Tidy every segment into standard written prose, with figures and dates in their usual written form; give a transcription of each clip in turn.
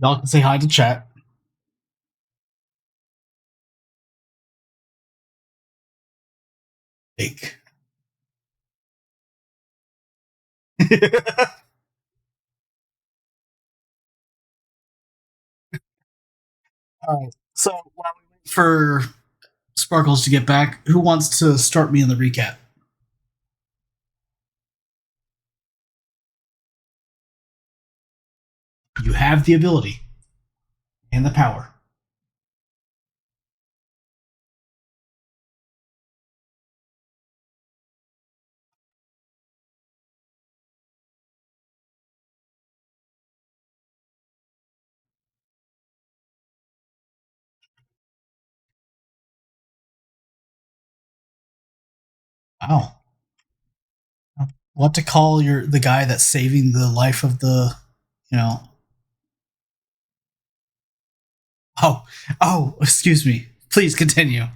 Y'all can say hi to chat. Fake. Alright. So while we wait for Sparkles to get back, who wants to start me in the recap? You have the ability and the power. Wow. What to call the guy that's saving the life of the, you know? Oh, excuse me. Please continue.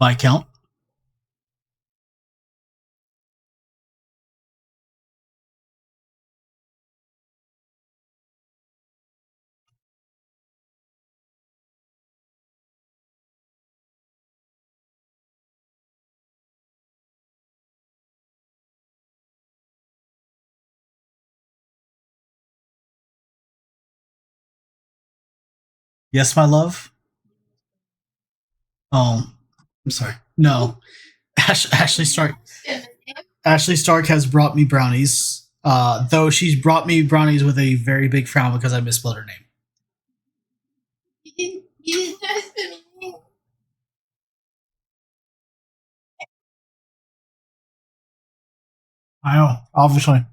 Viscount. Yes, my love. Oh, I'm sorry. No, Ashley Stark. Ashley Stark has brought me brownies. Though she's brought me brownies with a very big frown because I misspelled her name. I know, obviously.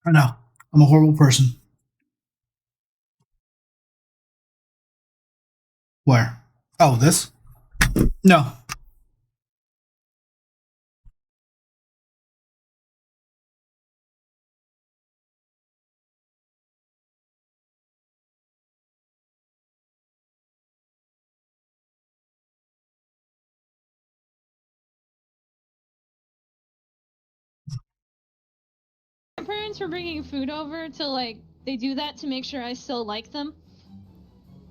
I know. I'm a horrible person. Where? Oh, this? No. My parents were bringing food over to, like, they do that to make sure I still like them.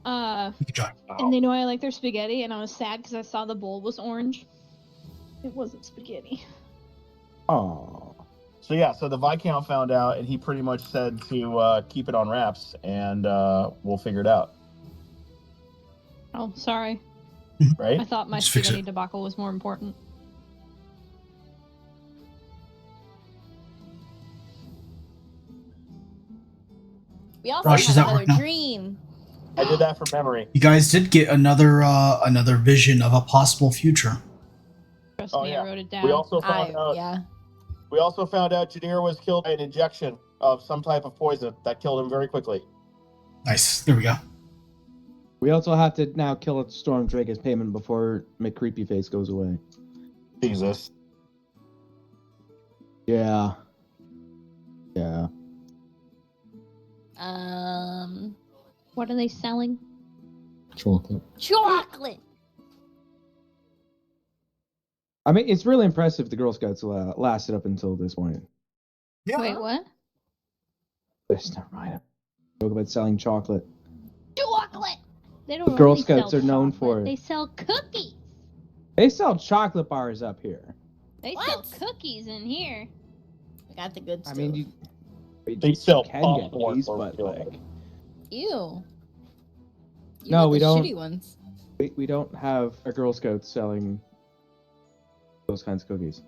Good job. And they know I like their spaghetti, and I was sad because I saw the bowl was orange. It wasn't spaghetti. Oh. So yeah, so the Viscount found out, and he pretty much said to keep it on wraps, and we'll figure it out. Oh, sorry. Right? I thought my Just fix spaghetti it. debacle was more important. We also Rush, is had that another work now? dream. I did that from memory. You guys did get another vision of a possible future. Trust Oh, me, yeah. I wrote it down. We also found out. Yeah. We also found out Jadir was killed by an injection of some type of poison that killed him very quickly. Nice. There we go. We also have to now kill a Storm Drake as payment before McCreepyface goes away. Jesus. Yeah. Yeah. What are they selling? Chocolate. Chocolate. I mean, it's really impressive the Girl Scouts lasted up until this point. Yeah. Wait, what? It's not right. Talk about selling chocolate. Chocolate! They don't Girl only Scouts sell are known chocolate, for it. They sell cookies! They sell chocolate bars up here. They sell cookies in here. We got the good stuff. I mean, They sell can get popcorn these, for but real. like, Ew. You No, got we the don't. shitty ones. we don't have a Girl Scout selling those kinds of cookies.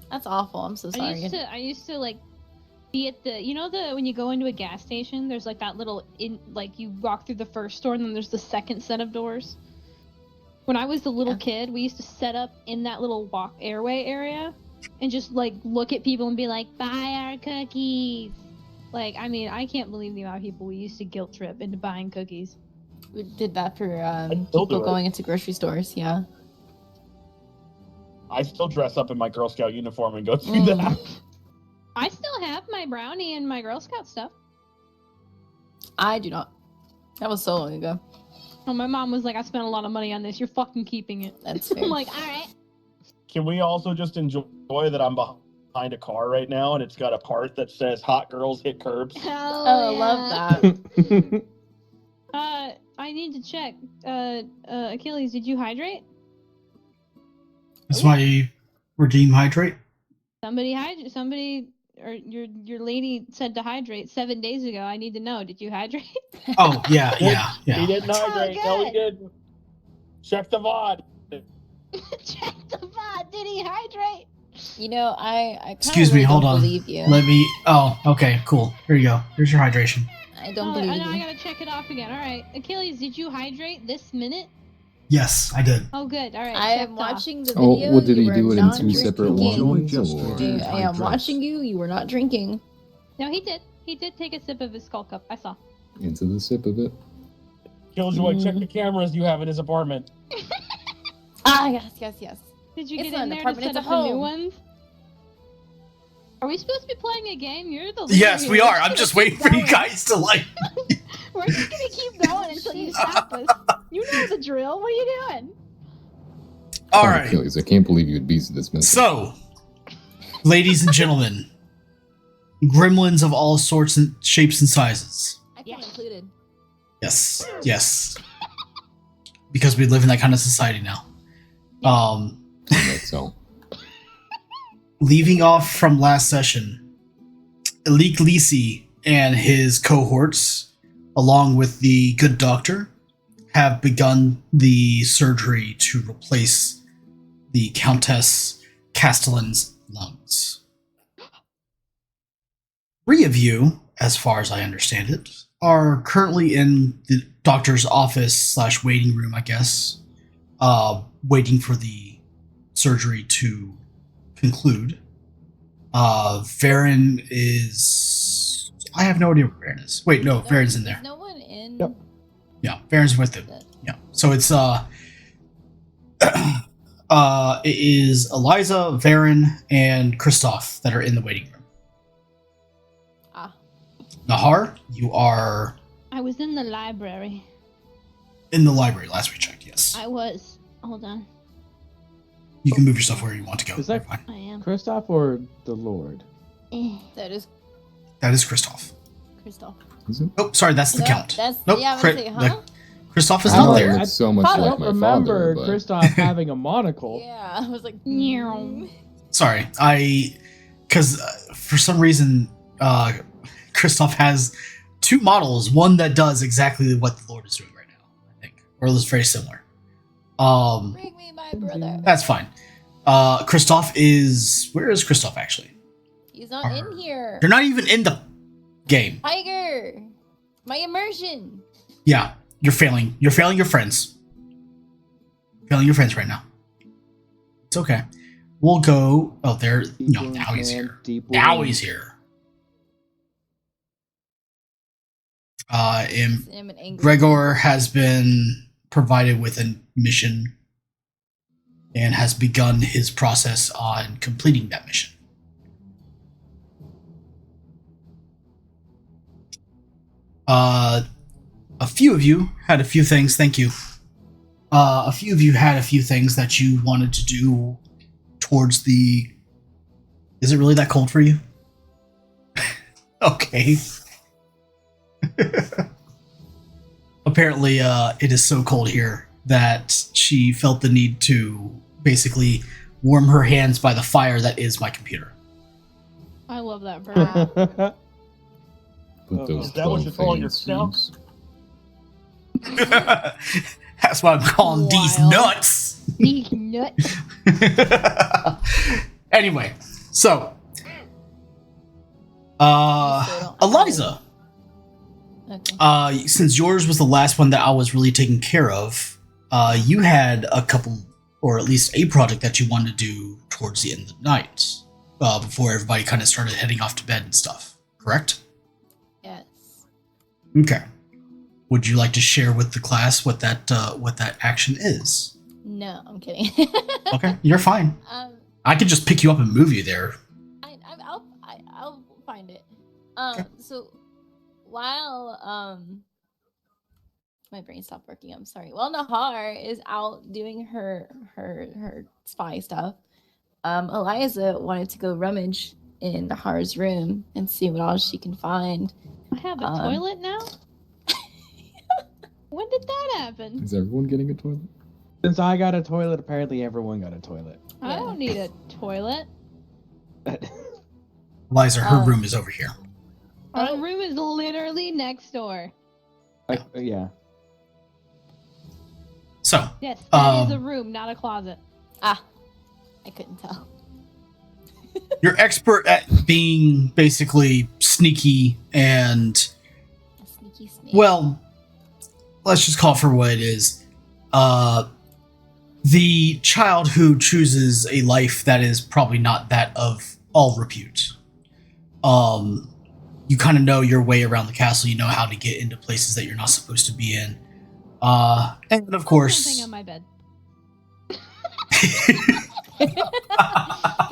That's awful. I'm so sorry. I used to like be at the, when you go into a gas station, there's like that little like you walk through the first door and then there's the second set of doors. When I was a little kid, we used to set up in that little walk airway area and just like look at people and be like, buy our cookies. Like, I mean, I can't believe the amount of people we used to guilt trip into buying cookies. We did that for still do people it. going into grocery stores. Yeah. I still dress up in my Girl Scout uniform and go do Mm. that. I still have my brownie and my Girl Scout stuff. I do not. That was so long ago. Oh, my mom was like, I spent a lot of money on this. You're fucking keeping it. That's fair. I'm like, all right. Can we also just enjoy that I'm behind a car right now and it's got a part that says "Hot girls hit curbs"? Hell Oh, I love that. I need to check. Achilles, did you hydrate? That's why you redeem hydrate. Somebody, or your lady said to hydrate 7 days ago. I need to know. Did you hydrate? Oh yeah, He yeah. didn't hydrate. No, he good. didn't. Check the VOD. Check the VOD. Did he hydrate? You know, I kinda Excuse me, really hold don't on. believe you. Let me. Oh, okay, cool. Here you go. Here's your hydration. I don't Oh, believe I know. I you. gotta check it off again. All right, Achilles, did you hydrate this minute? Yes, I did. Oh, good. All right. I checked am off. watching the Oh, video. well, did you he were do it in not two separate drinking. ones? Dude, I am watching you. You were not drinking. No, he did. He did take a sip of his skull cup. I saw. Into the sip of it. Killjoy, check the cameras you have in his apartment. Ah, yes. Did you It's get not in an there to apartment, set it's up a the new home. ones? Are we supposed to be playing a game? You're the leader Yes, here. we We're are. just I'm gonna just keep waiting for you going. guys to like. We're just gonna keep going until you stop us. You know the drill. What are you doing? All Oh, right. Achilles, I can't believe you'd be this messy. So, ladies and gentlemen, gremlins of all sorts and shapes and sizes. I feel included. Yes. Because we live in that kind of society now. So, Leaving off from last session, Elik Lisi and his cohorts, along with the good doctor, have begun the surgery to replace the Countess Castellan's lungs. 3 of you, as far as I understand it, are currently in the doctor's office / waiting room, I guess, waiting for the surgery to conclude. Varen is... I have no idea where Varen is. Wait, no, Varen's in there. There's no one in. Yep. Yeah, Varen's with him. Yeah. So it's it is Eliza, Varen, and Kristoff that are in the waiting room. Ah. Nahar, you are I was in the library. in the library last we checked, yes. I was. Hold on. You can move yourself where you want to go. Is that- You're fine. I am. Kristoff or the Lord? That is That is Kristoff. Crystal. is it? Oh, sorry, that's the No, Count. That's Nope, yeah. I would say, the huh? Kristoff is I not know there. he looks so much I like don't my remember father, but Kristoff having a monocle. Yeah, I was like, Meow. Sorry, because for some reason, Kristoff has 2 models. One that does exactly what the Lord is doing right now, I think, or it's very similar. bring me my brother. That's fine. Kristoff is... Where is Kristoff, actually? He's not in here. They're not even in the game. Tiger, my immersion. Yeah, you're failing. You're failing your friends. Failing your friends right now. It's okay. We'll go... Oh, there... No, Deep now he's wound, here. deep Now wound. he's here. And I'm an angry. Gregor has been provided with a mission and has begun his process on completing that mission. A few of you had a few things. Thank you. A few of you had a few things that you wanted to do towards the... Is it really that cold for you? Okay. Apparently, it is so cold here that she felt the need to basically warm her hands by the fire that is my computer. I love that for her. put those Is that what you're calling your fans That's what I'm calling these Wild. nuts. These nuts. Anyway, so don't- Eliza, Okay. since yours was the last one that I was really taking care of, you had a couple, or at least a project that you wanted to do towards the end of the night, before everybody kind of started heading off to bed and stuff. Correct? Yes. Okay. Would you like to share with the class what that action is? No, I'm kidding. Okay, you're fine. I could just pick you up and move you there. I'll find it. Okay. So while my brain stopped working. I'm sorry. While Nahar is out doing her spy stuff, Eliza wanted to go rummage in Nahar's room and see what else she can find. I have a toilet now? When did that happen? Is everyone getting a toilet? Since I got a toilet, apparently everyone got a toilet. I don't need a toilet. Eliza, her room is over here. My room is literally next door. Yeah. So, Yes, that is a room, not a closet. I couldn't tell. you're expert at being basically sneaky and, A sneaky snake. well, let's just call it for what it is. The child who chooses a life that is probably not that of all repute. You kind of know your way around the castle. You know how to get into places that you're not supposed to be in. And of course, Something on my bed.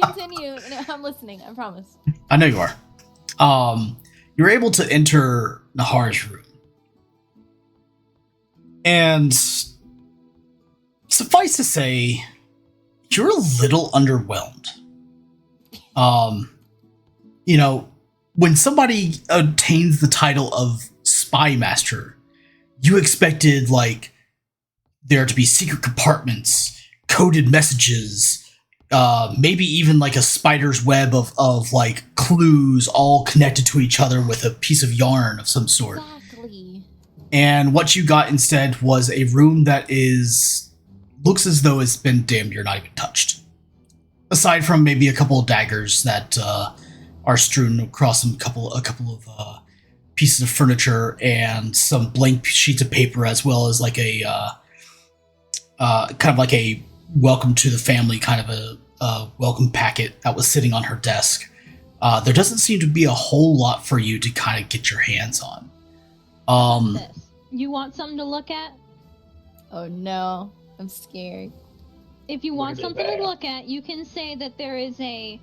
Continue. No, I'm listening. I promise. I know you are. You're able to enter Nahar's room. And suffice to say, you're a little underwhelmed. You know, when somebody obtains the title of Spy Master, you expected, like, there to be secret compartments, coded messages, maybe even like a spider's web of like clues all connected to each other with a piece of yarn of some sort. Exactly. And what you got instead was a room that looks as though it's been damn near not even touched. Aside from maybe a couple of daggers that are strewn across a couple of pieces of furniture and some blank sheets of paper, as well as like a kind of like a welcome to the family kind of a welcome packet that was sitting on her desk. There doesn't seem to be a whole lot for you to kind of get your hands on. This. You want something to look at? Oh no, I'm scared. If you want something to look at, you can say that there is a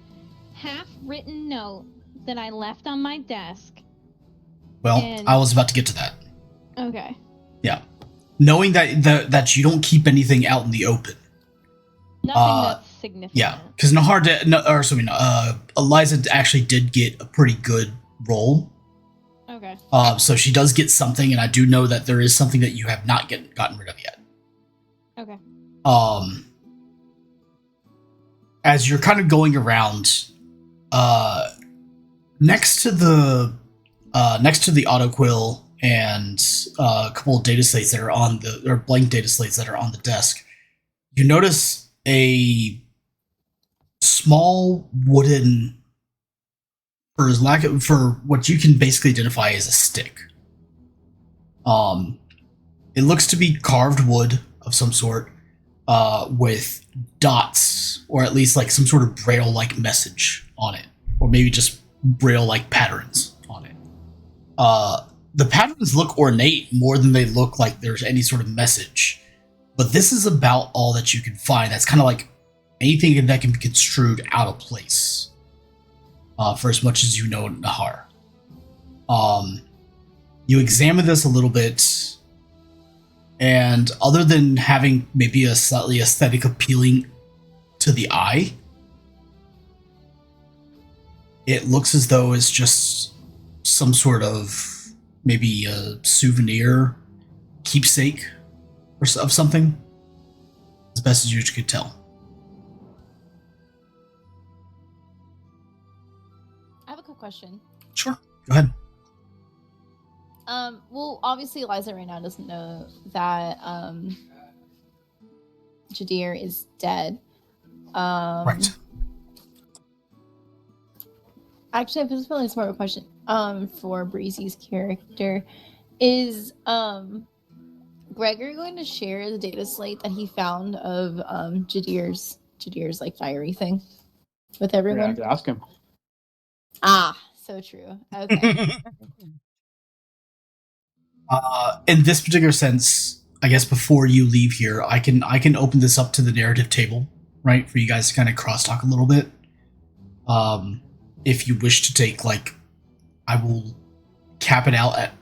half-written note that I left on my desk. Well, And- I was about to get to that. Okay. Yeah. Knowing that you don't keep anything out in the open. Nothing that's significant. Yeah, because Eliza actually did get a pretty good roll. Okay. So she does get something, and I do know that there is something that you have not gotten rid of yet. Okay. As you're kind of going around, next to the autoquill and a couple of data slates that are blank data slates that are on the desk, you notice a small wooden, for what you can basically identify as a stick. It looks to be carved wood of some sort, with dots, or at least like some sort of braille-like message on it, or maybe just braille-like patterns on it. The patterns look ornate more than they look like there's any sort of message. But this is about all that you can find. That's kind of like anything that can be construed out of place. For as much as you know Nahar. You examine this a little bit, and other than having maybe a slightly aesthetic appealing to the eye, it looks as though it's just some sort of maybe a souvenir, keepsake, or of something, as best as you could tell. I have a quick question. Sure, go ahead. Well, obviously Eliza right now doesn't know that Jadir is dead. Right. Actually, I just feel like it's more of a question for Breezy's character. Is Gregor going to share the data slate that he found of Jadir's like diary thing with Yeah, I everyone? could ask him. Ah, so true. Okay. In this particular sense, I guess before you leave here, I can open this up to the narrative table, right, for you guys to kind of crosstalk a little bit. If you wish to take like, I will cap it out at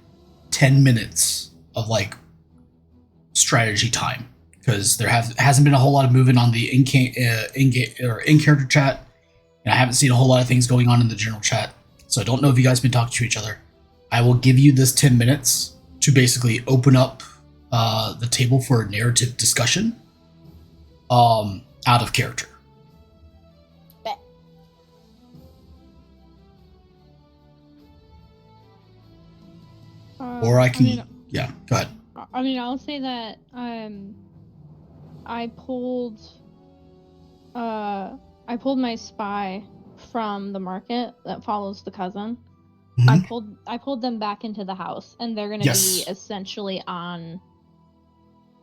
10 minutes of like strategy time because there hasn't been a whole lot of movement on the in character chat, and I haven't seen a whole lot of things going on in the general chat. So I don't know if you guys have been talking to each other. I will give you this 10 minutes to basically open up the table for a narrative discussion out of character. Bet. Or I can... yeah, go ahead. I mean, I'll say that I pulled my spy from the market that follows the cousin. Mhm. I pulled them back into the house, and they're gonna Yes. be essentially on.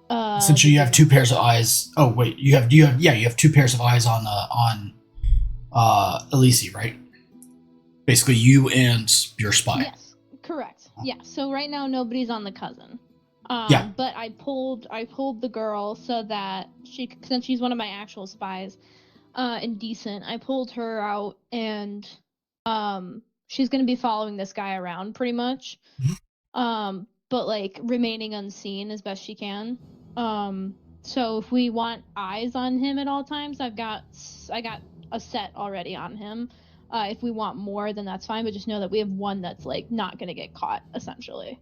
Essentially, you have two pairs of eyes. Oh wait, you have 2 pairs of eyes on Elise, right? Basically, you and your spy. Yes, correct. Yeah. So right now nobody's on the cousin. Yeah. But I pulled the girl so that since she's one of my actual spies, and decent, I pulled her out, and she's gonna be following this guy around pretty much. But like remaining unseen as best she can. So if we want eyes on him at all times, I got a set already on him. If we want more, then that's fine. But just know that we have one that's like not gonna get caught, essentially,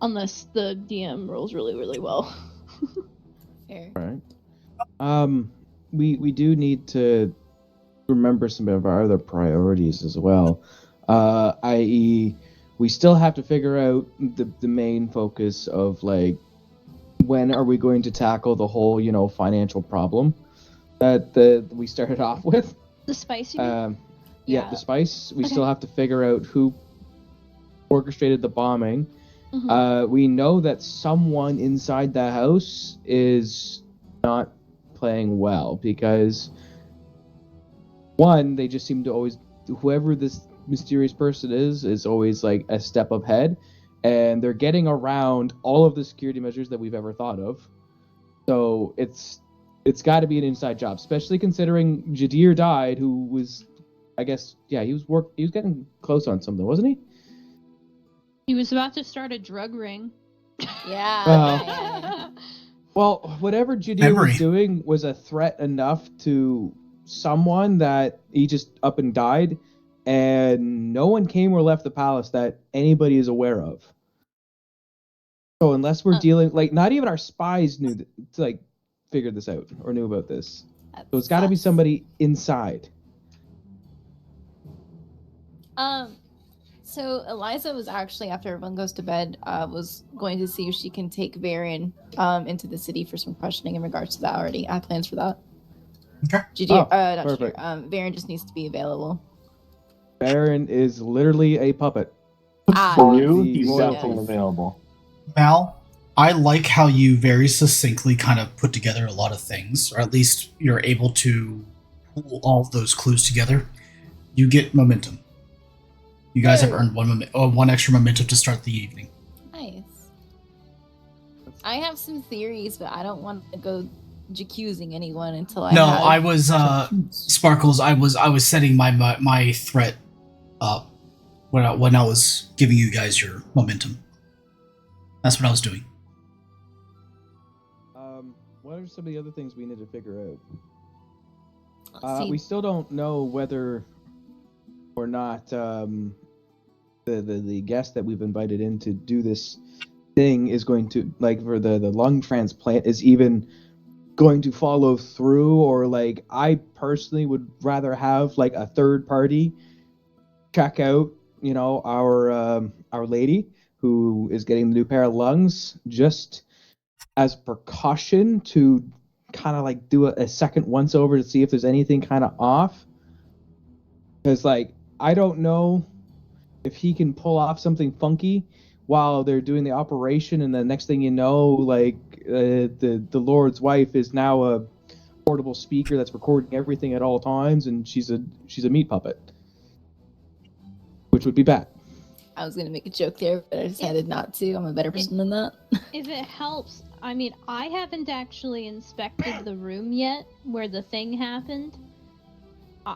unless the DM rolls really, really well. Fair. Right. We do need to remember some of our other priorities as well. I.e., we still have to figure out the main focus of like when are we going to tackle the whole financial problem that we started off with. The spice, you mean? Yeah, the spice. We Okay. still have to figure out who orchestrated the bombing. Mhm. We know that someone inside the house is not playing well because one, they just seem to always, whoever this mysterious person is always like a step ahead, and they're getting around all of the security measures that we've ever thought of. So it's got to be an inside job, especially considering Jadir died, who was, I guess, yeah, he was getting close on something, wasn't he? He was about to start a drug ring. Yeah. Well, whatever Jadir Memory. was doing was a threat enough to someone that he just up and died, and no one came or left the palace that anybody is aware of. So unless we're dealing, like, not even our spies figured this out or knew about this. So it's got to be somebody inside. So Eliza was actually, after everyone goes to bed, was going to see if she can take Varian into the city for some questioning in regards to that. Already, I have plans for that. Okay. Jadir, not perfect. Jadir, Varian just needs to be available. Baron is literally a puppet. For you, the he's royalty. definitely available. Mal, I like how you very succinctly kind of put together a lot of things, or at least you're able to pull all of those clues together. You get momentum. You guys have earned one extra momentum to start the evening. Nice. I have some theories, but I don't want to go accusing anyone until I was Sparkles. I was setting my threat up when I was giving you guys your momentum. That's what I was doing. What are some of the other things we need to figure out? We still don't know whether or not the guest that we've invited in to do this thing is going to, like, for the lung transplant, is even going to follow through, or like I personally would rather have like a third party check out our lady who is getting the new pair of lungs, just as precaution, to kind of like do a second once over to see if there's anything kind of off, because like I don't know if he can pull off something funky while they're doing the operation, and the next thing you know, like the Lord's wife is now a portable speaker that's recording everything at all times, and she's a meat puppet, which would be bad. I was gonna make a joke there, but I decided not to. I'm a better person than that. If it helps, I mean, I haven't actually inspected the room yet where the thing happened.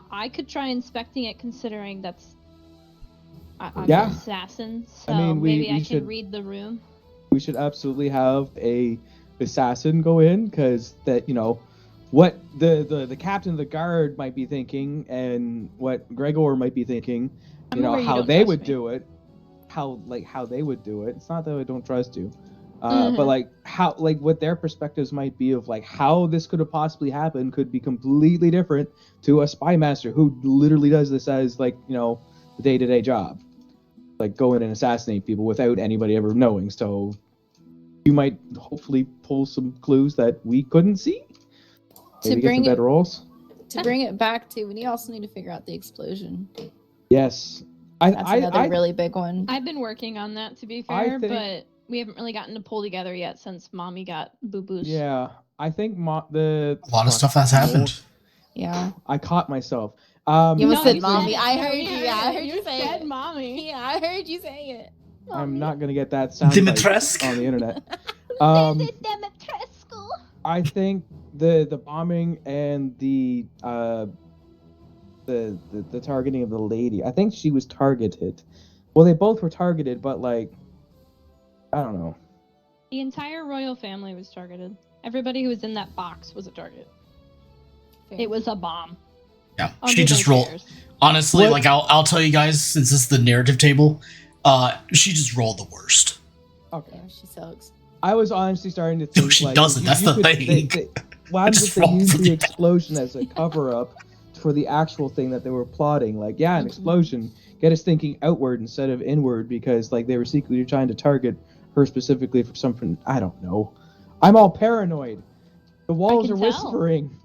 I could try inspecting it, considering that's I'm Yeah. an assassin, so I mean, we maybe I should- can read the room. We should absolutely have a assassin go in, because that, you know, what the captain of the guard might be thinking, and what Gregor might be thinking, I'm you know, aware you how don't they trust would me. do it, how they would do it. It's not that I don't trust you, Mhm. but like how, like what their perspectives might be of like how this could have possibly happened could be completely different to a spy master who literally does this as, like, you know, the day-to-day job, like go in and assassinate people without anybody ever knowing. So you might hopefully pull some clues that we couldn't see. Maybe get some better rolls. To bring it back to, we also need to figure out the explosion. Yes, That's another really big one. I've been working on that, to be I fair, think- but we haven't really gotten to pull together yet since Mommy got boo-boos. Yeah, I think A lot of stuff has happened. Yeah. I caught myself. You No, almost said you mommy. it. I No, heard we you. Yeah, I heard you You say said it. Mommy. Yeah, I heard you say it. I'm not gonna get that sound Dimitrescu. on the internet. This is Dimitrescu. I think the bombing and the targeting of the lady. I think she was targeted. Well, they both were targeted, but like, I don't know. The entire royal family was targeted. Everybody who was in that box was a target. It was a bomb. Yeah, Under she just their rolled. chairs. Honestly, What- like I'll tell you guys, since this is the narrative table, she just rolled the worst. Okay. Yeah, she sucks. I was honestly starting to think she like doesn't, that's the thing. Well, I'm Just just they roll used for the the explosion as a cover up for the actual thing that they were plotting. Like, yeah, an Mhm. explosion, get us thinking outward instead of inward, because like they were secretly trying to target her specifically for something. I don't know. I'm all paranoid. The walls can are tell. whispering.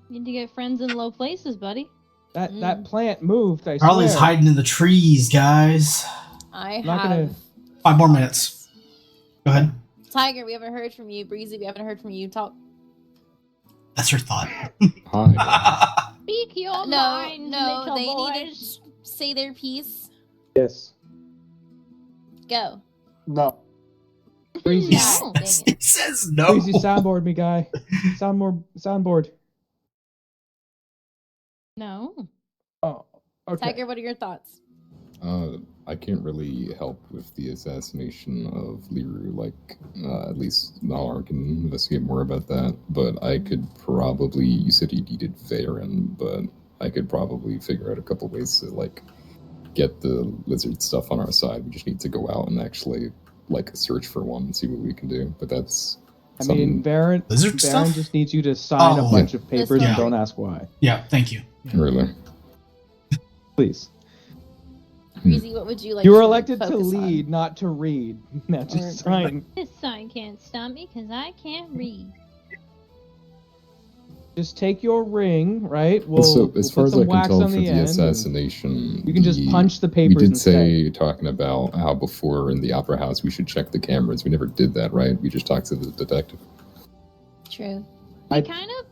You need to get friends in low places, buddy. That plant moved. I Harley's swear. hiding in the trees, guys. I Not have. gonna- 5 more minutes. Go ahead. Tiger, we haven't heard from you. Breezy, we haven't heard from you. Talk. That's her thought. Hi. Speak your No, mind, no, little they boys. need to say their piece. Yes. Go. No. Breezy. No. Dang it. He says no. Breezy, soundboard me, guy. Soundboard. No. Oh, okay. Tiger, what are your thoughts? I can't really help with the assassination of Liru. Like, at least Malar can investigate more about that. But I could probably. You said he needed Varen, but I could probably figure out a couple ways to like get the lizard stuff on our side. We just need to go out and actually like search for one and see what we can do. But that's. I mean, Baron Lizard stuff? just needs you to sign Oh. a bunch of papers Yeah. and don't ask why. Yeah, thank you. Really. Please. Breezy, what would you like You were to elected to focus on? lead, not to read. Now Or- just sign. This sign can't stop me because I can't read. Just take your ring, right? So, as far put as some I can wax tell, on for the the end, and assassination, You can just punch the We papers did instead. say, talking about how before in the opera house we should check the cameras. We never did that, right? We just talked to the detective. True.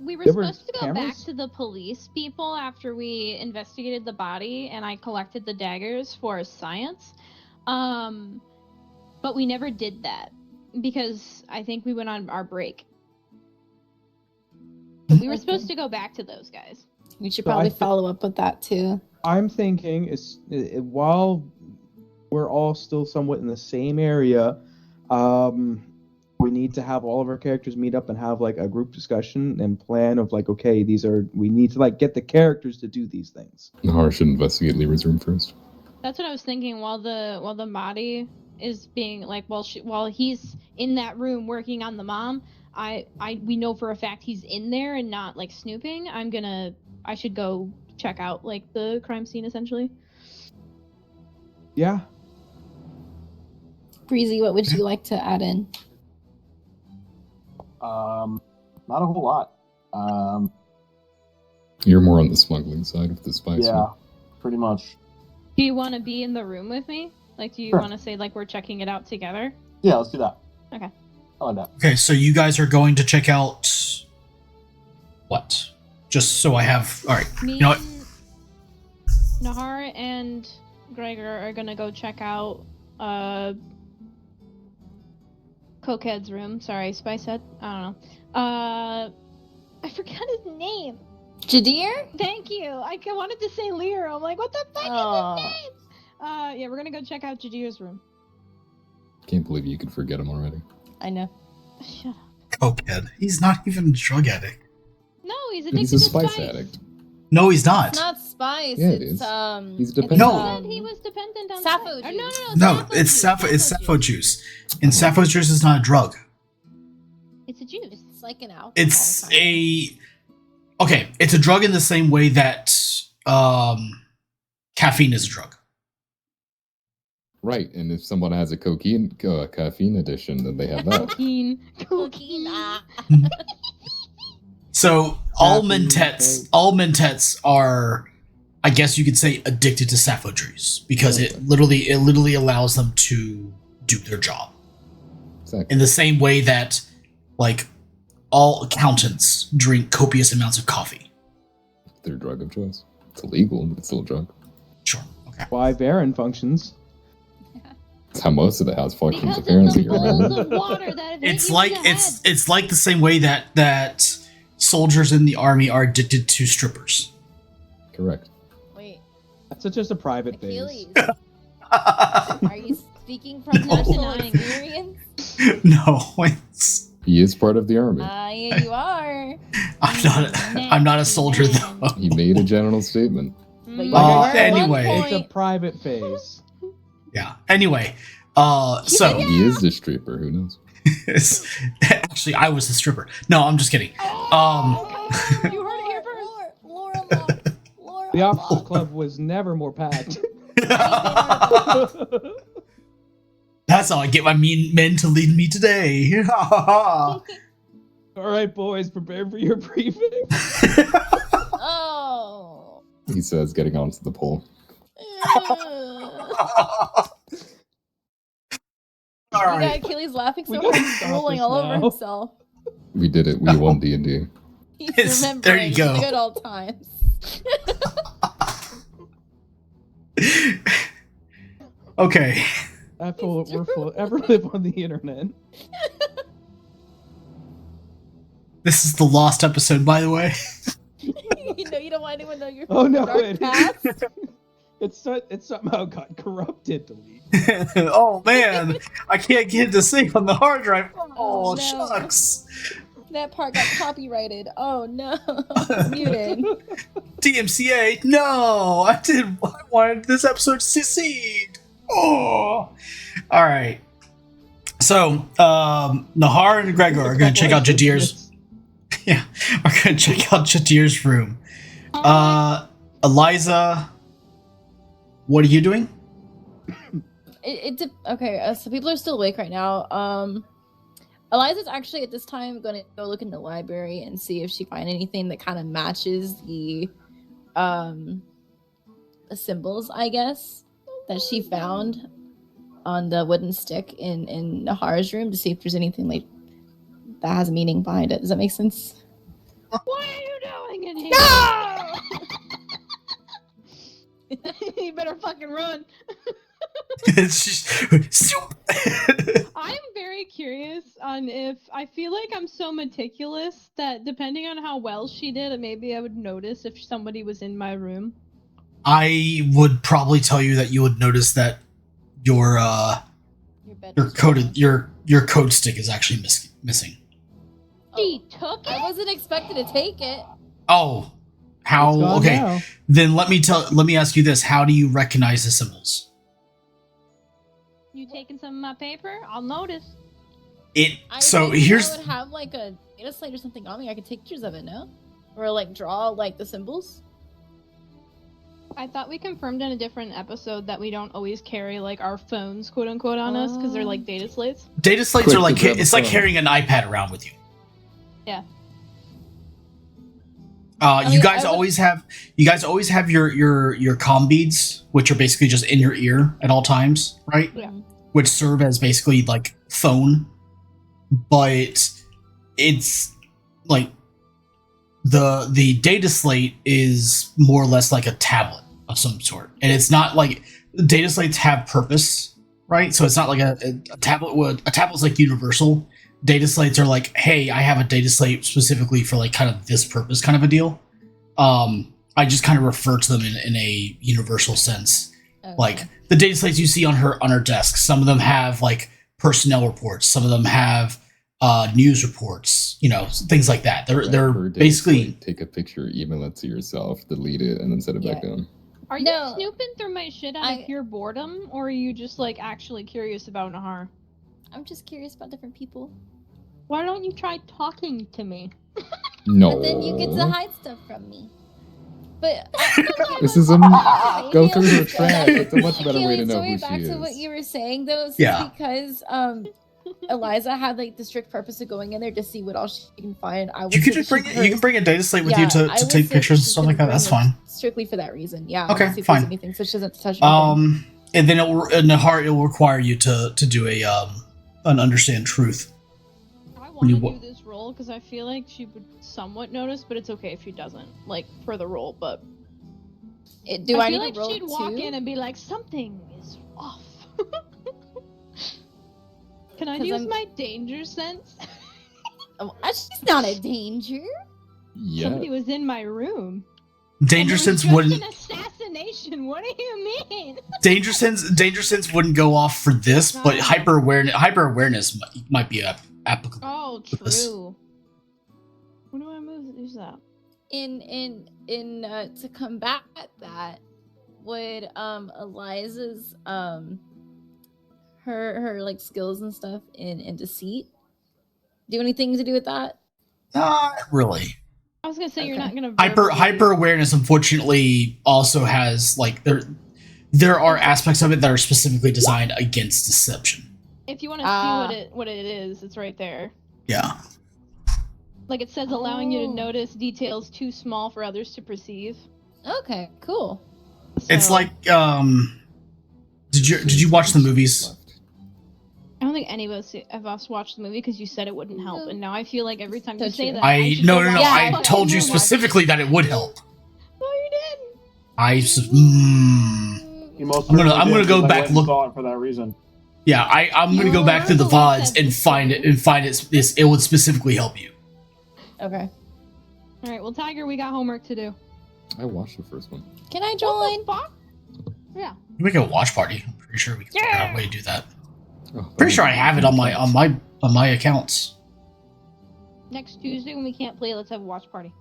We were There were supposed to go back cameras? to the police people after we investigated the body and I collected the daggers for science. But we never did that because I think we went on our break. But we were supposed to go back to those guys. We should So I probably thi- follow up with that too. I'm thinking is while we're all still somewhat in the same area, we need to have all of our characters meet up and have like a group discussion and plan of like, okay, we need to like get the characters to do these things. Nahar should investigate Liru's room first. That's what I was thinking while the Mahdi is being like while he's in that room working on the mom, we know for a fact he's in there and not like snooping. I should go check out like the crime scene essentially. Yeah. Breezy, what would you like to add in? Not a whole lot. You're more on the smuggling side of the spice. Yeah, pretty much. Do you want to be in the room with me? Like, do you Sure. want to say like we're checking it out together? Yeah, let's do that. Okay. I like that. Okay, so you guys are going to check out what? Just so I have. All right. Me, You know what? Nahar and Gregor are gonna go check out Cokehead's room. Sorry, Spicehead. I don't know. I forgot his name. Jadir? Thank you. I wanted to say Lear. I'm like, what the fuck Aw. is his name? Yeah, we're gonna go check out Jadir's room. Can't believe you could forget him already. I know. Shut up. Cokehead. He's not even a drug addict. No, he's addicted He's a to spice spice. addict. No, he's not. It's not spice. Yeah, it it's is. it's, He's dependent. No. He said he was dependent on Sappho spice. Or juice. No, it's Sappho. It's Sappho juice, and Sappho juice is not a drug. It's a juice. It's like an alcohol. It's kind of. okay. It's a drug in the same way that caffeine is a drug. Right, and if someone has a caffeine addiction, then they have that. Cocaine. Cocaine. Ah. So all Caffeine, mentets, okay. all mentets are, I guess you could say, addicted to Sappho juice because it literally allows them to do their job Exactly. in the same way that, like, all accountants drink copious amounts of coffee. Their drug of choice. It's illegal, but it's still a drug. Sure. Okay. Why Baron functions. It's how most of the house functions, Because of apparently. the You remember? bowls of water that hit It's you like in the it's like the same way that soldiers in the army are addicted to strippers. Correct. Wait, That's just a private Achilles. phase. Are you speaking from No. personal Denying. experience? No, He is part of the army. Yeah, you are. I'm not a soldier though. He made a general statement. But you Uh, were at one anyway. It's a point- private phase. Yeah. Anyway, so He is the stripper, who knows? actually, I was the stripper. No, I'm just kidding. You heard it here first. Laura, Laura, The Officers Club was never more packed. That's how I get my mean men to lead me today. All right, boys, prepare for your briefing. Oh. He says, getting onto the pole. All You got right. Achilles laughing We so gotta hard he's stop rolling this all over now. himself. We did it. We won D&D. He's Yes, remembering there you go. the good old times. Okay. We're full. Ever live on the internet? This is the lost episode, by the way. You know, you don't want anyone to know your Oh no, dark it past. it somehow got corrupted. Delete. Oh man, I can't get it to sync on the hard drive. Oh, Oh, no. shucks. That part got copyrighted. Oh no, muted. DMCA. No, I wanted this episode to succeed. Oh. All right. So, Nahar and Gregor are going to check out Jadir's. Yeah, are going to check out Jadir's room. Eliza, what are you doing? Okay, so people are still awake right now. Eliza's actually at this time going to go look in the library and see if she find anything that kind of matches the symbols, I guess, that she found on the wooden stick in Nahar's room to see if there's anything like that has a meaning behind it. Does that make sense? What are you doing in here? No! You better fucking run. I'm very curious on if I feel like I'm so meticulous that depending on how well she did, maybe I would notice if somebody was in my room. I would probably tell you that you would notice that your bed your was code wrong. your code stick is actually missing. She took I it? wasn't expected to take it. Oh, how? It's gone Okay, now. then let me ask you this: how do you recognize the symbols? You taking some of my paper? I'll notice. So think here's I would have like a data slate or something on me. I could take pictures of it, no? Or like draw like the symbols. I thought we confirmed in a different episode that we don't always carry like our phones, quote unquote, on us because they're like data slates. data slates Quick are like to grab a it's like phone. carrying an iPad around with you. Yeah. You yeah, guys always have your comm beads, which are basically just in your ear at all times, right? Yeah. Which serve as basically like phone, but it's like the data slate is more or less like a tablet of some sort, and it's not like data slates have purpose, right? So it's not like a tablet would. A tablet's like universal. Data slates are like, hey, I have a data slate specifically for like kind of this purpose, kind of a deal. I just kind of refer to them in a universal sense. Okay. Like the data slates you see on her desk, some of them have like personnel reports, some of them have news reports, things like that. They're Per day, basically like, take a picture, email it to yourself, delete it, and then set it back down. Are you No, snooping through my shit out of pure boredom, or are you just like actually curious about Nahar? I'm just curious about different people. Why don't you try talking to me? No. But then you get to hide stuff from me. But This is go through her trash. It's a much better way to know who back she to what is. you were saying though, is Yeah. because Eliza had like the strict purpose of going in there to see what else she can find. I would you can say just that bring she you can cursed. bring a data slate with Yeah, you I to would take say pictures and she's stuff like gonna that. That's bring it fine. Strictly for that reason. Yeah. Okay, Obviously, if fine. there's anything, so she doesn't touch anything. And then Nahar, it will require you to do an understand truth. I When want you to wa- do this role because I feel like she would somewhat notice, but it's okay if she doesn't, like for the role. But Do I feel need like to roll she'd walk too? in and be like, something is off. Can I 'Cause use I'm- my danger sense? Oh, she's not a danger. Yeah. Somebody was in my room. Danger And it was sense just wouldn't an assassination. What do you mean? danger sense wouldn't go off for this, but No. hyper awareness might be applicable. Oh, With this. true. What do I move? Use that. In to combat that, would Eliza's her like skills and stuff in deceit do anything to do with that? Not really. I was gonna say you're Okay. not gonna Hyper awareness unfortunately also has like there are aspects of it that are specifically designed against deception. If you want to Ah. see what it is, it's right there. Yeah. Like it says, allowing you to Oh. notice details too small for others to perceive. Okay, cool. It's So, like did you watch the movies? I don't think any of us watched the movie because you said it wouldn't help, No. and now I feel like every time So you say true. that, I should no go no no. watch Yeah, the I fucking told you movie. specifically that it would help. No, you didn't. You most I'm gonna certainly did, go 'cause I back went and look- saw it for that reason. Yeah, I'm gonna go back to the VODs and find it it would specifically help you. Okay. All right, well, Tiger, we got homework to do. I watched the first one. Can I What join? the fuck? Yeah. We can watch party. I'm pretty sure we can figure out a way to do that. Oh, Pretty sure I have it on my accounts. Next Tuesday when we can't play, let's have a watch party.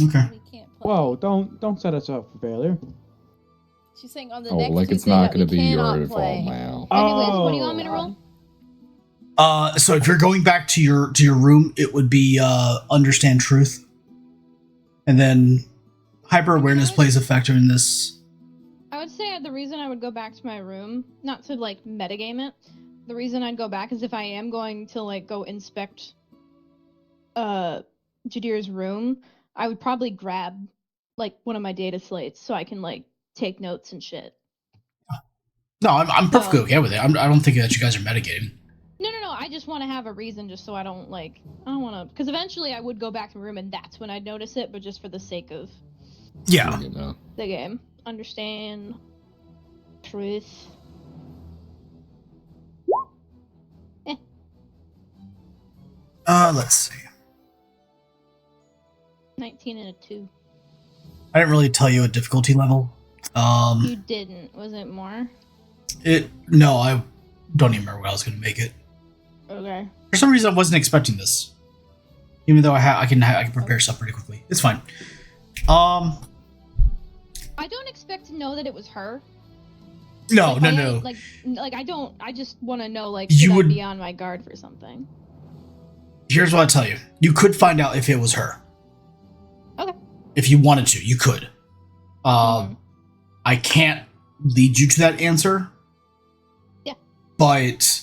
Okay. We can't play. Whoa, don't set us up for failure. She's saying on the Oh, next like it's Tuesday not that going we to be your cannot fault play. now. Anyways, what do you want me to roll? So if you're going back to your room, it would be understand truth, and then hyper awareness plays a factor in this. I would say the reason I would go back to my room, not to like metagame it, the reason I'd go back is if I am going to like go inspect Jadir's room, I would probably grab like one of my data slates so I can like take notes and shit. No, I'm perfectly okay with it. I don't think that you guys are metagaming. No, I just want to have a reason just so I don't want to, because eventually I would go back to my room and that's when I'd notice it, but just for the sake of Yeah. You know. the game. Understand truth. Let's see. 19 and a 2. I didn't really tell you a difficulty level. You didn't. Was it more? No, I don't even remember what I was going to make it. Okay. For some reason, I wasn't expecting this. Even though I can prepare stuff pretty quickly. It's fine. I don't expect to know that it was her. No. Like I don't. I just want to know. Like, You should I would- be on my guard for something? Here's what I'll tell you. You could find out if it was her. Okay. If you wanted to, you could. Mhm. I can't lead you to that answer. Yeah. But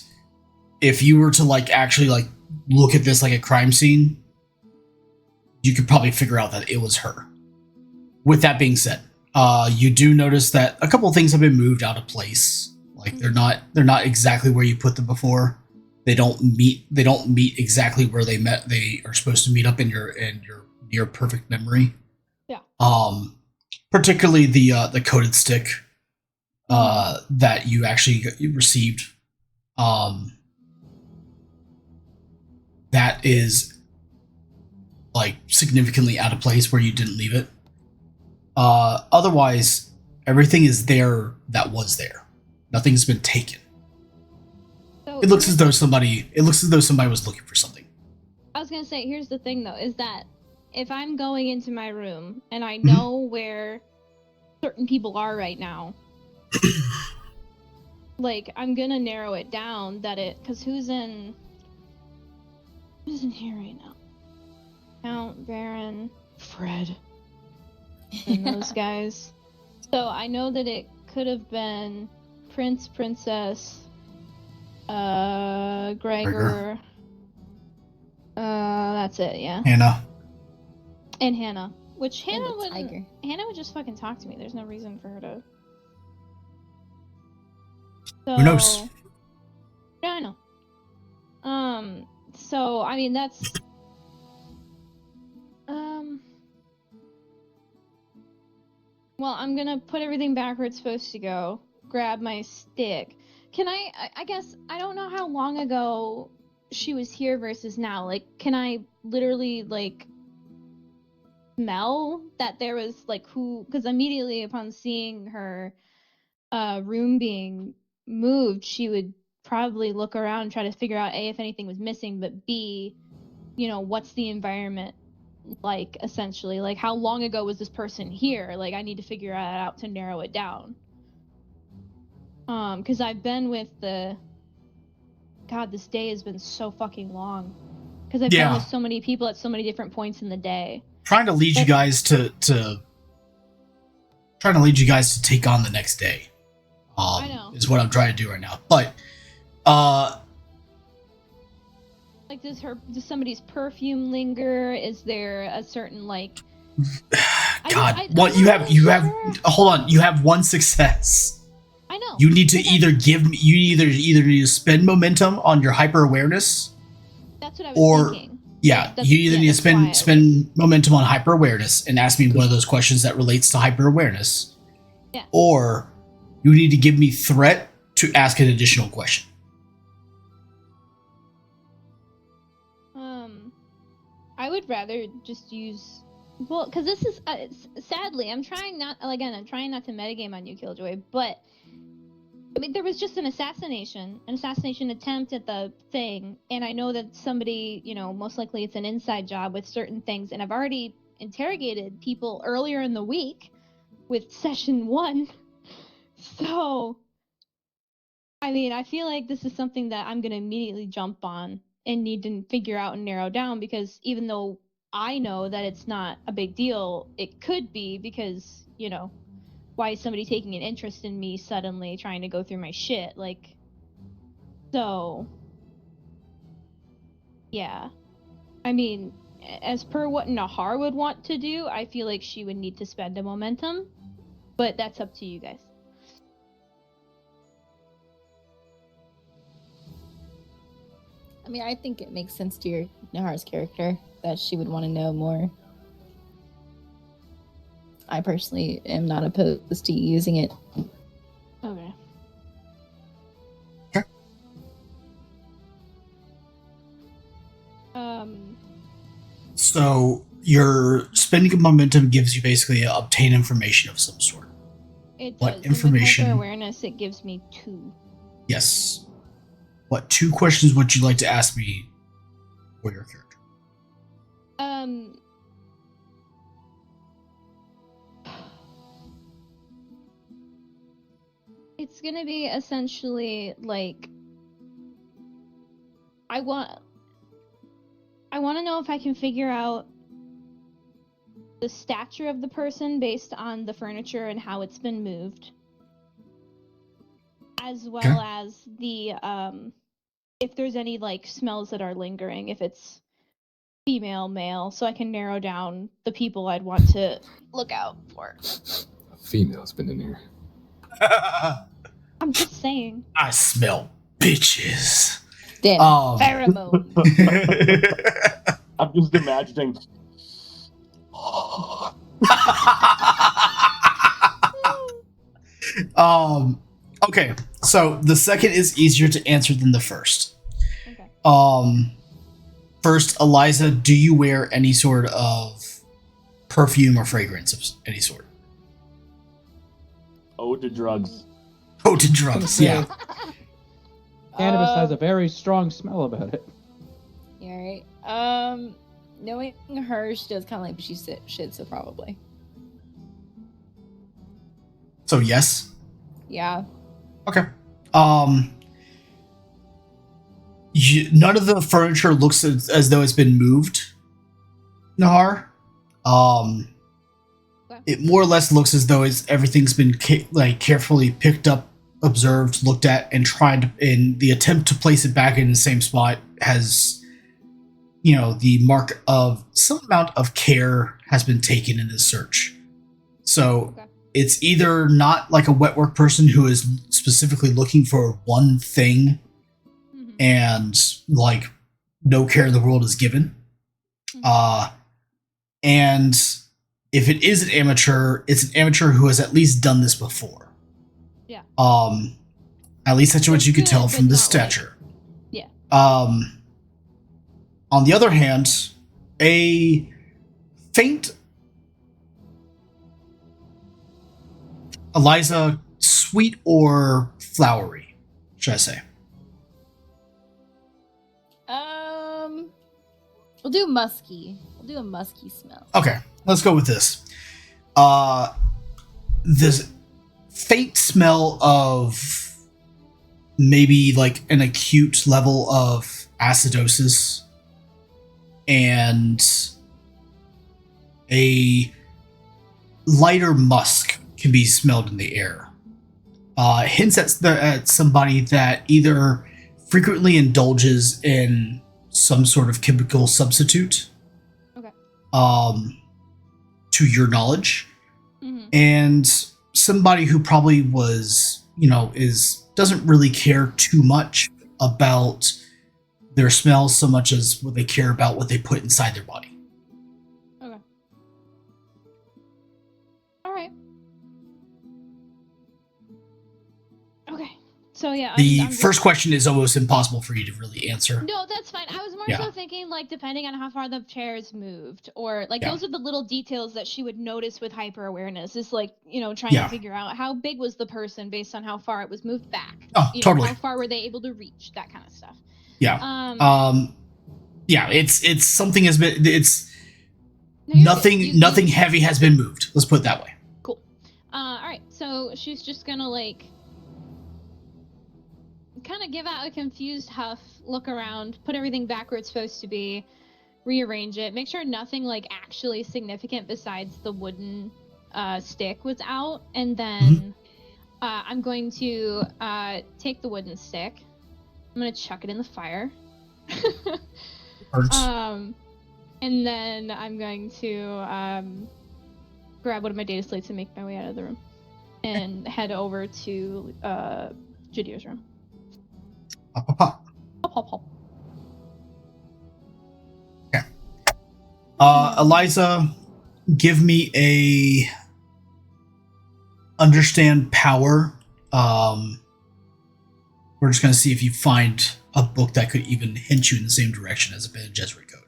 if you were to like actually like look at this like a crime scene, you could probably figure out that it was her. with that being said, you do notice that a couple of things have been moved out of place. Like they're not exactly where you put them before. They don't meet exactly where they met. They are supposed to meet up in your near perfect memory. Yeah. Particularly the coated stick that you actually received. That is like significantly out of place where you didn't leave it. Otherwise, everything is there that was there. Nothing's been taken. So It looks as though somebody was looking for something. I was gonna say, here's the thing though, is that if I'm going into my room and I know where certain people are right now, like I'm gonna narrow it down because who's in here right now? Count, Baron, Fred, and those guys. So I know that it could have been Prince, Princess, Gregor. That's it, yeah. Hannah. And Hannah. Which And Hannah the tiger. Hannah would just fucking talk to me. There's no reason for her to. So, Who knows? Yeah, I know. So I mean that's well, I'm gonna put everything back where it's supposed to go. Grab my stick. Can I guess I don't know how long ago she was here versus now. Like, can I literally like smell that there was like who? Because immediately upon seeing her room being moved, she would probably look around and try to figure out A, if anything was missing, but B, what's the environment like, essentially? Like, how long ago was this person here? Like, I need to figure that out to narrow it down. Because I've been with God, this day has been so fucking long. Because I've been with so many people at so many different points in the day. Trying to lead you guys to take on the next day. I know. Is what I'm trying to do right now. But like, does somebody's perfume linger? Is there a certain like God, you have hold on, you have one success. I know. You need to either need to spend momentum on your hyper awareness. That's what I was thinking. Yeah, you either need to spend momentum on hyper awareness and ask me one of those questions that relates to hyper awareness. Yeah. Or you need to give me threat to ask an additional question. I would rather just use because this is sadly I'm trying not to metagame on you, Killjoy, but I mean there was just an assassination attempt at the thing, and I know that somebody, most likely it's an inside job with certain things, and I've already interrogated people earlier in the week with session 1. So I mean, I feel like this is something that I'm going to immediately jump on and need to figure out and narrow down, because even though I know that it's not a big deal, it could be, because, why is somebody taking an interest in me suddenly trying to go through my shit? Like, so, yeah. I mean, as per what Nahar would want to do, I feel like she would need to spend a momentum, but that's up to you guys. I mean, I think it makes sense to your Nahar's character that she would want to know more. I personally am not opposed to using it. Okay. Okay. So your spending momentum gives you basically obtain information of some sort. It does. What information? With awareness, it gives me 2. Yes. What 2 questions would you like to ask me for your character? It's gonna be essentially like I want to know if I can figure out the stature of the person based on the furniture and how it's been moved, as well as the if there's any like smells that are lingering, if it's female, male, so I can narrow down the people I'd want to look out for. A female's been in here. I'm just saying. I smell bitches. Damn. Pheromone. I'm just imagining. Okay, so the second is easier to answer than the first. Okay. First, Eliza, do you wear any sort of perfume or fragrance of any sort? Ode to drugs. Oh, to drugs, yeah. Cannabis has a very strong smell about it. Yeah, right. Knowing her, she does kind of like she shit, so probably. So yes. Yeah. Okay. None of the furniture looks as though it's been moved, Nahar. It more or less looks as though everything's been carefully picked up, observed, looked at, and tried. In the attempt to place it back in the same spot has, the mark of some amount of care has been taken in this search. So it's either not like a wet work person who is specifically looking for one thing and like no care in the world is given. And if it is an amateur, it's an amateur who has at least done this before. Yeah. At least that's what you could tell from the stature. Yeah. On the other hand, a faint Eliza, sweet or flowery, should I say? We'll do musky. We'll do a musky smell. Okay, let's go with this. This faint smell of maybe like an acute level of acidosis and a lighter musk can be smelled in the air. Hints at somebody that either frequently indulges in some sort of chemical substitute. Okay. To your knowledge, and somebody who probably was, doesn't really care too much about their smell so much as what they care about what they put inside their body. Okay. All right. Okay. So yeah. The first question is almost impossible for you to really answer. No, that's fine. I was more so thinking, like, depending on how far the chairs moved, or like those are the little details that she would notice with hyper awareness. Is like, trying to figure out how big was the person based on how far it was moved back. Oh, totally. How far were they able to reach? That kind of stuff. Yeah. Yeah. It's something has been. It's nothing heavy has been moved. Let's put it that way. Cool. All right. So she's just gonna like kind of give out a confused huff, look around, put everything back where it's supposed to be, rearrange it, make sure nothing like actually significant besides the wooden stick was out, and then I'm going to take the wooden stick, I'm gonna chuck it in the fire. And then I'm going to grab one of my data slates and make my way out of the room and head over to Judio's room. Okay. Eliza, give me a understand power. We're just going to see if you find a book that could even hint you in the same direction as a Bene Gesserit code.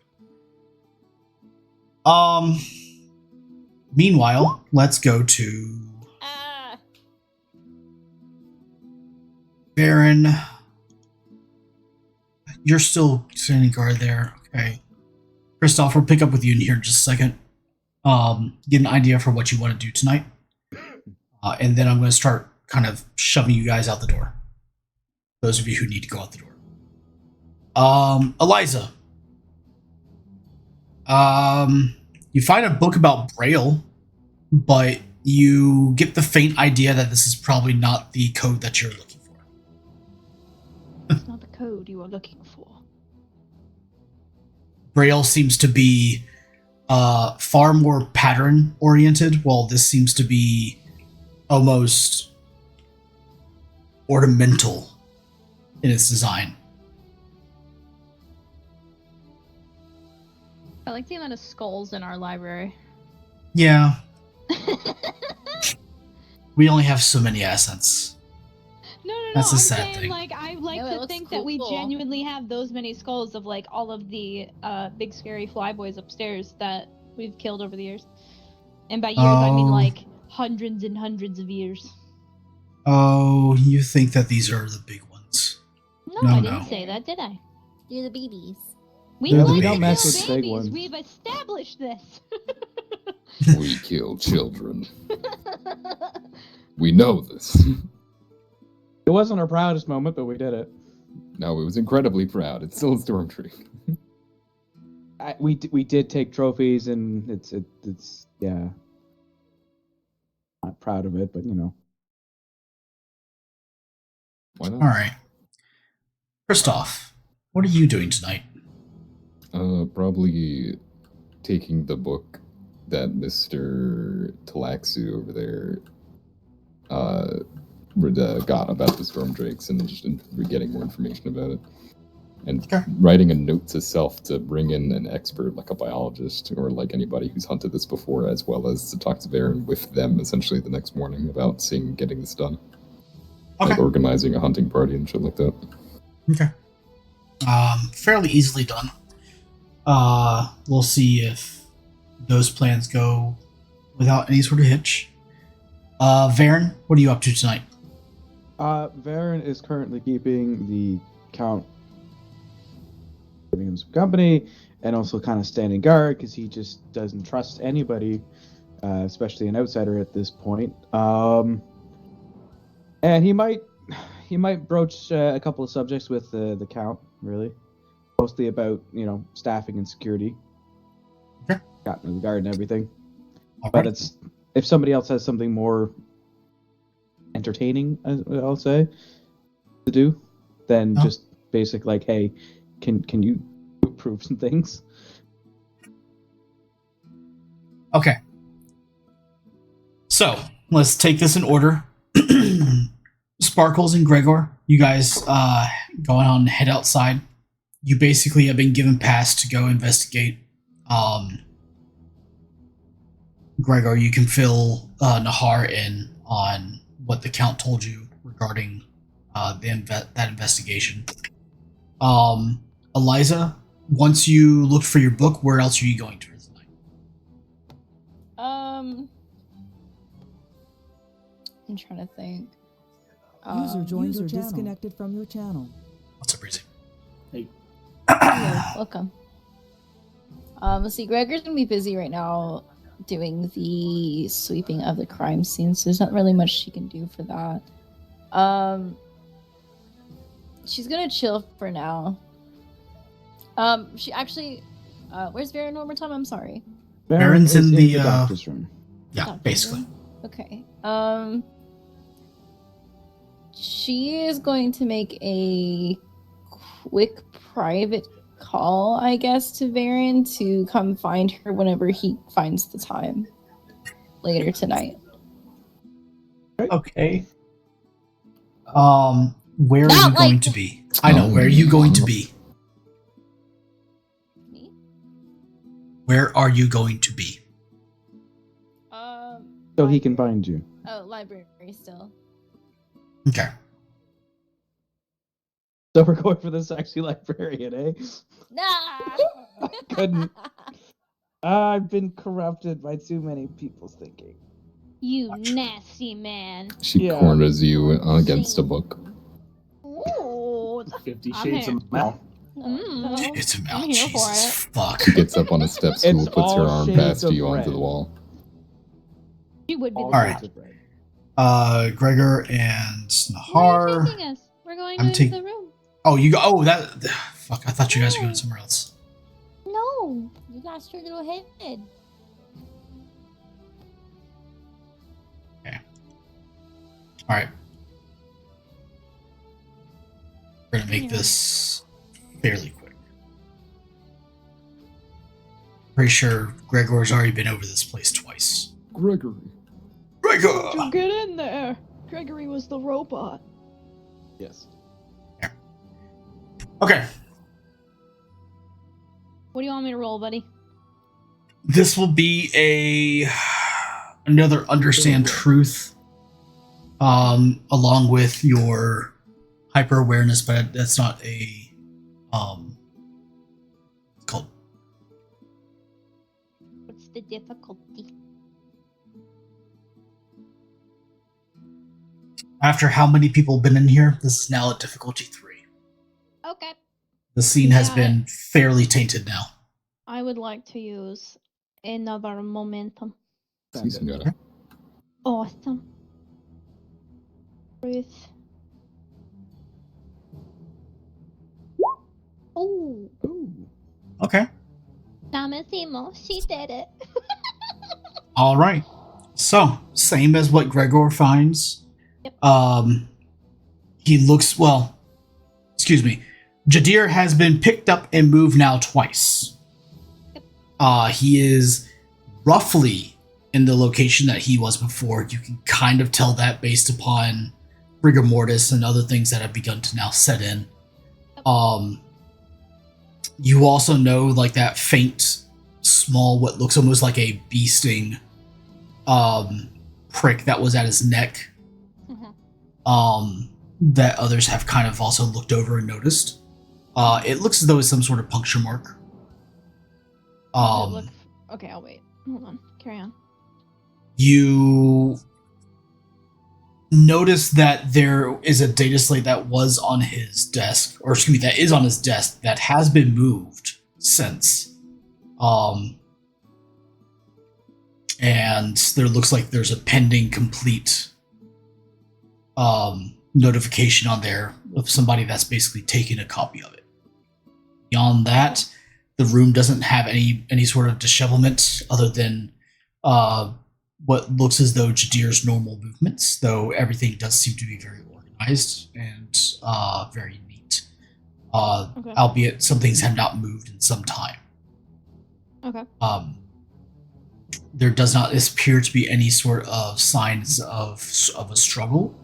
Meanwhile, let's go to Baron. You're still standing guard there. Okay. Christoph, we'll pick up with you in here in just a second. Get an idea for what you want to do tonight. And then I'm going to start kind of shoving you guys out the door. Those of you who need to go out the door. Eliza. You find a book about Braille, but you get the faint idea that this is probably not the code that you're looking for. It's not the code you are looking for. Braille seems to be far more pattern oriented, while this seems to be almost ornamental in its design. I like the amount of skulls in our library. Yeah, we only have so many accents. No, That's I'm a sad saying, thing. like, I like No, it to looks think that we cool. genuinely have those many skulls of, like, all of the big scary flyboys upstairs that we've killed over the years. And by years, I mean, Oh. like, hundreds and hundreds of years. Oh, you think that these are the big ones? No, No, I no. didn't say that, did I? You're the babies. We They're the like to don't mess kill with big babies. ones. We've established this. We kill children. We know this. It wasn't our proudest moment, but we did it. No, it was incredibly proud. It's still a storm tree. We did take trophies, and it's yeah. Not proud of it, but you know. Why not? All right, Christoph, what are you doing tonight? Probably taking the book that Mr. Talaxu over there got about the storm drakes and just getting more information about it. And Okay. writing a note to self to bring in an expert like a biologist or like anybody who's hunted this before, as well as to talk to Varen with them essentially the next morning about getting this done. Okay. Like organizing a hunting party and shit like that. Okay. Fairly easily done. We'll see if those plans go without any sort of hitch. Varen, what are you up to tonight? Varen is currently keeping the count, giving him some company, and also kind of standing guard because he just doesn't trust anybody, especially an outsider at this point. And he might broach a couple of subjects with the count, really, mostly about staffing and security, Okay. captain of the guard and everything. All But right. it's if somebody else has something more entertaining, I'll say, to do, then Oh. just basic like, hey, can you approve some things? Okay. So let's take this in order. Sparkles and Gregor, you guys go on and head outside. You basically have been given pass to go investigate. Gregor, you can fill Nahar in on what the Count told you regarding that investigation. Eliza, once you looked for your book, where else are you going to tonight? I'm trying to think. User joined or disconnected from your channel. What's up, Breezy? Hello, welcome. Let's see, Gregor's gonna be busy right now doing the sweeping of the crime scene, so there's not really much she can do for that. She's gonna chill for now. She actually, where's Vera one more time? I'm sorry. Varen's is in the, doctor's room. Yeah, Doctor's basically. room? Okay. She is going to make a quick private call, I guess, to Varen to come find her whenever he finds the time later tonight. Okay. Where are Not you going like- to be? I know. Where are you going to be? Me? Where are you going to be? So he can find you. Oh, library still. Okay. So we're going for the sexy librarian, eh? Nah. Couldn't. I've been corrupted by too many people's thinking. You nasty man. She Yeah. corners you against a book. Ooh. 50 I'm Shades here. of Mel. Mm. It's a I'm mouth. here for Jesus. it. Fuck. She gets up on a step stool, It's puts her all arm shades past of you onto red. the wall. She would be All the Alright. shades of red. Gregor and Where are you Nahar. taking us? We're going I'm into taking- the room. Oh, you go. Oh, that. Fuck. I thought you guys were going somewhere else. No, you lost your little head. All right. We're gonna make this fairly quick. Pretty sure Gregor's already been over this place twice. Gregory. Gregor! You get in there! Gregory was the robot. Yes. Okay, What do you want me to roll, buddy? this will be another understand truth, along with your hyper awareness, but that's not a it's called. What's the difficulty? After how many people have been in here, this is now a difficulty 3. Okay. The scene has Yeah. been fairly tainted now. I would like to use another momentum. Sí, señora. Awesome. Ruth. Oh, Ooh. Okay. Damasimo, she did it. All right. So, same as what Gregor finds. Yep. He looks, well, excuse me. Jadir has been picked up and moved now twice. Yep. He is roughly in the location that he was before. You can kind of tell that based upon rigor mortis and other things that have begun to now set in. You also know, like, that faint, small, what looks almost like a bee sting prick that was at his neck, that others have kind of also looked over and noticed. It looks as though it's some sort of puncture mark. Okay, I'll wait. Hold on. Carry on. You notice that there is a data slate that was on his desk, or excuse me, that is on his desk that has been moved since. And there looks like there's a pending complete notification on there of somebody that's basically taken a copy of it. Beyond that, the room doesn't have any sort of dishevelment other than what looks as though Jadir's normal movements, though everything does seem to be very organized and very neat. Okay. Albeit some things have not moved in some time. Okay. There does not appear to be any sort of signs of a struggle,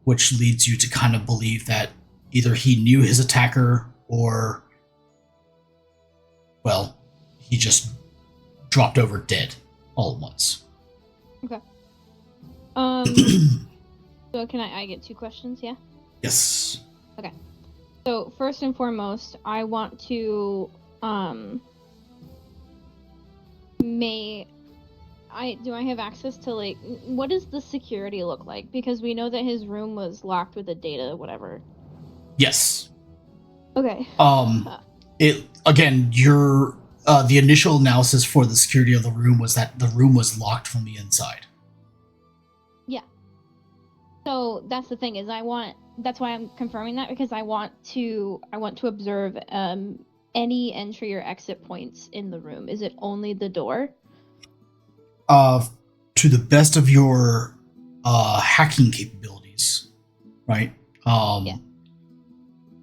which leads you to kind of believe that either he knew his attacker or, well, he just dropped over dead all at once. So can I get 2 questions? Yeah. Yes. So first and foremost, I want to do I have access to, like, what does the security look like? Because we know that his room was locked with the data, whatever. Yes. Okay. It again, your the initial analysis for the security of the room was that the room was locked from the inside. Yeah. So that's the thing, is that's why I'm confirming that, because I want to observe any entry or exit points in the room. Is it only the door? To the best of your hacking capabilities, right? Yeah.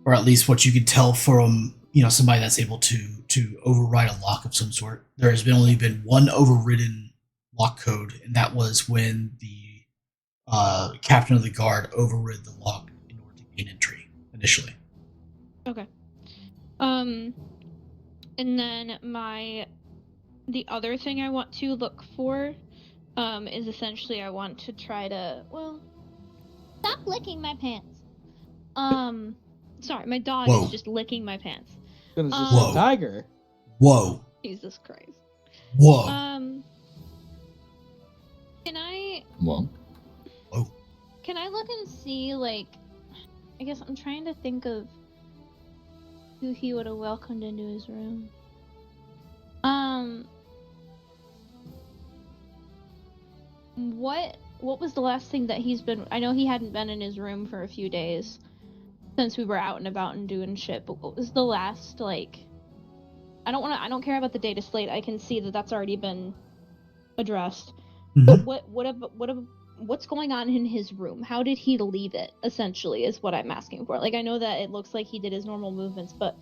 Or at least what you could tell from, somebody that's able to override a lock of some sort. There has only been one overridden lock code, and that was when the captain of the guard overrid the lock in order to gain entry initially. Okay. And then the other thing I want to look for is essentially I want to try to, stop licking my pants. Sorry, my dog Whoa. is just licking my pants. Gonna just Whoa. a tiger. Whoa. Jesus Christ. Whoa. Can I Well, look and see, like, I guess I'm trying to think of who he would have welcomed into his room. What was the last thing that he's been? I know he hadn't been in his room for a few days since we were out and about and doing shit. But what was the last, like? I don't care about the data slate. I can see that that's already been addressed. Mhm. But what's going on in his room? How did he leave it? Essentially, is what I'm asking for. Like, I know that it looks like he did his normal movements, but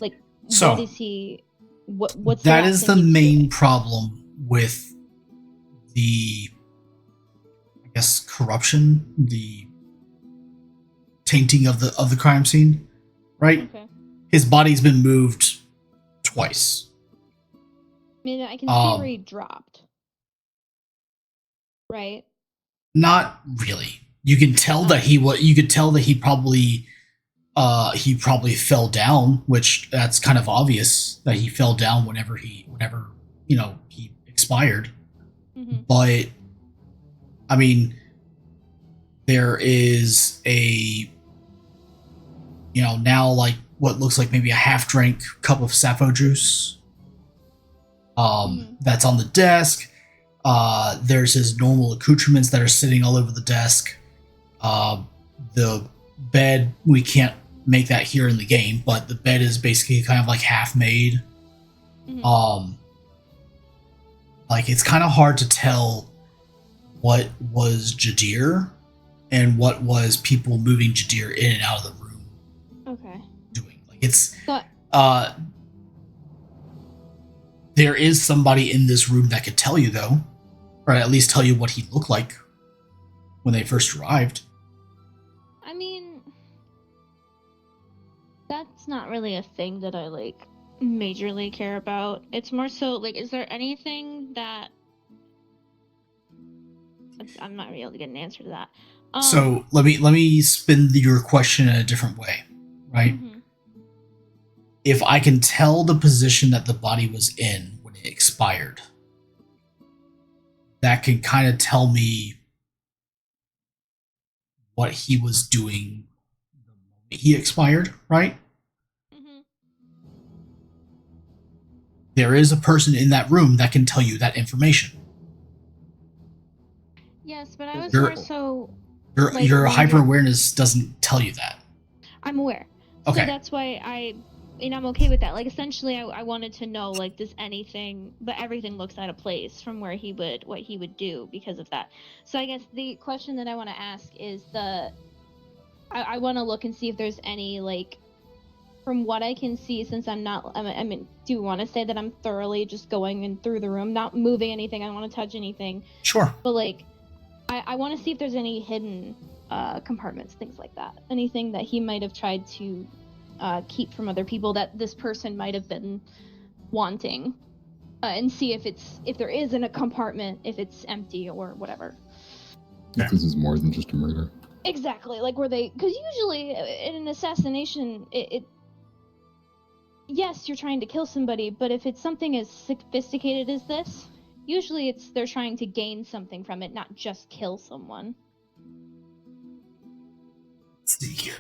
like, So, what is he? What's that last is thing the he was main doing? problem with the, I guess, corruption, the tainting of the crime scene, right? Okay. His body's been moved twice. I mean, I can see where he dropped. Right. Not really. You can tell that you could tell that he probably fell down, which that's kind of obvious that he fell down whenever he expired. Mm-hmm. But I mean, there is a now like what looks like maybe a half drank cup of sappho juice that's on the desk. There's his normal accoutrements that are sitting all over the desk. The bed, we can't make that here in the game, but the bed is basically kind of like half made. Mm-hmm. Like it's kind of hard to tell what was Jadir and what was people moving Jadir in and out of the room Okay. doing. Like it's But there is somebody in this room that could tell you though, or at least tell you what he looked like when they first arrived. I mean, that's not really a thing that I like majorly care about. It's more so like, is there anything that I'm not really able to get an answer to that. So let me spin your question in a different way, right? Mm-hmm. If I can tell the position that the body was in when it expired, that can kind of tell me what he was doing the moment he expired, right? Mm-hmm. There is a person in that room that can tell you that information. Yes, but I was Your- more so. Your Like, your wonder- hyper awareness doesn't tell you that. I'm aware. Okay. So that's why I'm okay with that. Like, essentially, I wanted to know, like, does anything, but everything looks out of place from what he would do because of that. So I guess the question that I want to ask is I want to look and see if there's any, like, from what I can see, since I mean, do you want to say that I'm thoroughly just going in through the room, not moving anything, I don't want to touch anything, Sure. but, like, I want to see if there's any hidden compartments, things like that. Anything that he might have tried to keep from other people that this person might have been wanting, and see if there is in a compartment, if it's empty or whatever. If this is more than just a murder. Exactly, like because usually in an assassination, it yes, you're trying to kill somebody, but if it's something as sophisticated as this, usually they're trying to gain something from it, not just kill someone. Let's see here.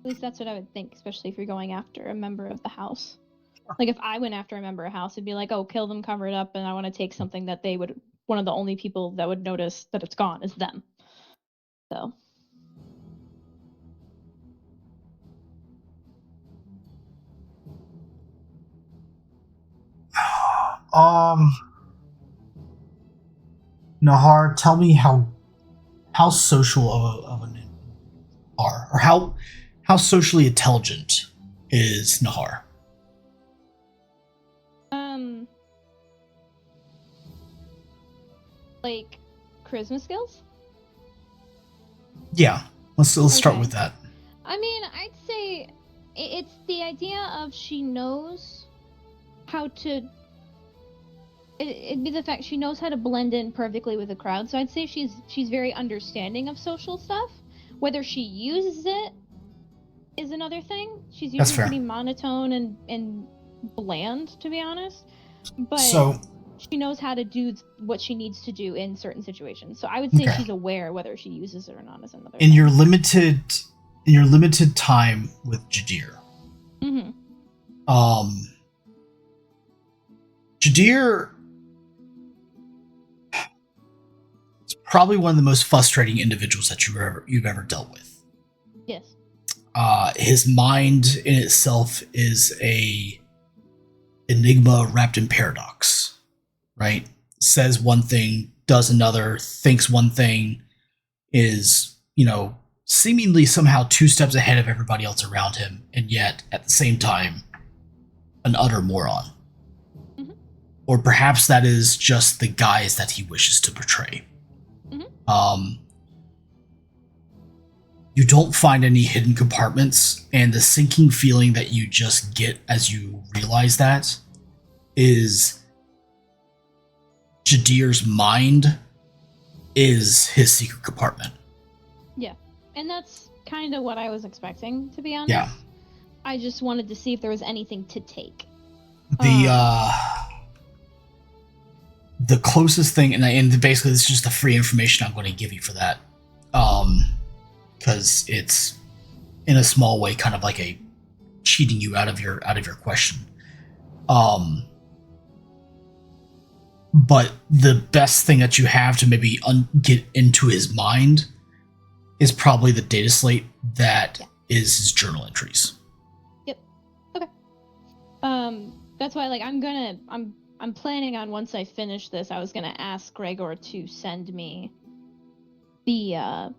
At least that's what I would think, especially if you're going after a member of the house. Like, if I went after a member of a house, it'd be like, oh, kill them, cover it up, and I want to take something that they would. One of the only people that would notice that it's gone is them. So. Nahar, tell me how social of an are, or how socially intelligent is Nahar? Like charisma skills? Yeah, let's start Okay. with that. I mean, I'd say it's the idea of she knows how to. It'd be the fact she knows how to blend in perfectly with the crowd. So I'd say she's very understanding of social stuff. Whether she uses it is another thing. She's That's usually fair. pretty monotone and bland, to be honest. But So she knows how to do what she needs to do in certain situations. So I would say Okay. she's aware whether she uses it or not is another in thing. your limited time with Jadir, Mm-hmm. Jadir is probably one of the most frustrating individuals that you've ever dealt with. Yes. His mind in itself is a enigma wrapped in paradox, right? Says one thing, does another, thinks one thing, is, seemingly somehow 2 steps ahead of everybody else around him, and yet at the same time, an utter moron. Mhm. Or perhaps that is just the guise that he wishes to portray. Mhm. You don't find any hidden compartments, and the sinking feeling that you just get as you realize that is Jadir's mind is his secret compartment. Yeah. And that's kind of what I was expecting, to be honest. Yeah. I just wanted to see if there was anything to take. The closest thing, and basically this is just the free information I'm going to give you for that, because it's in a small way kind of like a cheating you out of your question. But the best thing that you have to maybe get into his mind is probably the data slate that is his journal entries. Yep. Okay. That's why, like, I'm planning on, once I finish this, I was gonna ask Gregor to send me the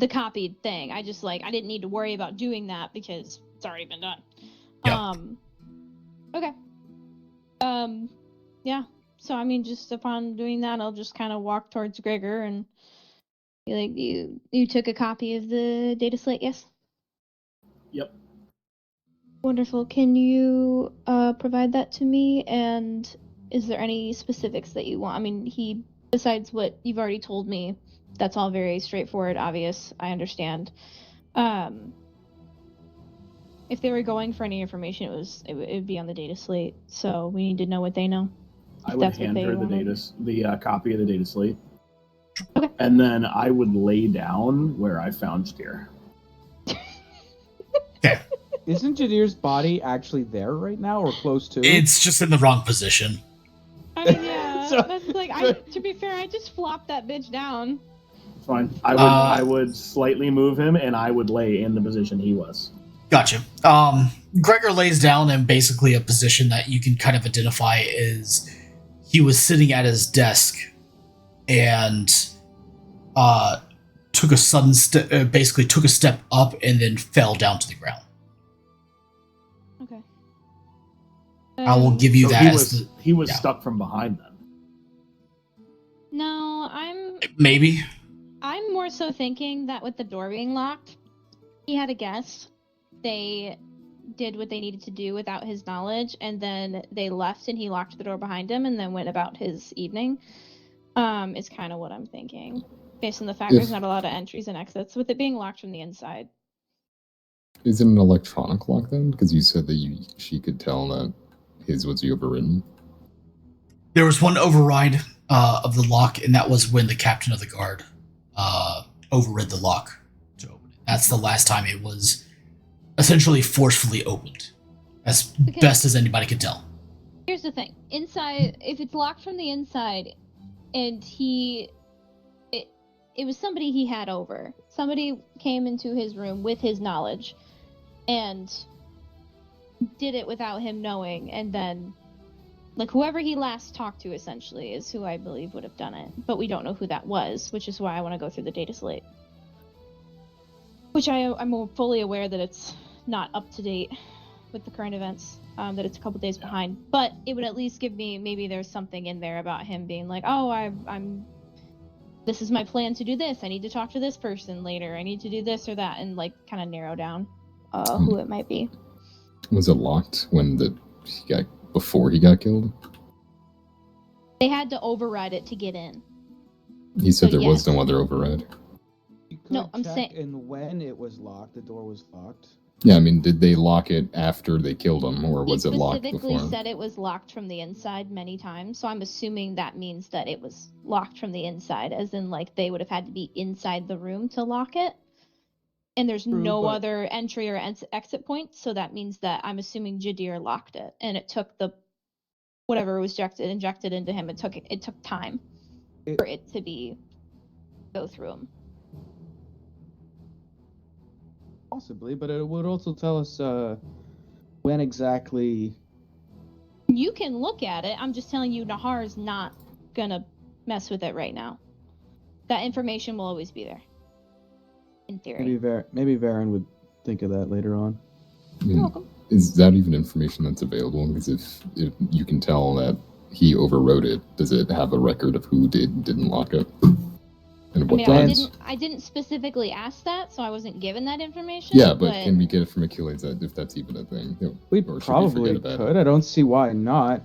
copied thing. I just, like, I didn't need to worry about doing that because it's already been done. Yeah. Okay. Yeah. So, I mean, just upon doing that, I'll just kind of walk towards Gregor and be like, you took a copy of the data slate, yes? Yep. Wonderful. Can you provide that to me? And is there any specifics that you want? I mean, besides what you've already told me, that's all very straightforward, obvious. I understand. If they were going for any information, it would be on the data slate. So we need to know what they know. I would hand her the copy of the data slate. Okay. And then I would lay down where I found Jadir. Okay. Isn't Jadir's body actually there right now, or close to? It's just in the wrong position. I mean, yeah. So- That's like, to be fair, I just flopped that bitch down. It's fine. I would slightly move him, and I would lay in the position he was. Gotcha. Gregor lays down in basically a position that you can kind of identify as he was sitting at his desk and took a sudden basically took a step up and then fell down to the ground. Okay. I will give you So that. he was stuck from behind then. No, Maybe. I'm more so thinking that with the door being locked, he had a guess. They did what they needed to do without his knowledge, and then they left and he locked the door behind him and then went about his evening. Is kind of what I'm thinking. Based on the fact there's not a lot of entries and exits, with it being locked from the inside. Is it an electronic lock then? Because you said that she could tell that his was overridden. There was one override of the lock, and that was when the captain of the guard overrid the lock to open it. That's the last time it was essentially forcefully opened, as best as anybody could tell. Here's the thing. Inside, if it's locked from the inside, and it was somebody he had over. Somebody came into his room with his knowledge and did it without him knowing, and then, like, whoever he last talked to, essentially, is who I believe would have done it. But we don't know who that was, which is why I want to go through the data slate. Which I'm fully aware that it's not up to date with the current events, that it's a couple days behind. But it would at least give me, maybe there's something in there about him being like, oh, I'm this is my plan to do this. I need to talk to this person later. I need to do this or that, and, like, kind of narrow down who it might be. Was it locked when before he got killed? They had to override it to get in. He said But there was no other override. You could No, I'm check, saying- and when it was locked, the door was locked. Yeah, I mean, did they lock it after they killed him, or was it locked He specifically before? said it was locked from the inside many times, so I'm assuming that means that it was locked from the inside, as in, like, they would have had to be inside the room to lock it. And there's True, no but- other entry or exit point, so that means that I'm assuming Jadir locked it, and it took whatever was injected into him. It took time for it to go through him. Possibly, but it would also tell us when exactly. You can look at it. I'm just telling you, Nahar's not gonna mess with it right now. That information will always be there. In theory. Maybe Varen would think of that later on. I mean, You're welcome. is that even information that's available? Because if you can tell that he overwrote it, does it have a record of who did and didn't lock it? And I what mean, times? I didn't specifically ask that, so I wasn't given that information. Yeah, but can we get it from Achilles if that's even a thing? We Or should probably forget about could. I don't see why not.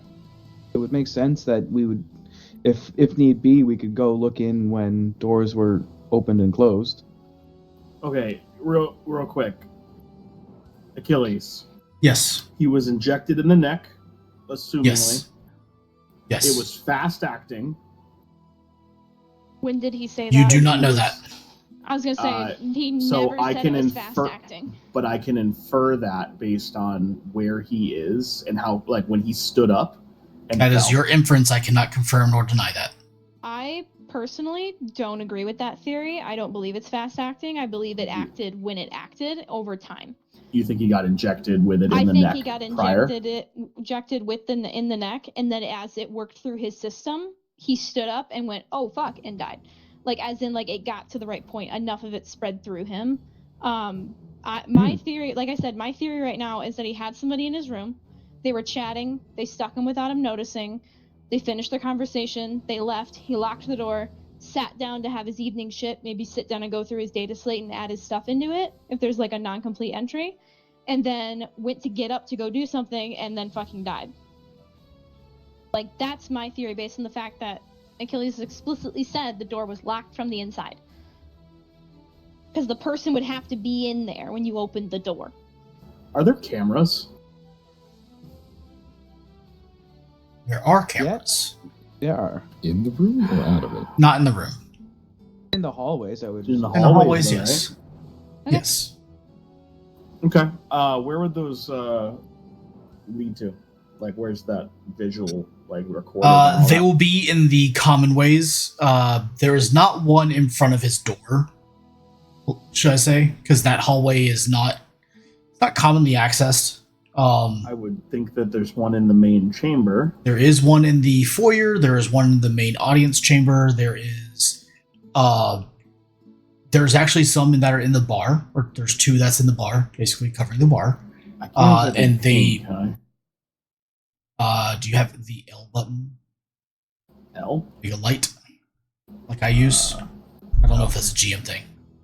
It would make sense that we would, if need be, we could go look in when doors were opened and closed. Okay, real quick. Achilles. Yes. He was injected in the neck, assumingly. Yes. Yes. It was fast acting. When did he say You that? do not know that. I was gonna say he so never I said can it was infer- fast acting. But I can infer that based on where he is and how, like, when he stood up. And That is fell. your inference. I cannot confirm nor deny that. I personally don't agree with that theory. I don't believe it's fast acting. I believe it acted when it acted over time. You think he got injected with it in I the think neck he got prior? injected with in the neck, and then as it worked through his system, he stood up and went, "Oh fuck," and died. Like as in, like it got to the right point. Enough of it spread through him. My theory, like I said, my theory right now is that he had somebody in his room. They were chatting. They stuck him without him noticing. They finished their conversation. They left. He locked the door. Sat down to have his evening shit, maybe sit down and go through his data slate and add his stuff into it if there's like a non-complete entry, and then went to get up to go do something and then fucking died. Like that's my theory based on the fact that Achilles explicitly said the door was locked from the inside. Because the person would have to be in there when you opened the door. Are there cameras? There are cameras. They are. In the room or out of it? Not in the room. In the hallways, I would. In the In the hallways, hallways, though, yes. Okay. Yes. Okay. Where would those lead to? Like, where's that visual, like, recording? and all They that? will be in the common ways. There is not one in front of his door, should I say? Because that hallway is not commonly accessed. I would think that there's one in the main chamber. There is one in the foyer. There is one in the main audience chamber. There's actually some that are in the bar, or there's two that's in the bar, basically covering the bar. I can't get And the they- thing, can Do you have the L button? I? L? Like a light, like I use? I don't know if that's a GM thing.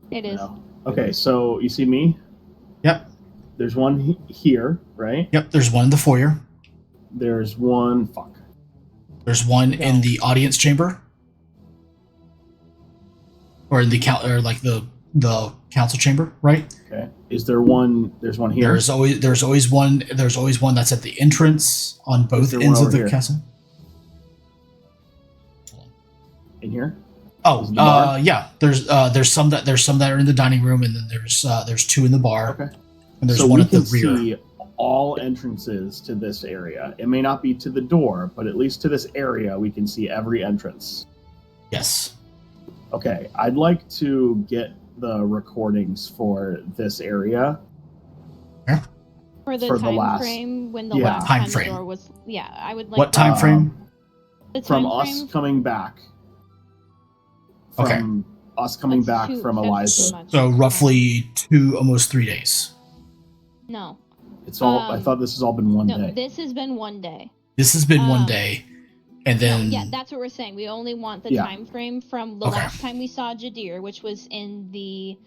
It is. No. Okay, so you see me? Yep. There's one here, right? Yep. There's one in the foyer. There's one. Fuck. There's one in the audience chamber, or in the the council chamber, right? Okay. Is there one? There's one here. There's always one that's at the entrance on both there ends one of the over here? castle. In here. Oh, Is it the bar? yeah. There's some that are in the dining room, and then there's two in the bar, Okay. and there's so one we at the can rear. see all entrances to this area. It may not be to the door, but at least to this area, we can see every entrance. Yes. Okay, I'd like to get the recordings for this area. For the For the time last- frame when the yeah. last Time time frame. the door was. Yeah, I would like. What that. time frame? The From time us frame? coming back. Okay. From us coming That's back too- from that's Eliza. too much. So roughly almost 3 days. No. It's all. I thought this has all been one No, day. this has been one day. This has been one Um, day, and then Yeah, that's what we're saying. We only want the Yeah. time frame from the Okay. last time we saw Jadir, which was in the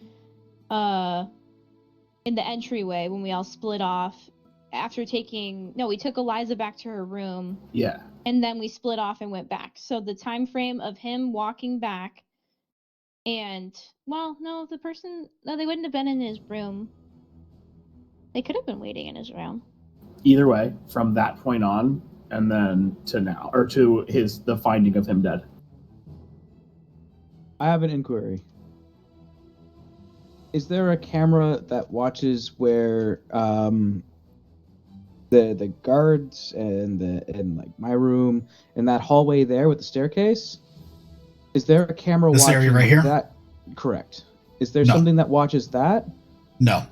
entryway when we all split off after we took Eliza back to her room, Yeah. and then we split off and went back. So the time frame of him walking back and they wouldn't have been in his room. They could have been waiting in his room. Either way, from that point on, and then to now, or to the finding of him dead. I have an inquiry. Is there a camera that watches where the guards and like my room and that hallway there with the staircase? Is there a camera This watching area right here? that? Correct. Is there No. something that watches that? no.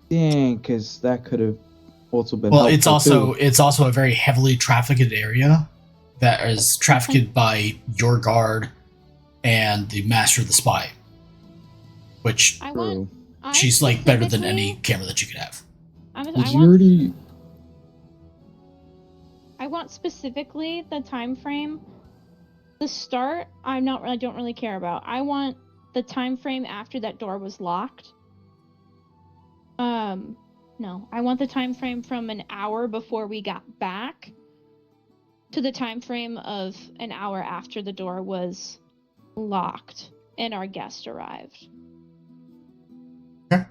Dang, because that could have also been. Well, it's helpful, too. also a very heavily trafficked area that is trafficked by your guard and the Master of the Spy, which I True. want. I she's like better than specifically- any camera that you could have. Did you already? I want specifically the time frame. The start, I don't really care about. I want the time frame after that door was locked. No, I want the time frame from an hour before we got back to the time frame of an hour after the door was locked and our guest arrived. Okay.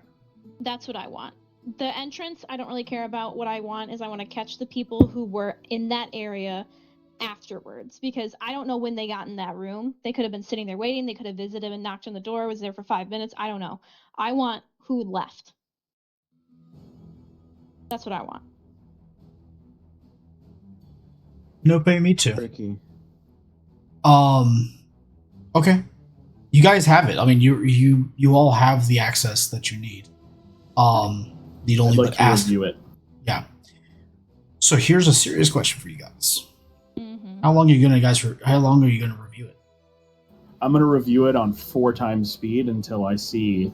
That's what I want. The entrance, I don't really care about. What I want is I want to catch the people who were in that area afterwards, because I don't know when they got in that room. They could have been sitting there waiting. They could have visited and knocked on the door, was there for 5 minutes. I don't know. I want who left. That's what I want. No pay me too. Tricky. Okay. You guys have it. I mean, you all have the access that you need. You'd I'd only like but to ask. review it. Yeah. So here's a serious question for you guys. Mm-hmm. How long are you gonna review it? I'm gonna review it on 4 times speed until I see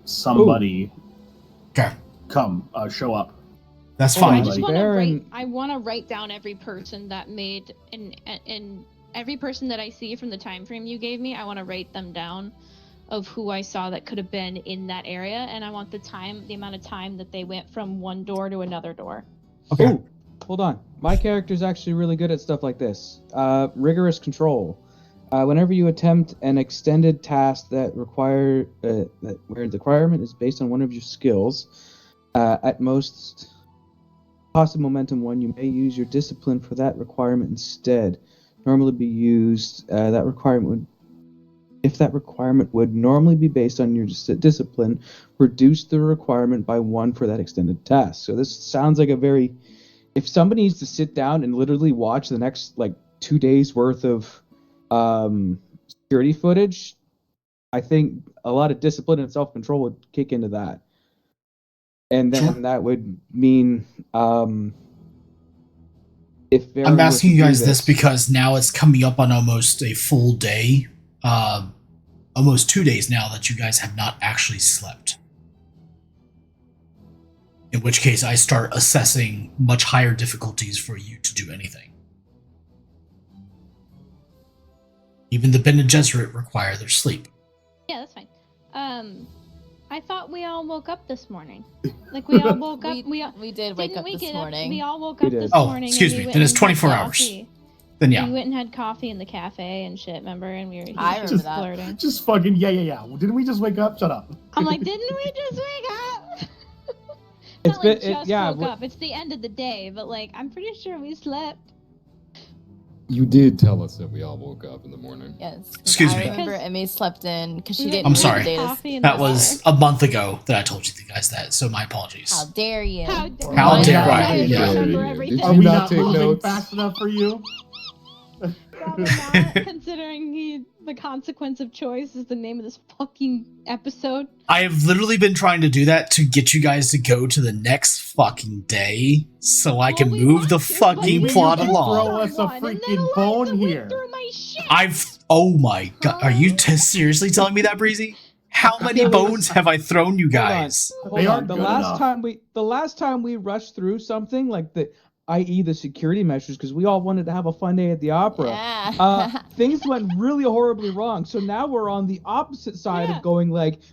somebody Okay. show up. That's Hold fine. I on. just want to Baron- write. I want to write down every person that made and every person that I see from the time frame you gave me. I want to write them down of who I saw that could have been in that area, and I want the amount of time that they went from one door to another door. Okay. Ooh, hold on. My character's actually really good at stuff like this. Rigorous control. Whenever you attempt an extended task that where the requirement is based on one of your skills, at most cost of momentum 1, you may use your discipline for that requirement instead. Normally be used. If that requirement would normally be based on your discipline, reduce the requirement by 1 for that extended task. So this sounds like a very... If somebody needs to sit down and literally watch the next, 2 days worth of security footage, I think a lot of discipline and self-control would kick into that. And then Sure. that would mean... if Baron I'm were asking to you do guys this because now it's coming up on almost a full day. Almost 2 days now that you guys have not actually slept. In which case, I start assessing much higher difficulties for you to do anything. Even the Bene Gesserit require their sleep. Yeah, that's fine. I thought we all woke up this morning. Like we all woke up. We did wake Didn't up we this get morning. up? We all woke We up did. this Oh, morning. excuse and me, we then went it's and 24 had hours. coffee. Then yeah. We went and had coffee in the cafe and shit. Remember? And we were. I he was remember that. flirting. Just fucking yeah. Didn't we just wake up? Shut up. I'm like, didn't we just wake up? It's Not like been- just yeah, woke up. It's the end of the day, but like I'm pretty sure we slept. You did tell us that we all woke up in the morning. Yes. Excuse I me. remember Emmy slept in because she We didn't. I'm read the sorry. data. Coffee in the That was bar. a month ago that I told you guys that, so my apologies. How dare you? How How dare I? I? Remember Yeah. everything. Did Are you we not not take moving notes? fast enough for you? Probably not, considering the consequence of choice is the name of this fucking episode. I have literally been trying to do that to get you guys to go to the next fucking day so I can Well, we move want the to, but fucking we plot didn't along. Throw us a someone, and then freaking Eliza bone went here. through my shit. Oh my god, are you seriously telling me that, Breezy? How many bones have I thrown you guys? They aren't The good last enough. time we rushed through something like i.e. the security measures, because we all wanted to have a fun day at the opera. Yeah. Things went really horribly wrong. So now we're on the opposite side Yeah. of going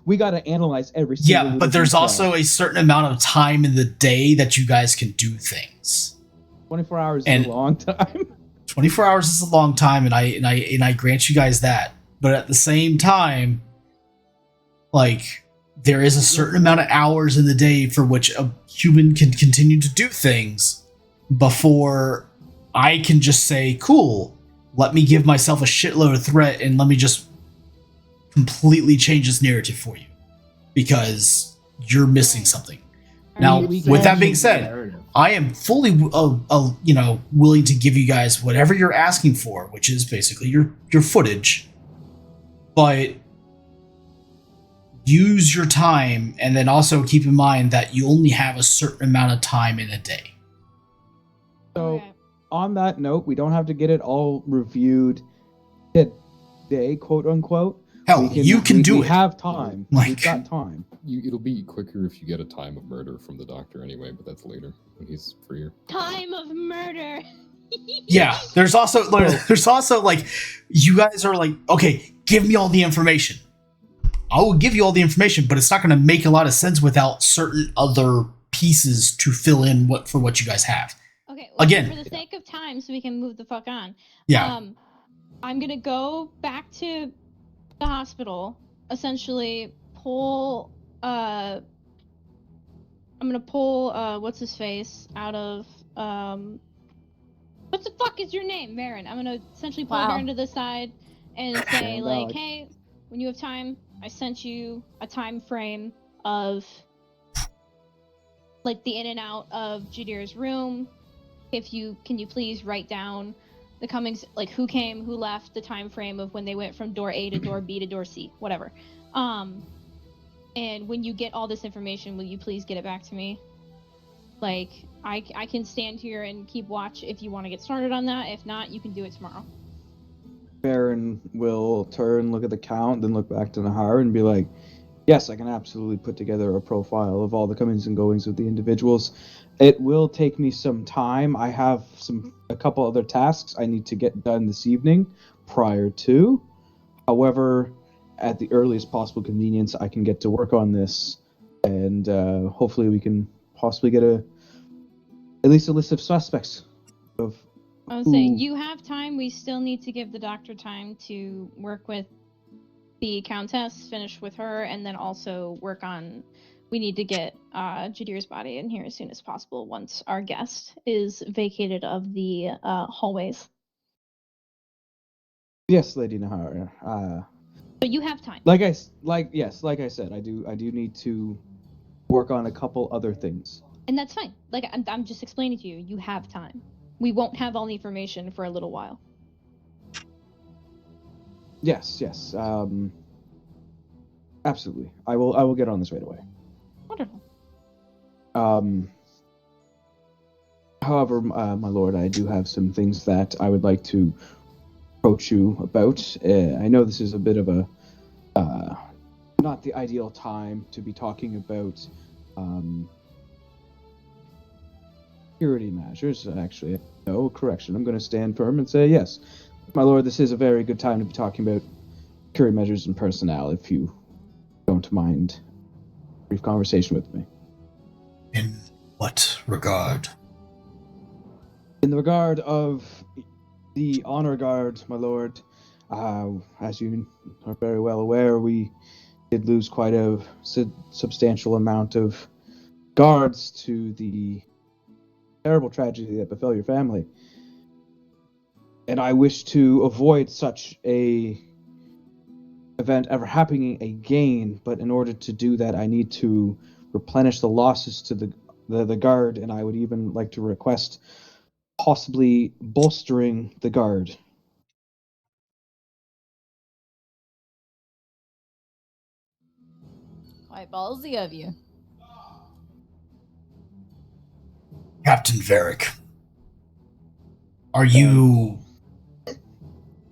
we got to analyze every single Yeah, little but there's detail. also a certain amount of time in the day that you guys can do things. 24 hours and- is a long time. 24 hours is a long time, and I grant you guys that. But at the same time, there is a certain amount of hours in the day for which a human can continue to do things before I can just say, cool, let me give myself a shitload of threat and let me just completely change this narrative for you. Because you're missing something. Now, with that being said, I am fully, willing to give you guys whatever you're asking for, which is basically your footage. But use your time, and then also keep in mind that you only have a certain amount of time in a day. So Okay. on that note, we don't have to get it all reviewed. day, quote unquote. Hell, you can do we it. have time. Like- We've got time. It'll be quicker if you get a time of murder from the doctor anyway, but that's later when he's freer. Time of murder. Yeah, there's also like you guys are like, okay, give me all the information. I will give you all the information, but it's not going to make a lot of sense without certain other pieces to fill in what you guys have. Okay, well, Again. for the sake of time, so we can move the fuck on. Yeah. I'm gonna go back to the hospital. Essentially, pull. I'm gonna pull. What's his face out of. What the fuck is your name, Marin? I'm gonna essentially pull her into the side and say, like, hey, when you have time, I sent you a time frame of like the in and out of Jadir's room. Can you please write down the comings, like who came, who left, the time frame of when they went from door A to door B to door C, whatever. And when you get all this information, will you please get it back to me? Like, I can stand here and keep watch if you want to get started on that. If not, you can do it tomorrow. Baron will turn, look at the count, then look back to Nahar and be like, yes, I can absolutely put together a profile of all the comings and goings of the individuals. It will take me some time. I have a couple other tasks I need to get done this evening prior to. However, at the earliest possible convenience, I can get to work on this, and hopefully we can possibly get at least a list of suspects. I would say you have time. We still need to give the doctor time to work with the Countess, finish with her, and then also work on. We need to get Jadir's body in here as soon as possible once our guest is vacated of the hallways. Yes, Lady Nahar. But you have time. Like I said, I do need to work on a couple other things. And that's fine. Like I'm just explaining to you. You have time. We won't have all the information for a little while. Yes. Absolutely. I will get on this right away. Wonderful. However, my lord, I do have some things that I would like to approach you about. I know this is a bit of a not the ideal time to be talking about security measures. Actually, no, correction. I'm going to stand firm and say yes, my lord. This is a very good time to be talking about security measures and personnel. If you don't mind a brief conversation with me. In what regard? In the regard of the honor guard, my lord, as you are very well aware, we did lose quite a substantial amount of guards to the terrible tragedy that befell your family. And I wish to avoid such a event ever happening again, but in order to do that, I need to replenish the losses to the guard, and I would even like to request possibly bolstering the guard. Quite ballsy of you. Captain Varric, are you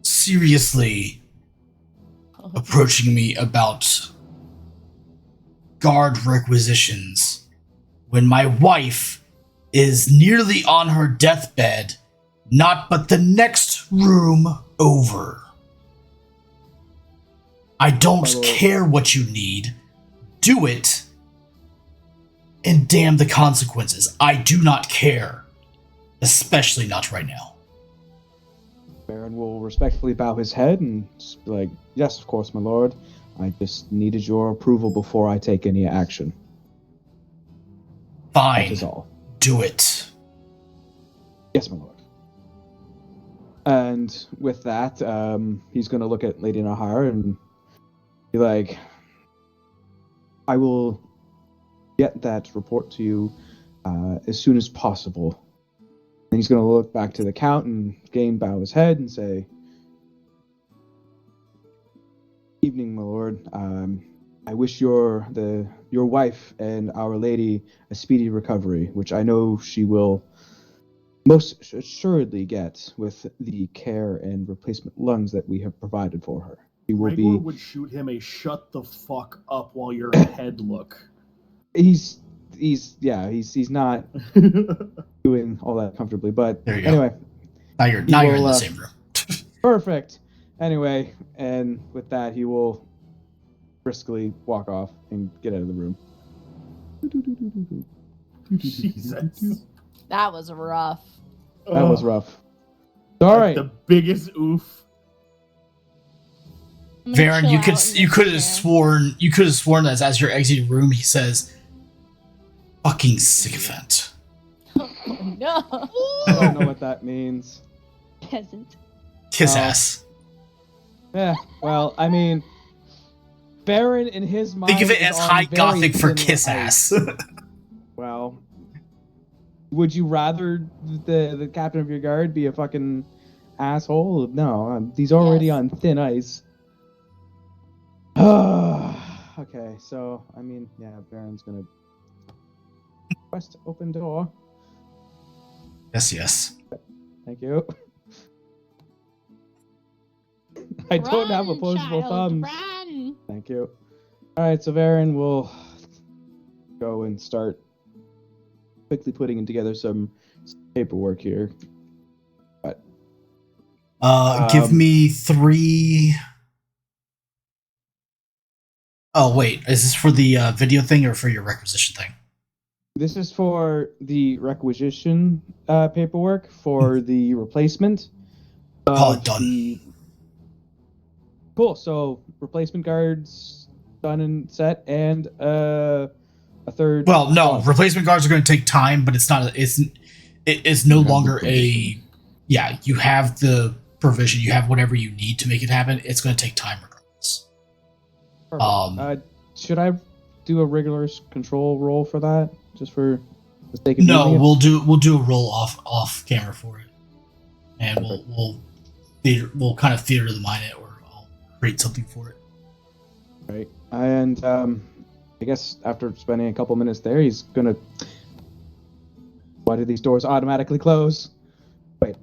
seriously approaching me about guard requisitions when my wife is nearly on her deathbed, not but the next room over? I don't care what you need. Do it, and damn the consequences. I do not care. Especially not right now. Baron will respectfully bow his head and be like, yes, of course, my lord. I just needed your approval before I take any action. Fine. That is all. Do it. Yes, my lord. And with that, he's going to look at Lady Nahar and be like, I will get that report to you as soon as possible. And he's going to look back to the Count and again bow his head and say, evening, my lord. I wish your wife and Our Lady a speedy recovery, which I know she will most assuredly get with the care and replacement lungs that we have provided for her. She will Gregor be. would shoot him a shut the fuck up while you're ahead look. He's not doing all that comfortably, but There you go. anyway. Now you're in the same room. Perfect. Anyway, and with that, he will briskly walk off and get out of the room. Jesus. That was rough. That was Ugh. rough. All Like right. the biggest oof. I'm gonna Varen, chill you out could in you this could have chair. sworn that as you're exiting the room, he says, "Fucking sycophant." Oh, no. I don't know what that means. Peasant. Kiss Oh. ass. Yeah. Well, I mean, Baron in his mind. Think of it is as on high very gothic for thin kiss ice. ass. Well, would you rather the captain of your guard be a fucking asshole? No, he's already Yes. on thin ice. Okay, so I mean, yeah, Baron's gonna request open door. Yes. Thank you. I don't have Run, opposable child, thumbs. Run. Thank you. All right, so Varen will go and start quickly putting together some paperwork here. Give me 3. Oh wait, is this for the video thing or for your requisition thing? This is for the requisition paperwork for the replacement. Oh, done. Cool. So replacement guards done and set, and a third. Well, no, dog. replacement guards are going to take time, but it's not. It's no You have the longer a. provision. Yeah, you have the provision. You have whatever you need to make it happen. It's going to take time regardless. Perfect. Should I do a regular control roll for that, just for the sake of No, doing it? we'll do a roll off camera for it, and we'll kind of theater the mind it, or I'll create something for it. Right. And I guess after spending a couple minutes there, he's gonna. Why do these doors automatically close?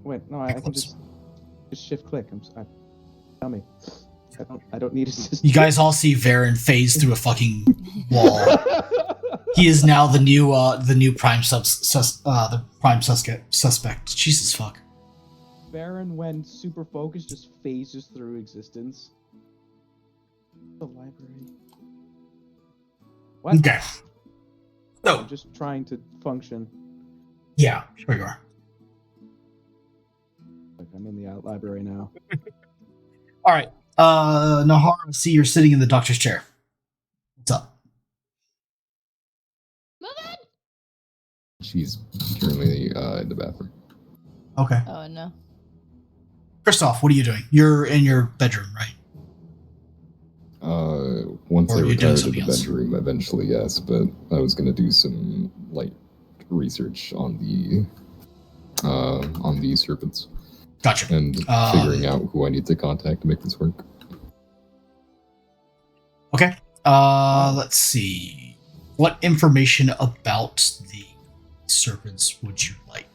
Wait, no, I can just shift click. Tell me. I don't need assistance. You guys all see Varen phase through a fucking wall. He is now the new prime suspect. Jesus fuck. Baron, when super focused, just phases through existence. The library. What? Okay. So I'm just trying to function. yeah, sure you are. Like I'm in the library now. All right. Nahar, I see you're sitting in the doctor's chair. What's up? Move in. She's currently in the bathroom. Okay. Oh, no. Christoph, what are you doing? You're in your bedroom, right? Once Or I are you doing retired to something the else? bedroom, eventually, yes, but I was gonna do some light research on the serpents Gotcha. and figuring out who I need to contact to make this work. Okay. Let's see. What information about the serpents would you like?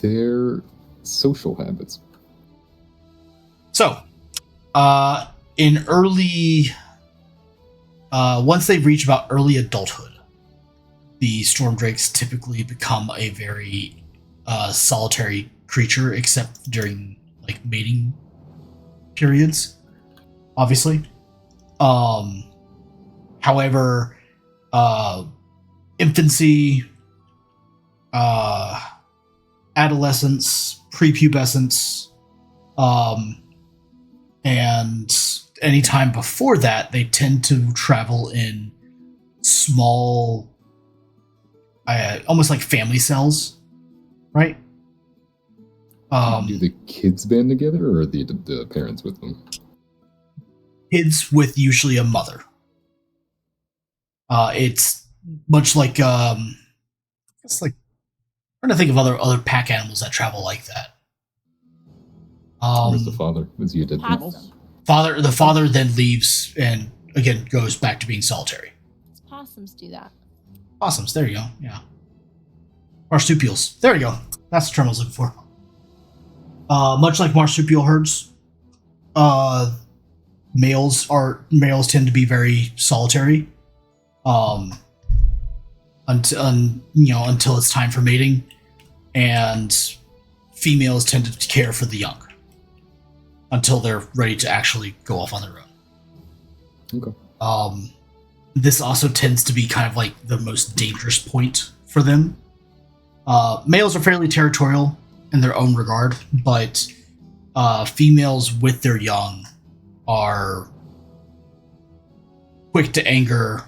Their social habits. So, in early, once they reach about early adulthood, the storm drakes typically become a very solitary creature, except during like mating periods, obviously. However, infancy, adolescence, prepubescence, and any time before that, they tend to travel in small, almost like family cells, right? Do the kids band together, or are the parents with them? Kids with usually a mother. It's much like it's like I'm trying to think of other pack animals that travel like that. Where's the father? Is he a dead man? Possum. The father then leaves and again goes back to being solitary. Possums do that. Possums, there you go. Yeah. Marsupials. There you go. That's the term I was looking for. Much like marsupial herds, males tend to be very solitary. Until it's time for mating, and females tend to care for the young until they're ready to actually go off on their own. Okay. This also tends to be kind of like the most dangerous point for them. Males are fairly territorial in their own regard, but females with their young are quick to anger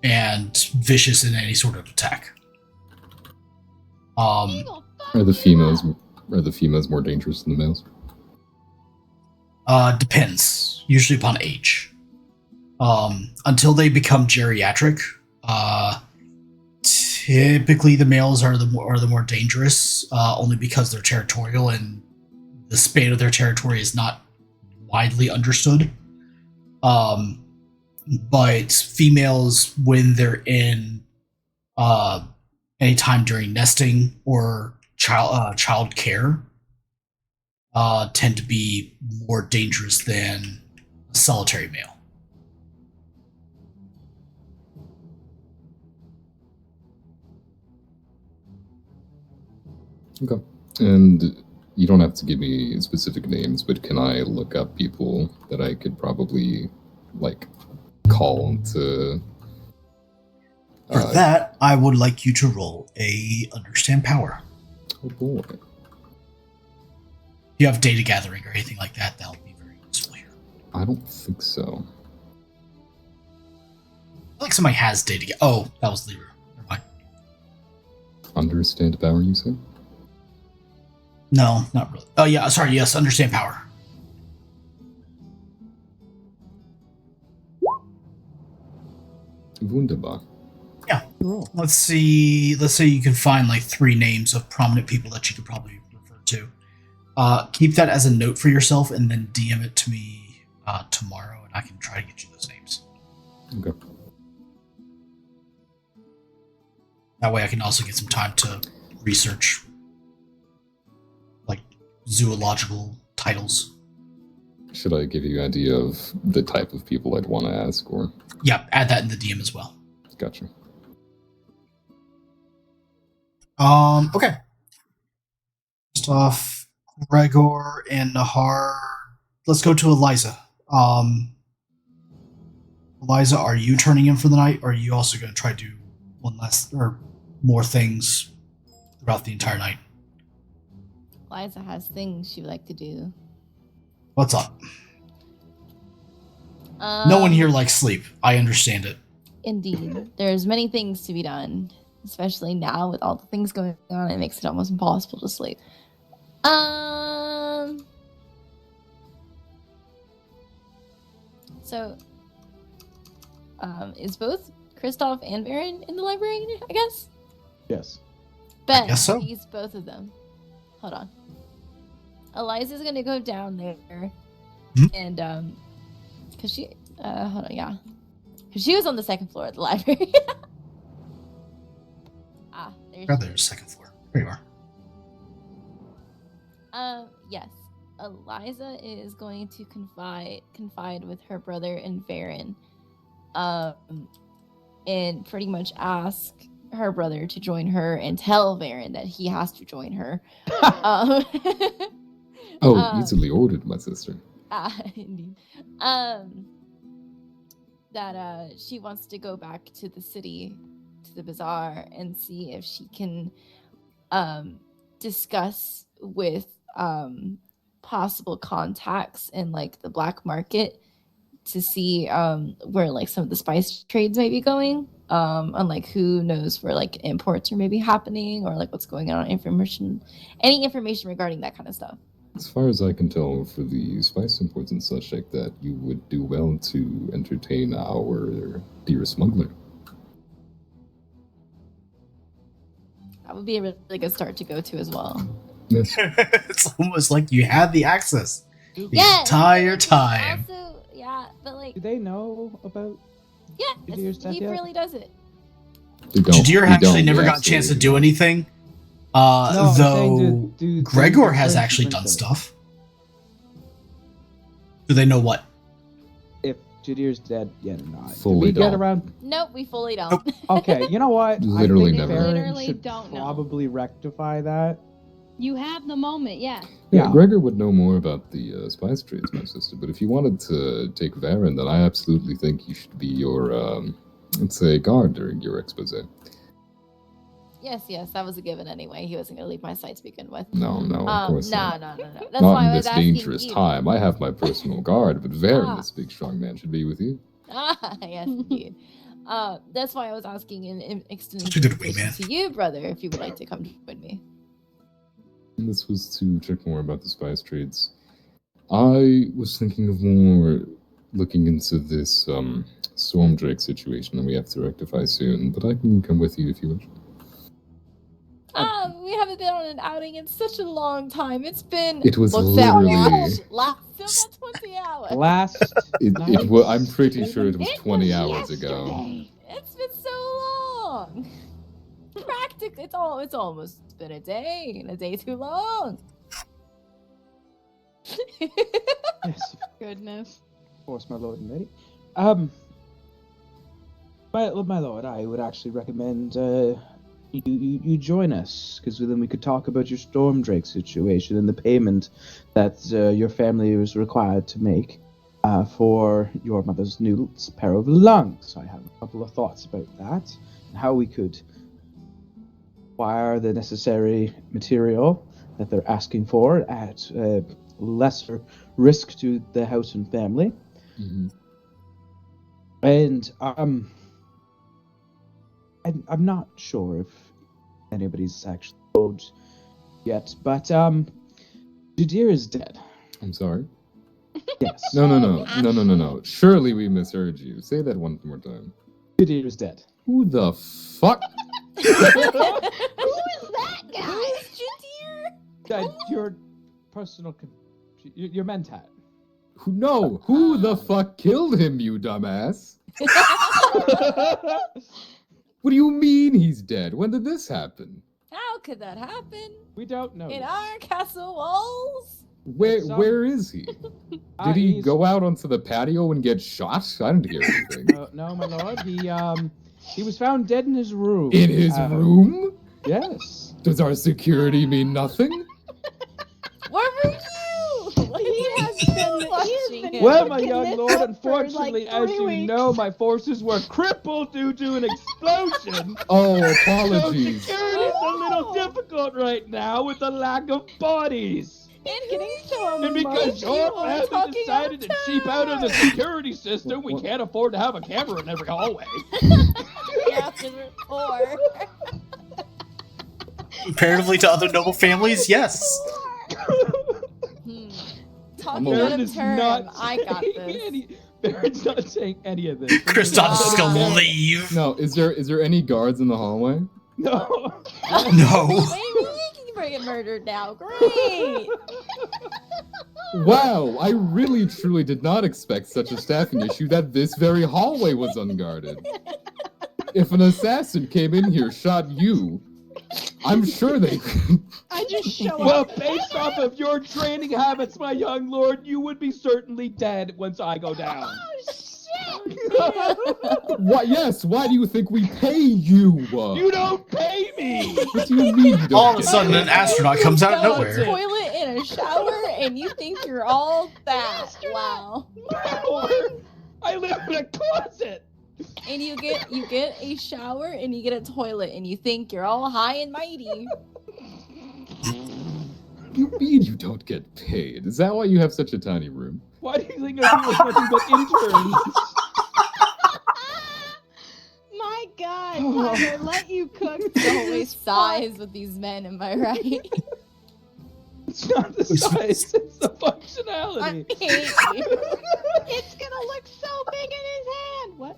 and vicious in any sort of attack. Are the females more dangerous than the males? Depends, usually upon age. Until they become geriatric, typically the males are the more dangerous, only because they're territorial and the span of their territory is not widely understood. But females, when they're in any time during nesting or child care, tend to be more dangerous than a solitary male. Okay. And you don't have to give me specific names, but can I look up people that I could probably, like, call to... For that, I would like you to roll a Understand Power. Oh boy. If you have data gathering or anything like that, that'll be very useful here. I don't think so. I feel like somebody has data. Oh, that was Leader. Never mind. Understand power, you say? No, not really. Oh, yeah, sorry, yes, Understand Power. Wunderbar. Yeah. Let's see. Let's say you can find like 3 names of prominent people that you could probably refer to. Keep that as a note for yourself and then DM it to me tomorrow, and I can try to get you those names. Okay. That way I can also get some time to research like zoological titles. Should I give you an idea of the type of people I'd want to ask, or? Yeah, add that in the DM as well. Gotcha. Okay. First off, Gregor and Nahar. Let's go to Eliza. Eliza, are you turning in for the night, or are you also going to try to do one less or more things throughout the entire night? Liza has things she would like to do. What's up? No one here likes sleep. I understand it. Indeed. There's many things to be done, especially now with all the things going on. It makes it almost impossible to sleep. So, is both Kristoff and Baron in the library, I guess? Yes. Bet guess so. he's both of them. Hold on. Eliza's gonna go down there, and cause she, hold on, yeah, cause she was on the second floor of the library. There's second floor. There you are. Yes, Eliza is going to confide with her brother and Varen, and pretty much ask her brother to join her and tell Varen that he has to join her. Easily ordered, my sister. Indeed. That she wants to go back to the city, to the bazaar, and see if she can discuss with possible contacts in like the black market to see where like some of the spice trades may be going, and like who knows where like imports are maybe happening, or like what's going on, any information regarding that kind of stuff. As far as I can tell, for the spice imports and such like that, you would do well to entertain our dear smuggler. That would be a really good start to go to as well. Yes. It's almost like you had the access the entire time. Also, yeah, but like, Do they know about? yeah, Jadier's death he yet? really does it. We don't- Jadir we actually don't, never we got a chance to absolutely do don't. anything No, I'm saying Though do Gregor the has prince actually and done princess. stuff. Do they know what? If Jadir's dead yet or not. Did Fully we get don't. around? Nope, we fully don't. Okay, you know what? Literally I think never. Baron Literally should don't know. probably rectify that. You have the moment, yeah. Yeah, Yeah. Gregor would know more about the spice trades, my sister. But if you wanted to take Varen, then I absolutely think he should be your, let's say, guard during your expose. Yes, that was a given anyway. He wasn't going to leave my side to begin with. No, of course no. not. That's Not why in I was this asking dangerous you. time. I have my personal guard, but Varen, Ah. this big strong man, should be with you. Yes, indeed. That's why I was asking and extending Such a good the invitation wingman. to you, brother, if you would like to come join me. And this was to check more about the spice trades. I was thinking of more looking into this Storm Drake situation that we have to rectify soon, but I can come with you if you wish. We haven't been on an outing in such a long time. It's been It was what's that literally- last about 20 hours. I'm pretty sure it was It 20 was hours ago. yesterday. It's been so long. Practically, it's almost been a day, and a day too long. Yes, Goodness. of course, my lord and lady. My lord, I would actually recommend you join us, because then we could talk about your Storm Drake situation and the payment that your family was required to make for your mother's new pair of lungs. I have a couple of thoughts about that and how we could acquire the necessary material that they're asking for at lesser risk to the house and family. Mm-hmm. And I'm not sure if anybody's actually told yet, but Jadir is dead. I'm sorry. Yes. No. Surely we misheard you. Say that one more time. Jadir is dead. Who the fuck? Who is that guy? Who's Jadir? Dead. Your personal, your mentat. Who the fuck killed him, you dumbass? What do you mean he's dead? When did this happen? How could that happen? We don't know. In yet. our castle walls? Where is he? Did he He's- go out onto the patio and get shot? I didn't hear anything. No, my lord. He was found dead in his room. In his room? Yes. Does our security mean nothing? Where were you? He has been Well, my looking young this lord, up for, unfortunately, like, as 3 you weeks. know, my forces were crippled due to an explosion. Oh, So apologies. security's a little Oh. difficult right now with the lack of bodies. And Getting so And because emotional. your We're family talking decided to out cheap out of the town. security system, we can't afford to have a camera in every hallway. Yeah, because we're poor. Comparatively to other noble families, yes. Talking I'm out Baron of is term, not I got saying this. Baron's not saying any of this. Kristoff's just gonna Ah. leave. No, is there any guards in the hallway? No. No. Maybe you can get murdered now. Great. Wow, I really truly did not expect such a staffing issue that this very hallway was unguarded. If an assassin came in here, shot you, I'm sure they could. I just show Well, up. based off of your training habits, my young lord, you would be certainly dead once I go down. Oh shit! Why? Yes. Why do you think we pay you? You don't pay me. What do you mean? You don't All of a get sudden, paid? an astronaut comes out of Got a nowhere. toilet and a shower, and you think you're all that? Wow. I live in a closet. And you get a shower and you get a toilet, and you think you're all high and mighty. You mean you don't get paid? Is that why you have such a tiny room? Why do you think I feel like nothing but interns? My God, Tyler, let you cook. Always sighs with these men, am I right? It's not the size, it's the I functionality. hate you. It's gonna look so big in his hand. What?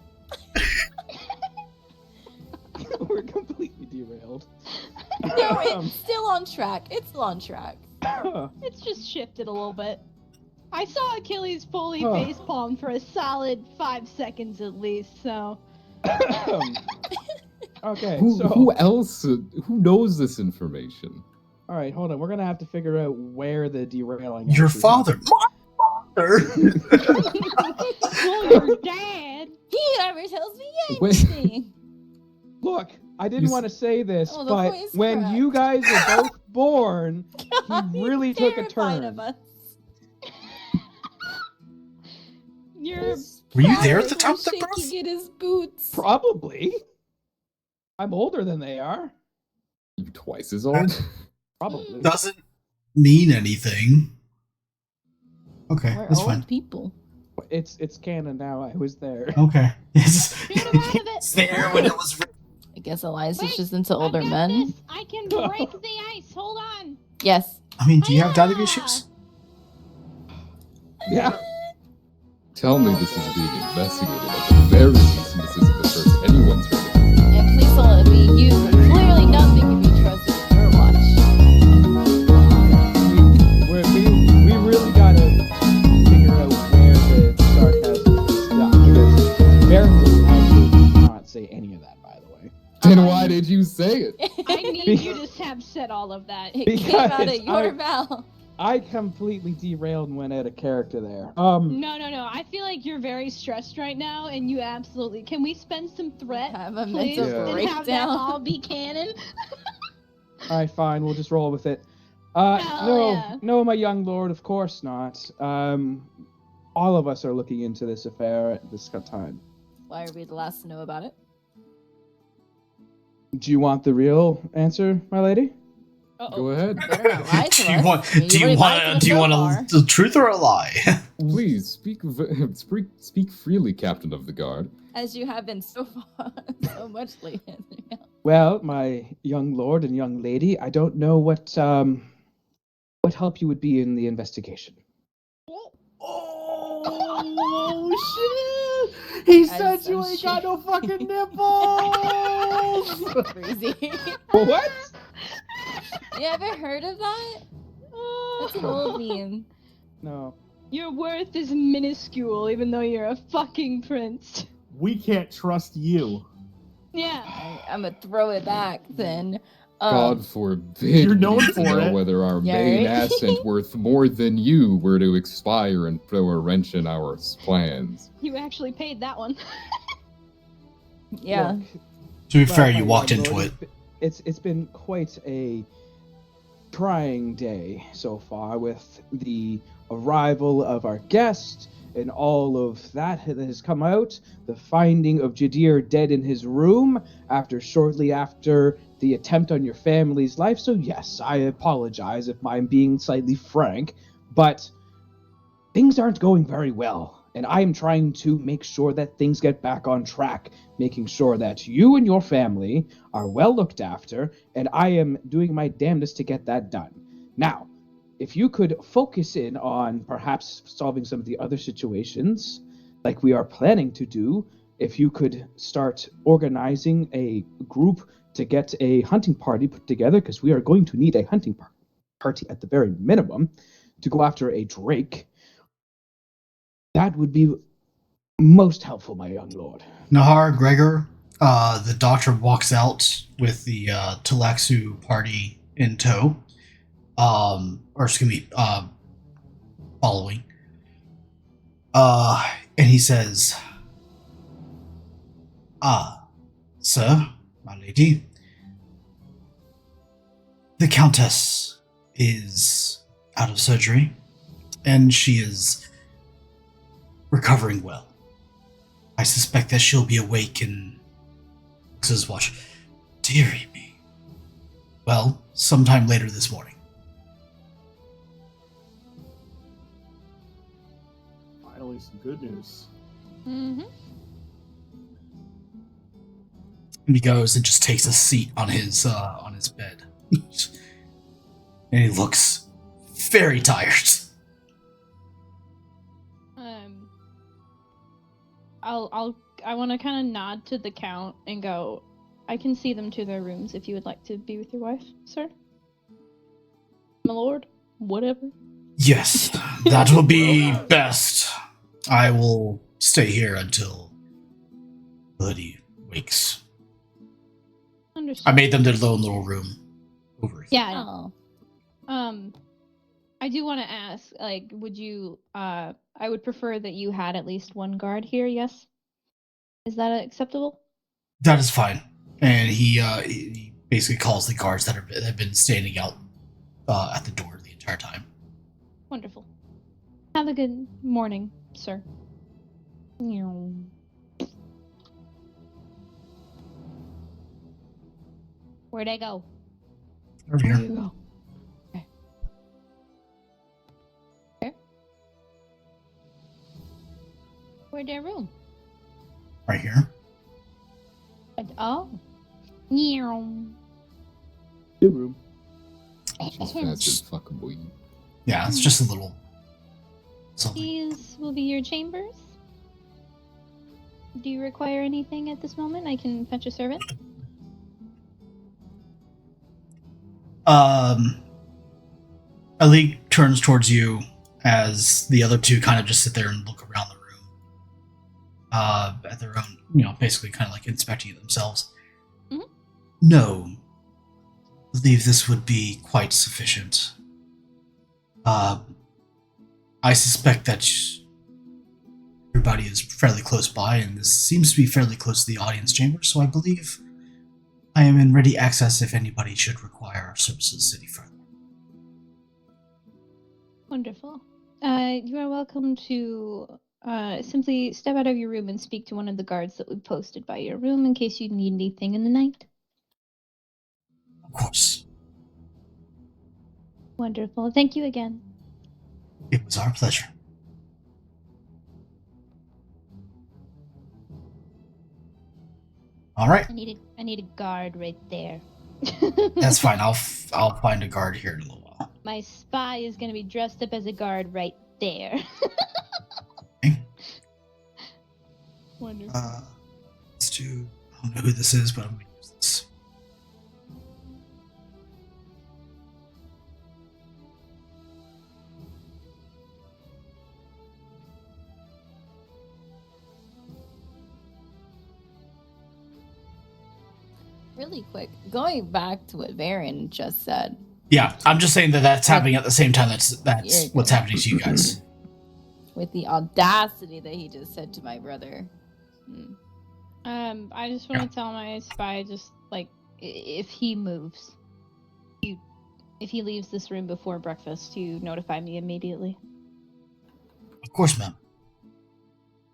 We're completely derailed. No, it's still on track. It's still on track. It's just shifted a little bit. I saw Achilles fully Huh. facepalm for a solid 5 seconds at least, so. Okay, Who so who else? Who knows this information? all right, hold on. We're gonna have to figure out where the derailing. Your actually father. happened. My father! Well, your dad. He never tells me Wait. anything. Look, I You didn't s- want to say this, Oh, the but voice when cracked. you guys were both born, God, he he's really took a terrified turn. of us. You're Were you Proud there at like the time we're of the birth? shaking in his boots. Probably. I'm older than they are. You twice as old? Probably. Doesn't mean anything. Okay, We're that's old fine. people. It's canon now. I was there. Okay. It's, Get him out of it. it's there when it was written. I guess Elias is Wait, just into I've older got men. this. I can break the ice. Hold on. Yes. I mean, do you have daddy Hiya! issues? Yeah. Tell me this is being investigated. At the very least, this isn't the first anyone's heard of it. And please don't let me use it. Clearly nothing can be trusted in your watch. We really gotta figure out where the sarcasm is stuck. Because Baron actually did not say any of that, by the way. Then why did you say it? I need you to have said all of that. It came out of Because your mouth. I completely derailed and went out of character there. No. I feel like you're very stressed right now, and you absolutely. Can we spend some threat, Have a please, mental and have that breakdown. all be canon? Alright, fine, we'll just roll with it. Hell yeah. No, my young lord, of course not. All of us are looking into this affair at this time. Why are we the last to know about it? Do you want the real answer, my lady? Go ahead. Better not lie to Do you us. want? I mean, Do you you already lied to want? us Do you so want far. the truth or a lie? Please speak freely, Captain of the Guard. As you have been so far, so much lately. Well, my young lord and young lady, I don't know what help you would be in the investigation. Oh shit! He That is said you some ain't shit. got no fucking nipples. Crazy. What? You ever heard of that? That's an old meme. No. Your worth is minuscule, even though you're a fucking prince. We can't trust you. Yeah. I'm gonna throw it back then. God forbid You're known we need to for know it. whether our Yeah, main right? asset worth more than you were to expire and throw a wrench in our plans. You actually paid that one. Yeah. Look, To be well, fair, my you walked young into lord, it. It's been quite a trying day so far with the arrival of our guest and all of that has come out. The finding of Jadir dead in his room shortly after the attempt on your family's life. So yes, I apologize if I'm being slightly frank, but things aren't going very well. And I am trying to make sure that things get back on track, making sure that you and your family are well looked after, and I am doing my damnedest to get that done. Now, if you could focus in on perhaps solving some of the other situations, like we are planning to do, if you could start organizing a group to get a hunting party put together, because we are going to need a hunting party at the very minimum to go after a drake. That would be most helpful, my young lord. Nahar, Gregor, the doctor walks out with the Talaxu party in tow. Or excuse me, following. And he says, sir, my lady, the Countess is out of surgery, and she is recovering well. I suspect that she'll be awake in his watch. Dearie me. Well, sometime later this morning. Finally, some good news. Mm-hmm. And he goes and just takes a seat on his bed. And he looks very tired. I want to kind of nod to the Count and go, I can see them to their rooms if you would like to be with your wife, sir. My lord, whatever. Yes, that will be best. I will stay here until Buddy wakes. Understood. I made them their own little room over here. Yeah. Oh. I do want to ask, like, would you? I would prefer that you had at least one guard here. Yes. Is that acceptable? That is fine. And he basically calls the guards that have been standing out at the door the entire time. Wonderful. Have a good morning, sir. Meow. Where'd I go? Over here. Go. Okay. Okay. Where'd their room? Right here. Oh. Meow. New room. She's fast as fuck, boy. Yeah, it's just a little something. These will be your chambers. Do you require anything at this moment? I can fetch a servant. Ali turns towards you as the other two kind of just sit there and look around the room. At their own, basically kind of like inspecting it themselves. Mhm. No. I believe this would be quite sufficient. I suspect that everybody is fairly close by, and this seems to be fairly close to the audience chamber, so I believe I am in ready access if anybody should require our services any further. Wonderful. You are welcome to simply step out of your room and speak to one of the guards that we posted by your room in case you need anything in the night. Of course. Wonderful. Thank you again. It was our pleasure. All right, I need a guard right there. that's fine. I'll find a guard here in a little while. My spy is going to be dressed up as a guard right there. Okay. Wonderful. Let's do. I don't know who this is, but I'm going to use this. Really quick, going back to what Varen just said. Yeah, I'm just saying that that's happening at the same time. That's Yeah. what's happening to you guys. With the audacity that he just said to my brother. I just want to tell my spy, just like, if he moves, if he leaves this room before breakfast, you notify me immediately. Of course, ma'am.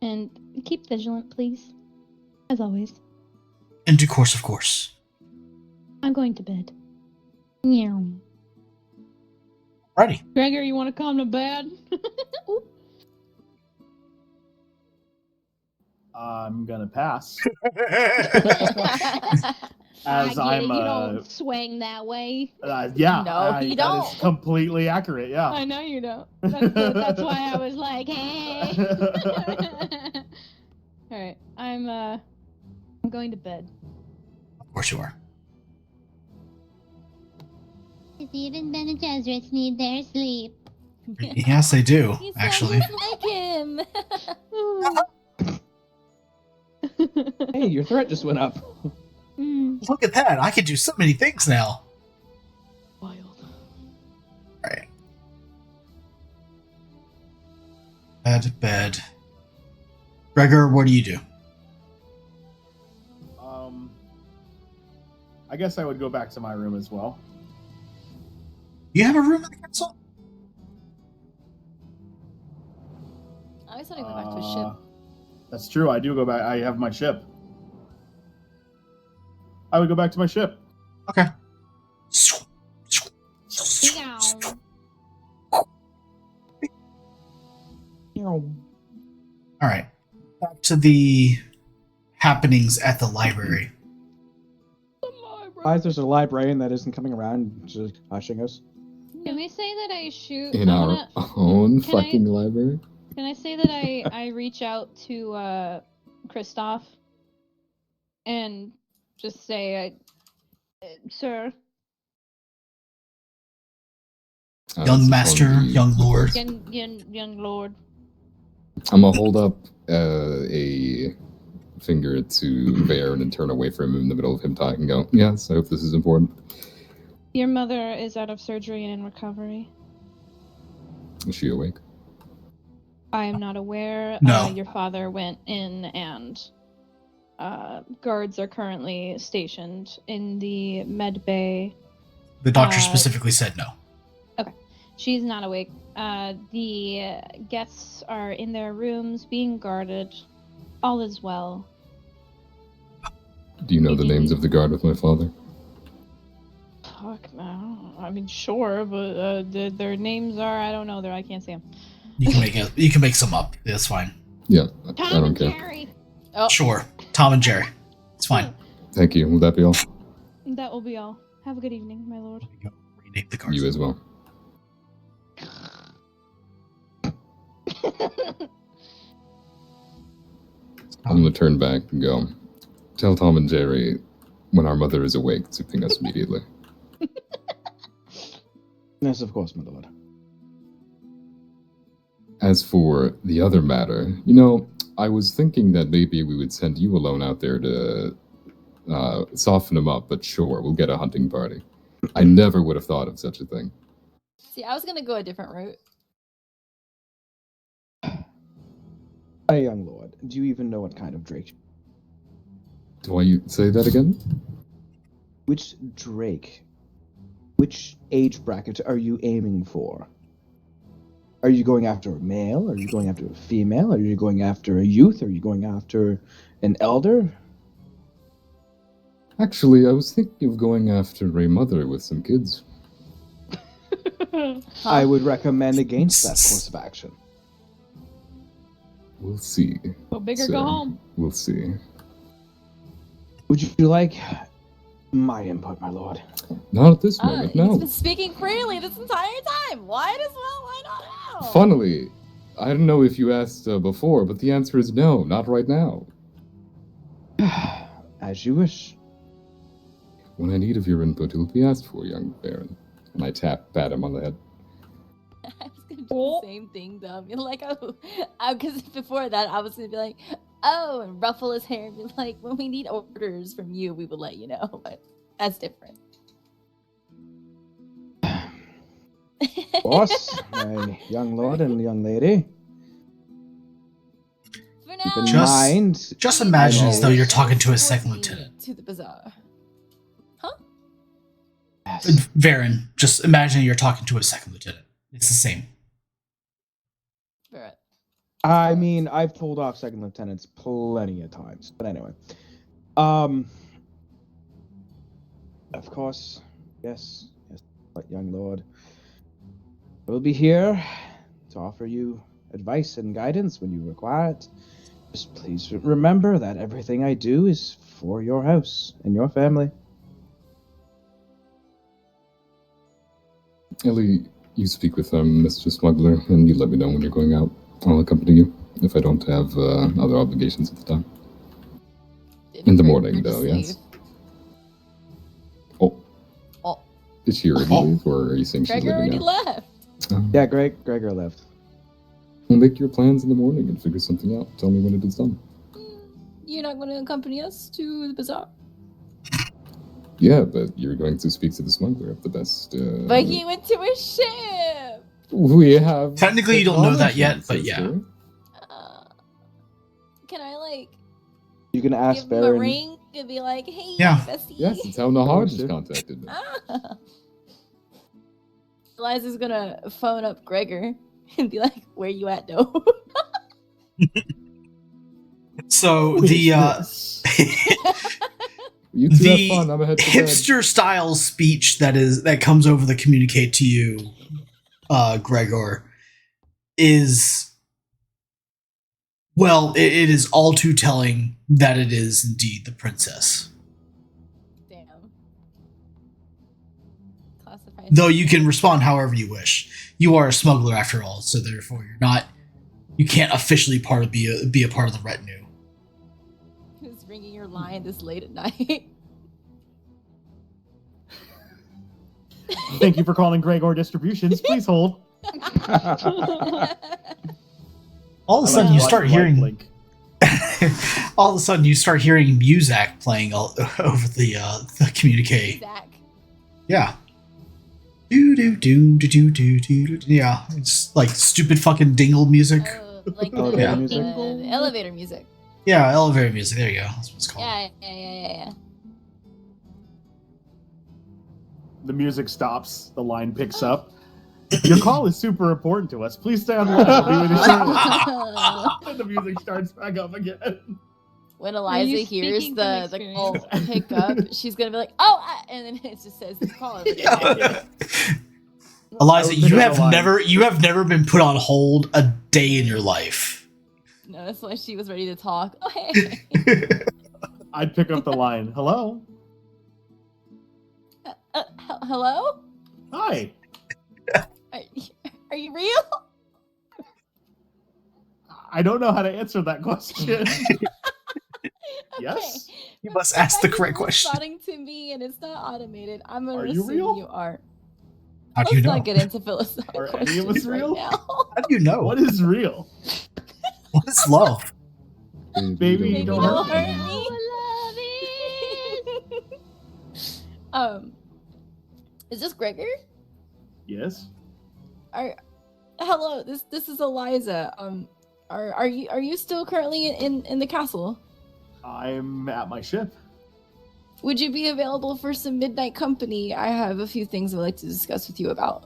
And keep vigilant, please. As always. In due course, of course. I'm going to bed. Meow. Righty. Gregor, you want to come to bed? I'm gonna pass. I As get I'm, it. You don't swing that way. yeah, No, you that don't. is completely accurate. Yeah. I know you don't. That's why I was like, hey. All right, I'm going to bed. Of course you are. Even Ben and Jezreel need their sleep. Yes, they do, He actually. sounds like him. Hey, your threat just went up. Look at that. I can do so many things now. Wild. Right. Bed. Gregor, what do you do? I guess I would go back to my room as well. You have a room in the castle? I always want to go back to a ship. That's true. I do go back. I have my ship. I would go back to my ship. Okay. All right. Back to the happenings at the library. Why is there's a librarian that isn't coming around just hushing us? Can we say that I shoot In our own can I- fucking library? Can I say that I reach out to Kristoff and just say, sir, Young master, young lord. young lord. I'm gonna hold up a finger to Varen and turn away from him in the middle of him talking and go, yes, I hope this is important. Your mother is out of surgery and in recovery. Is she awake? I am not aware. No. Your father went in and guards are currently stationed in the med bay. The doctor specifically said no. Okay. She's not awake. The guests are in their rooms being guarded. All is well. Do you know the names of the guard with my father? Fuck, no. I mean, sure, but their names are, I don't know. I can't see them. You can make some up. That's fine. Yeah, I Tom don't and care. Jerry. Oh, Sure. Tom and Jerry. It's fine. Thank you. Will that be all? That will be all. Have a good evening, my lord. Rename the cards. You as well. I'm gonna turn back and go, tell Tom and Jerry when our mother is awake to ping us immediately. Yes, of course, my lord. As for the other matter, I was thinking that maybe we would send you alone out there to soften him up, but sure, we'll get a hunting party. I never would have thought of such a thing. see, I was gonna go a different route. My young lord, do you even know what kind of drake? Do I say that again? Which drake? Which age bracket are you aiming for? Are you going after a male? Are you going after a female? Are you going after a youth? Are you going after an elder? Actually, I was thinking of going after a mother with some kids. I would recommend against that course of action. We'll see. Go big or sir. go home. We'll see. Would you like my input, my lord? Not at this moment, He's no. been speaking freely this entire time. Why not now? Funnily, I don't know if you asked before, but the answer is no, not right now. As you wish. When I need of your input, it will be asked for, young Baron. And I pat him on the head. I was gonna do the same thing though. I mean, like, because before that, I was gonna be like, oh, and ruffle his hair and be like, when we need orders from you, we will let you know. But that's different. Boss, my young lord and young lady. For Keep now, in Just- mind. Just imagine as though you're talking to a escort second me lieutenant. to the bazaar. Yes. Varen, just imagine you're talking to a second lieutenant. It's the same. Barrett. I mean, I've pulled off second lieutenants plenty of times. But anyway. Of course. Yes, but young lord. I will be here to offer you advice and guidance when you require it. Just please remember that everything I do is for your house and your family. Ellie, you speak with Mr. Smuggler, and you let me know when you're going out. I'll accompany you, if I don't have other obligations at the time. In the morning, though, yes? Oh. Oh. Did she already leave, or are you saying she's Gregor leaving already now? left. Yeah, Gregor left. Well, make your plans in the morning and figure something out. Tell me when it is done. You're not going to accompany us to the bazaar? Yeah, but you're going to speak to the smuggler of the best. But he went to a ship. We have. Technically, you don't know that yet, but yeah. sister. Can I like You can ask give him a Baron. ring and be like, "Hey, Yeah. bestie"? Yes, it's how Nahar just contacted me. Ah. Eliza's gonna phone up Gregor and be like, "Where you at, though?" So the You two the have fun. I'm ahead to bed. hipster style speech that comes over the communicate to you, Gregor, is well, it is all too telling that it is indeed the princess. Damn. Classified. Though you can respond however you wish. You are a smuggler after all, so therefore you can't officially be a part of the retinue. Who's ringing your line this late at night? Thank you for calling Gregor Distributions. Please hold. All of a I sudden, like you to start watch the light hearing blink. all of a sudden you start hearing music playing over the communique. Zach. Yeah. Do do do do do do do. Yeah, it's like stupid fucking dingle music. Like Oh, the, yeah. the elevator music. Yeah, elevator music. There you go. That's what it's called. Yeah. The music stops. The line picks up. Your call is super important to us. Please stay on the line. I'll be with you shortly. And the music starts back up again. When Are Eliza you hears speaking the from call experience? pick up, she's gonna be like, "Oh," and then it just says the call. Yeah. I Eliza, was you thinking have of the line. you have never been put on hold a day in your life. No, that's why she was ready to talk. Oh, hey. I'd pick up the line. Hello? Hello? Hi. Are you real? I don't know how to answer that question. Yes? You must ask the correct question. Responding to me, and it's not automated. I'm gonna Are you assume real? you are. How do Let's you know? not get into philosophical Are any of us questions right real? now. How do you know? What is real? What is love? Baby, Maybe don't don't hurt hurt me. me. Is this Gregor? Yes? Hello, this is Eliza. Are you still currently in the castle? I'm at my ship. Would you be available for some midnight company? I have a few things I'd like to discuss with you about.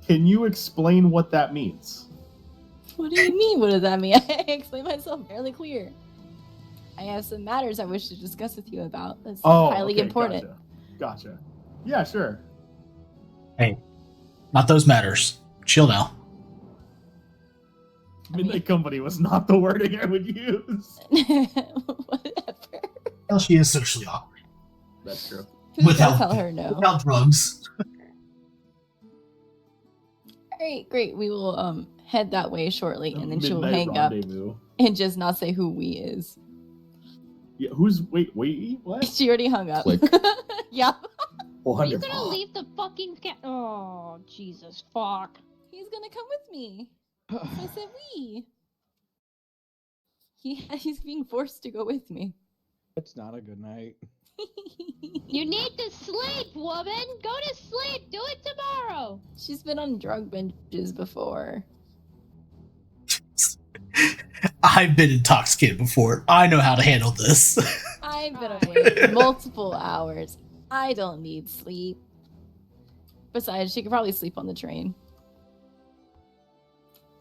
Can you explain what that means? What do you mean? What does that mean? I explain myself fairly clear. I have some matters I wish to discuss with you about. That's highly okay, important. Gotcha. Yeah, sure. Hey, not those matters. Chill now. Midnight Company was not the wording I would use. Whatever. Well, she is socially awkward. That's true. Who's Without- gonna tell her no? Without drugs. Great. We will head that way shortly, and then she will Midnight hang up rendezvous. and just not say who we is. Yeah, who's wait, what? She already hung up. Click. Yeah. Are you Wonderful. gonna leave the fucking Oh, Jesus, fuck. He's gonna come with me. I said we. He's being forced to go with me. It's not a good night. You need to sleep, woman. Go to sleep. Do it tomorrow. She's been on drug binges before. I've been intoxicated before. I know how to handle this. I've been awake multiple hours. I don't need sleep. Besides, she could probably sleep on the train.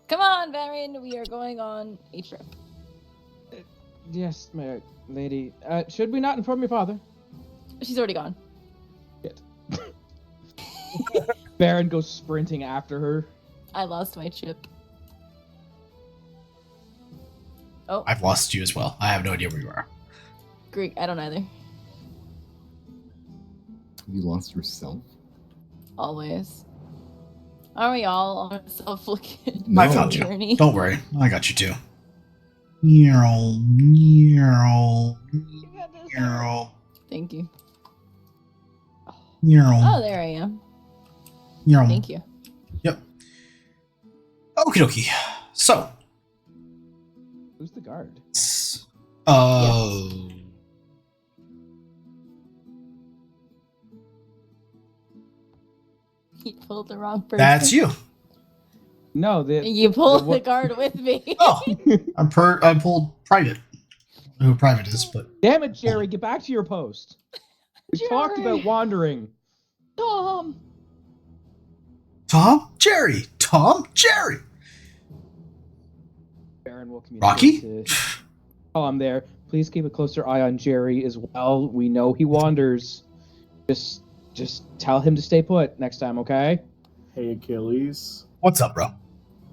Come on, Baron. We are going on a trip. Yes, my lady. Should we not inform your father? She's already gone. Baron goes sprinting after her. I lost my chip. Oh, I've lost you as well. I have no idea where you are. Greek. I don't either. You lost yourself? Always. Are we all on a self-looking I found you. journey? Don't worry. I got you too. Meow, meow, meow, Thank you. meow, Oh, there I am. meow. Thank you. Yep. Okie dokie. So, Who's the guard? You pulled the wrong person. That's you. No, You pulled the the what- guard with me. Oh, I pulled private. I don't know who private is, but Damn it, Jerry! Get back to your post. We talked Jerry! about wandering. Tom. Tom, Jerry, Baron will communicate Rocky. to Tom there. Please keep a closer eye on Jerry as well. We know he wanders. Just tell him to stay put next time, okay? Hey, Achilles. What's up, bro?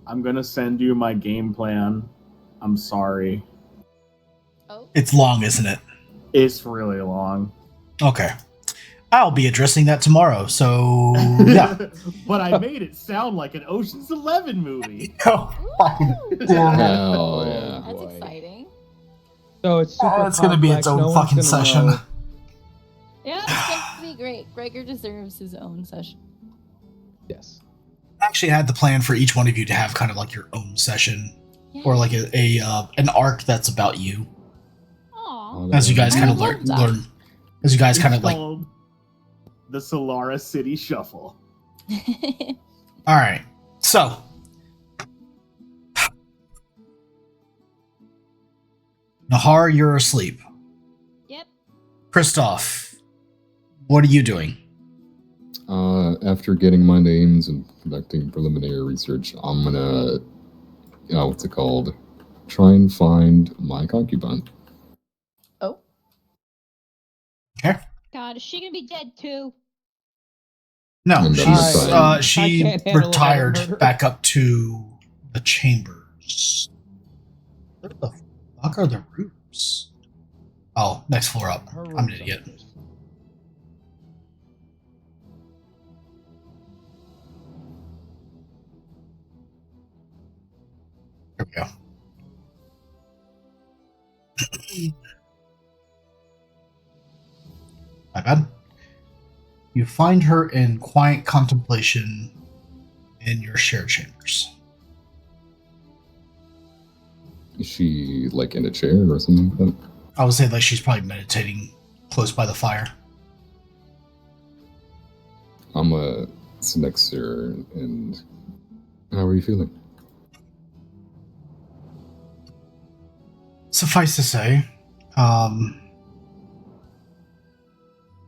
I'm gonna send you my game plan. I'm sorry. Oh, It's long, isn't it? It's really long. Okay. I'll be addressing that tomorrow. So yeah. But I made it sound like an Ocean's 11 movie. Oh, fucking Ooh. damn it. Hell yeah. That's boy. exciting. So it's super Oh, it's gonna be its complex, own no one's fucking gonna session. know. Yeah. It's gonna be great. Gregor deserves his own session. Yes. actually had the plan for each one of you to have kind of like your own session, or like an arc that's about you. Aw. As you guys I kind of love that. learn. As you guys kind It's of like. called the Solara City Shuffle. All right. So. Nahar, you're asleep. Yep. Christoph, what are you doing? After getting my names and conducting preliminary research, I'm gonna, what's it called? Try and find my concubine. Oh, Okay. God, is she gonna be dead too? No, And she's then I she can't handle a retired murder. back up to the chambers. Where the fuck are the rooms? Oh, next floor up. Her I'm an room's idiot. upstairs. Here we go. My bad. You find her in quiet contemplation in your shared chambers. Is she like in a chair or something like that? I would say like she's probably meditating close by the fire. I'm sit next to her and how are you feeling? Suffice to say,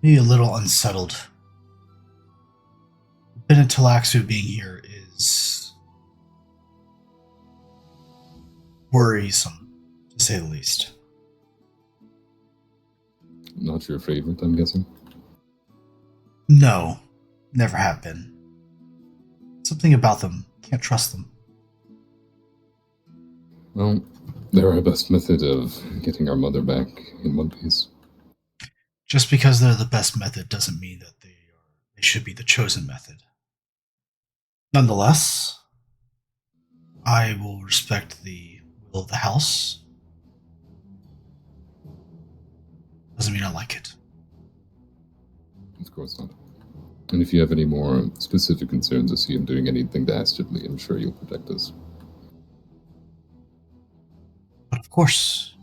maybe a little unsettled. Bennett Talaxu being here is worrisome, to say the least. Not your favorite, I'm guessing? No, never have been. Something about them, can't trust them. Well, they're our best method of getting our mother back in one piece. Just because they're the best method doesn't mean that they should be the chosen method. Nonetheless, I will respect the will of the house. Doesn't mean I like it. Of course not. And if you have any more specific concerns or see him doing anything dastardly, I'm sure you'll protect us. But of course,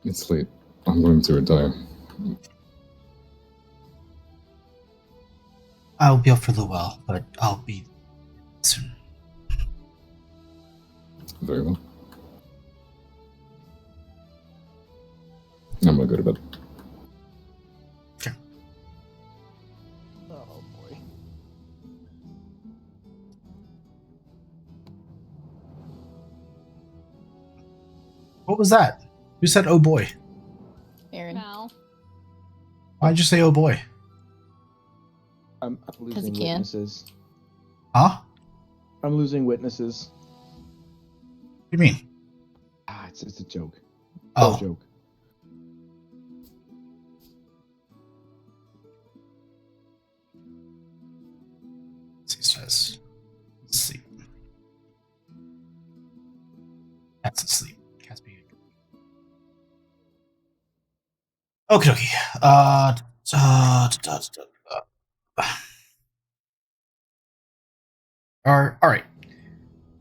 It's late. I'm going to retire. I'll be up for the well, but I'll be soon. Very well. I'm gonna go to bed. Okay. Oh boy. What was that? Who said, oh boy? Aaron. Mal. Why'd you say, oh boy? I'm he losing can. witnesses. Huh? I'm losing witnesses. What do you mean? It's a joke. Oh. A joke. He says, sleep. Cat's asleep. Cat's being. Okie dokie. Alright.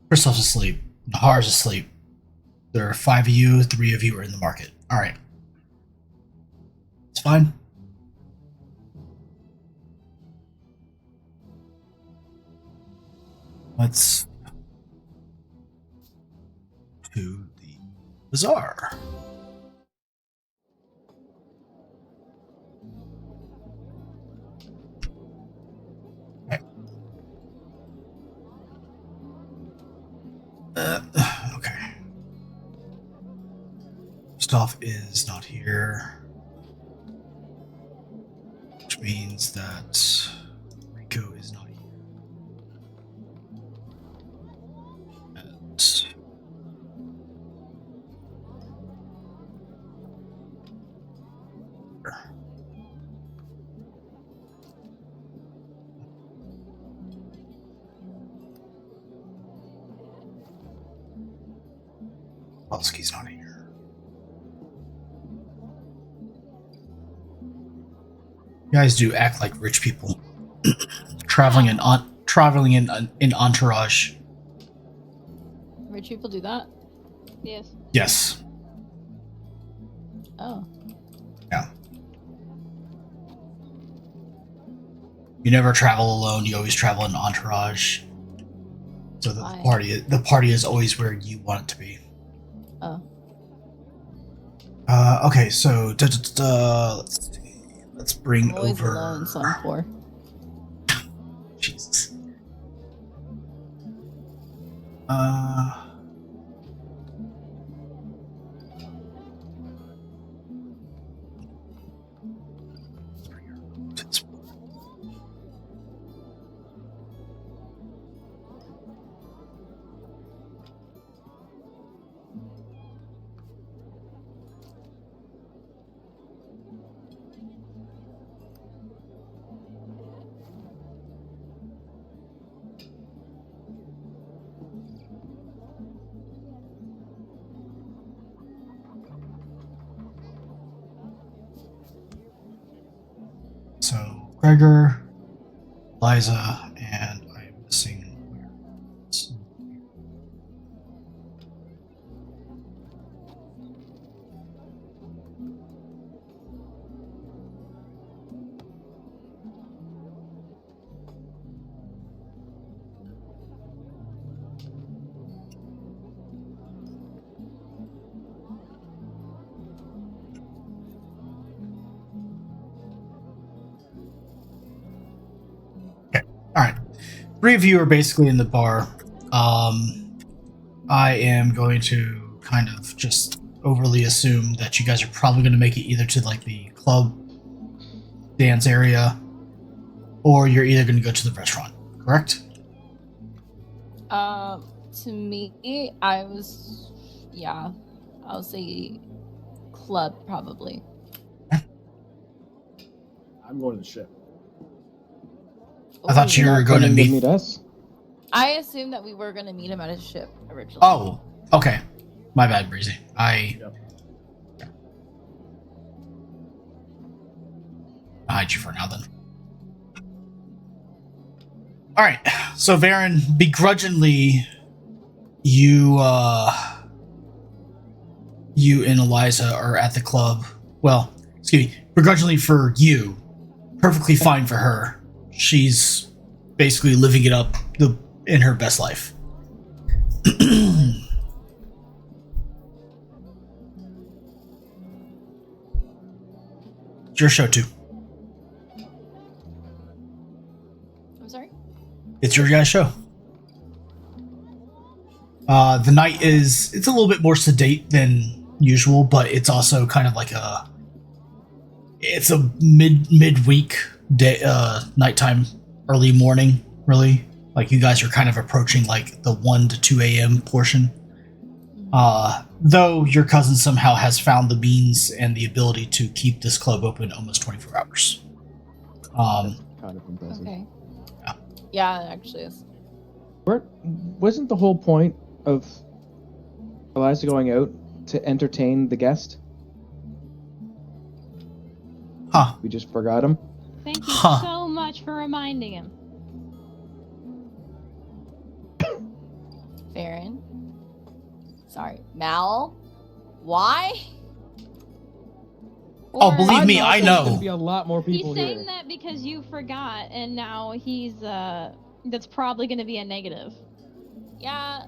Kristoff's asleep. Nahar's asleep. There are 5 of you, 3 of you are in the market. Alright. It's fine. Let's to the bazaar. Okay. Okay. Stoff is not here, which means that Rico is not here. And Polsky's not here. You guys do act like rich people, traveling in entourage. Rich people do that? Yes. Yes. Oh. Yeah. You never travel alone. You always travel in entourage. So the Why? party is always where you want it to be. Oh. Okay, so let's see. Let's bring I'm always over. alone, so I'm poor. Jesus. So Gregor, Liza, and I'm missing. All right, 3 of you are basically in the bar. I am going to kind of just overly assume that you guys are probably going to make it either to like the club dance area, or you're either going to go to the restaurant. Correct? To me, I'll say club probably. I'm going to the ship. I thought you You're were not going to coming meet. us. I assumed that we were going to meet him at his ship originally. Oh, okay. My bad, Breezy. Yep. I'll hide you for now then. All right. So Varen, begrudgingly, you and Eliza are at the club. Well, excuse me. Begrudgingly for you, perfectly fine for her. She's basically living it up in her best life. It's your show too. I'm sorry? It's your guys' show. The night it's a little bit more sedate than usual, but it's also kind of like it's a midweek day, nighttime, early morning, really. Like you guys are kind of approaching like the 1 to 2 a.m. portion. Though your cousin somehow has found the means and the ability to keep this club open almost 24 hours. Kind of impressive. Okay. Yeah. Yeah, it actually is. Wasn't the whole point of Eliza going out to entertain the guest? Huh. We just forgot him. Thank you Huh. so much for reminding him. Farron. Sorry. Mal? Why? Oh, Or- believe me, I There's know. gonna be a lot more He's people saying here. that because you forgot, and now he's that's probably going to be a negative. Yeah.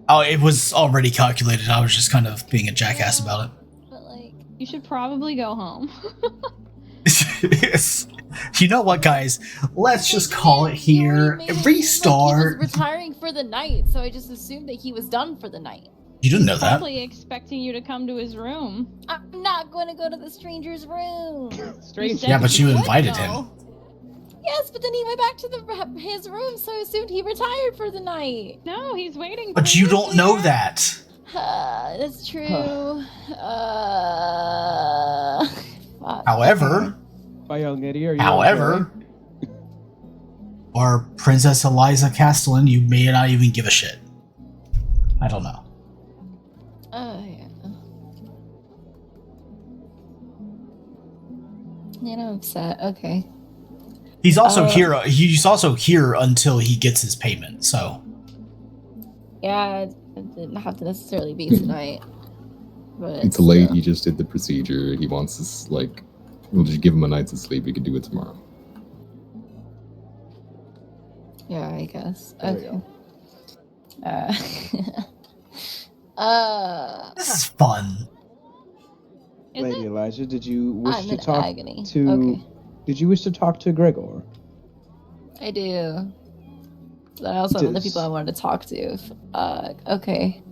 Oh, it was already calculated. I was just kind of being a jackass about it. But like, You should probably go home. Yes. You know what, guys? Let's just call it you already here. made it seem Restart. Like he was retiring for the night, so I just assumed that he was done for the night. You didn't know that. Probably expecting you to come to his room. I'm not going to go to the stranger's room. Strange. said Yeah, but you you would, invited though. him. Yes, but then he went back to his room, so I assumed he retired for the night. No, he's waiting. But for you us don't know here. that. That's true. Fuck. However, Bye, young lady. Are you however, or Princess Eliza Castelan, you may not even give a shit. I don't know. Oh, yeah. I'm upset. Okay. He's also here. He's also here until he gets his payment. So Yeah, it didn't have to necessarily be tonight. But It's late. He just did the procedure. He wants us, like, we'll just give him a night's sleep. He can do it tomorrow. Yeah, I guess. There we Okay. this is fun. Is Lady it? Elijah, did you wish I'm to in talk agony. to? Okay. Did you wish to talk to Gregor? I do. But I also have other Does- people I wanted to talk to. Okay.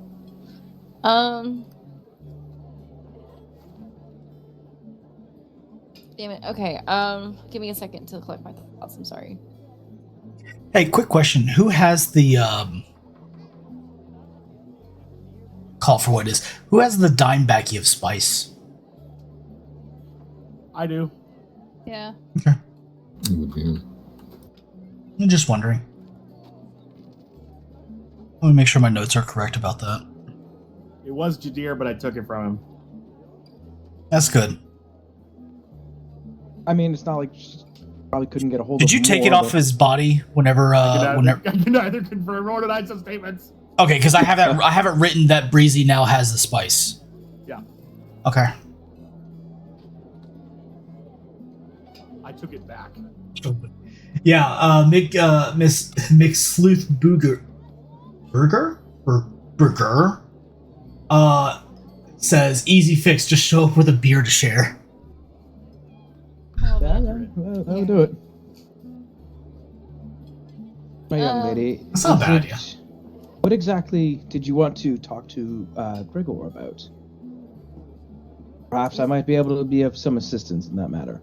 Damn it. Okay. Give me a second to collect my thoughts. I'm sorry. Hey, quick question: who has the call for what it is? Who has the dime baggie of spice? I do. Yeah. It would be him. I'm just wondering. Let me make sure my notes are correct about that. It was Jadir, but I took it from him. That's good. I mean, it's not like she probably couldn't get a hold Did of you take more, it off but- his body whenever? I Whenever? can neither confirm or deny some statements. Okay, because I have that. I have it written that Breezy now has the spice. Yeah. Okay. I took it back. Yeah. Miss Sleuth Burger, says easy fix. Just show up with a beer to share. Oh, Yeah, but- that'll do it. My young lady. That's not a bad idea. What exactly did you want to talk to Gregor about? Perhaps I might be able to be of some assistance in that matter.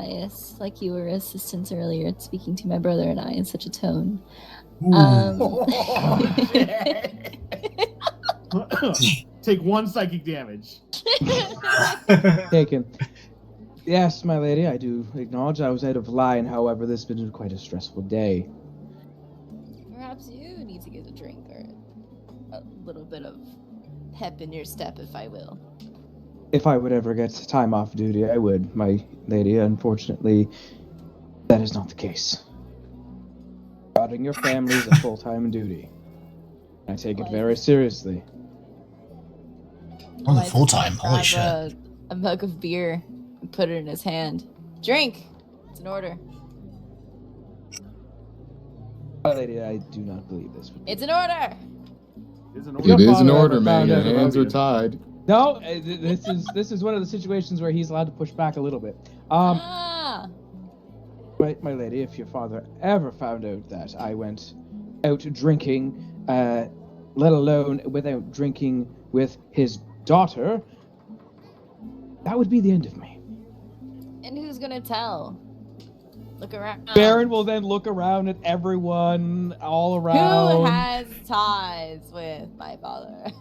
Yes, like you were assistants earlier, speaking to my brother and I in such a tone. Take 1 psychic damage. Taken. Yes, my lady, I do acknowledge I was out of line. However, this has been quite a stressful day. Perhaps you need to get a drink or a little bit of pep in your step, if I will. If I would ever get time off duty, I would, my lady. Unfortunately, that is not the case. Guarding your family is a full-time duty. I take it very seriously. More than full time. Holy Grab shit. a mug of beer and put it in his hand. Drink! It's an order. My lady, I do not believe this. It's an order! It's an It Your is an father order, ever man. found Your out about hands are you. tied. No, this is one of the situations where he's allowed to push back a little bit. Right, my lady, if your father ever found out that I went out drinking, let alone without drinking with his daughter, that would be the end of me. And who's gonna tell? Look around. Baron will then look around at everyone all around. Who has ties with my father?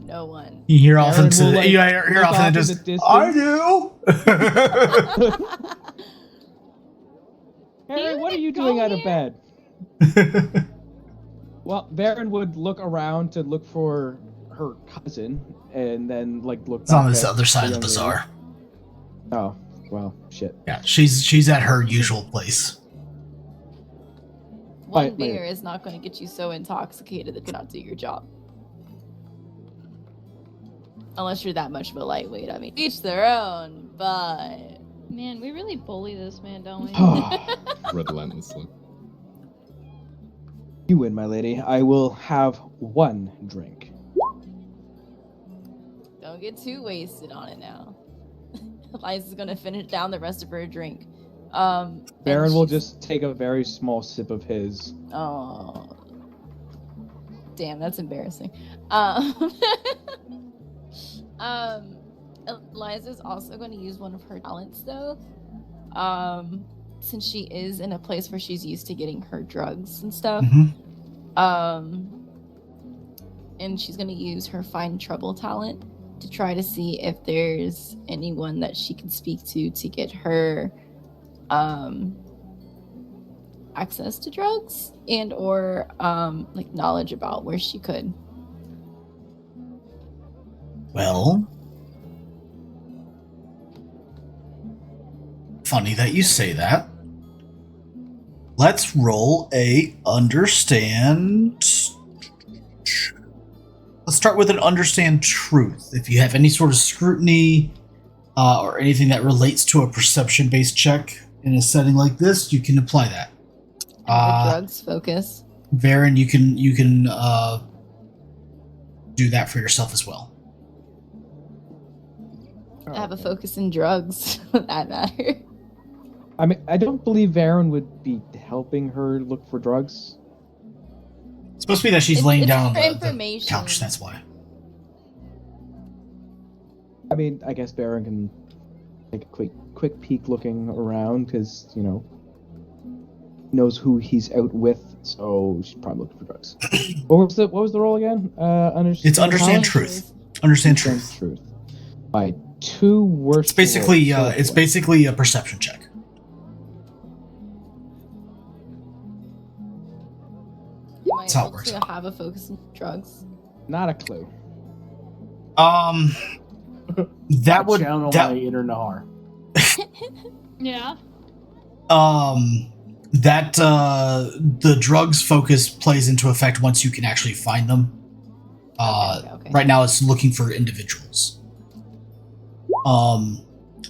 No one. You hear off Aaron into will, the, like, you hear look off off into in just, the I distance. do. Harry, what are you doing out of bed? Well, Baron would look around to look for her cousin, and then look. It's on back this at other side of the young lady. bazaar. Oh, well, shit. Yeah, she's at her usual place. One Right, beer is not going to get you so intoxicated that you cannot do your job. Unless you're that much of a lightweight. I mean, each their own, but... Man, we really bully this man, don't we? Relentlessly. You win, my lady. I will have one drink. Don't get too wasted on it now. Liza's going to finish down the rest of her drink. Baron and will she's- just take a very small sip of his. Oh. Damn, that's embarrassing. Eliza's also going to use one of her talents, though. Since she is in a place where she's used to getting her drugs and stuff. Mhm. And she's going to use her find trouble talent to try to see if there's anyone that she can speak to get her access to drugs and or knowledge about where she could. Well, funny that you say that. Let's roll a understand. Let's start with an understand truth. If you have any sort of scrutiny or anything that relates to a perception-based check in a setting like this, you can apply that. Drugs focus. Varen, you can do that for yourself as well. I have a focus in drugs, for that matter. I mean, I don't believe Varen would be helping her look for drugs. It's supposed to be that she's laying down on for the information. couch. That's why. I mean, I guess Varen can take a quick peek looking around because, you know, knows who he's out with, so she's probably looking for drugs. What was the role again? It's understand truth. Understand truth. By two worst. It's basically a perception check. That's how it works. To have a focus in drugs. Not a clue. That would channel my inner Nahar. Yeah. That the drugs focus plays into effect once you can actually find them. Okay. Right now it's looking for individuals.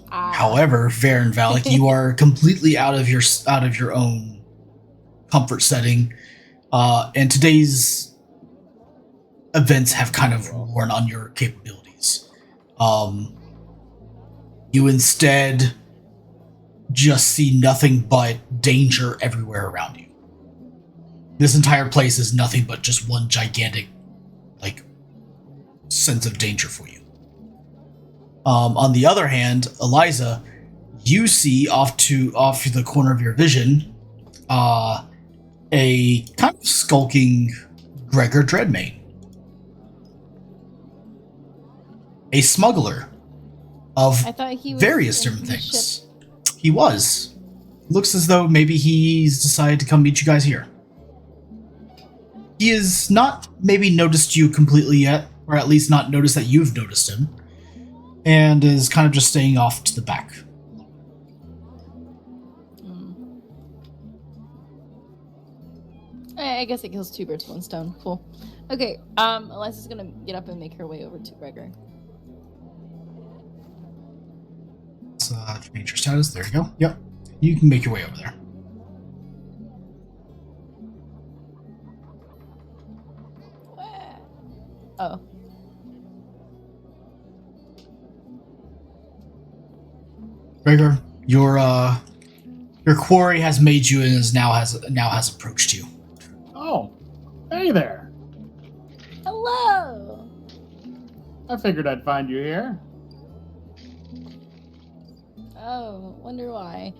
However, Varen Valak, you are completely out of your own comfort setting, and today's events have kind of worn on your capabilities. You instead just see nothing but danger everywhere around you. This entire place is nothing but just one gigantic, sense of danger for you. On the other hand, Eliza, you see off to the corner of your vision, a kind of skulking Gregor Dreadmane, a smuggler of I thought he was various different things. He was. Looks as though maybe he's decided to come meet you guys here. He has not maybe noticed you completely yet, or at least not noticed that you've noticed him, and is kind of just staying off to the back. I guess it kills two birds with one stone. Cool. Okay, Eliza's gonna get up and make her way over to Gregor. Let's change your status. There you go. Yep. You can make your way over there. Oh. Gregor, your quarry has made you and now has approached you. Oh, hey there. Hello. I figured I'd find you here. Oh, wonder why.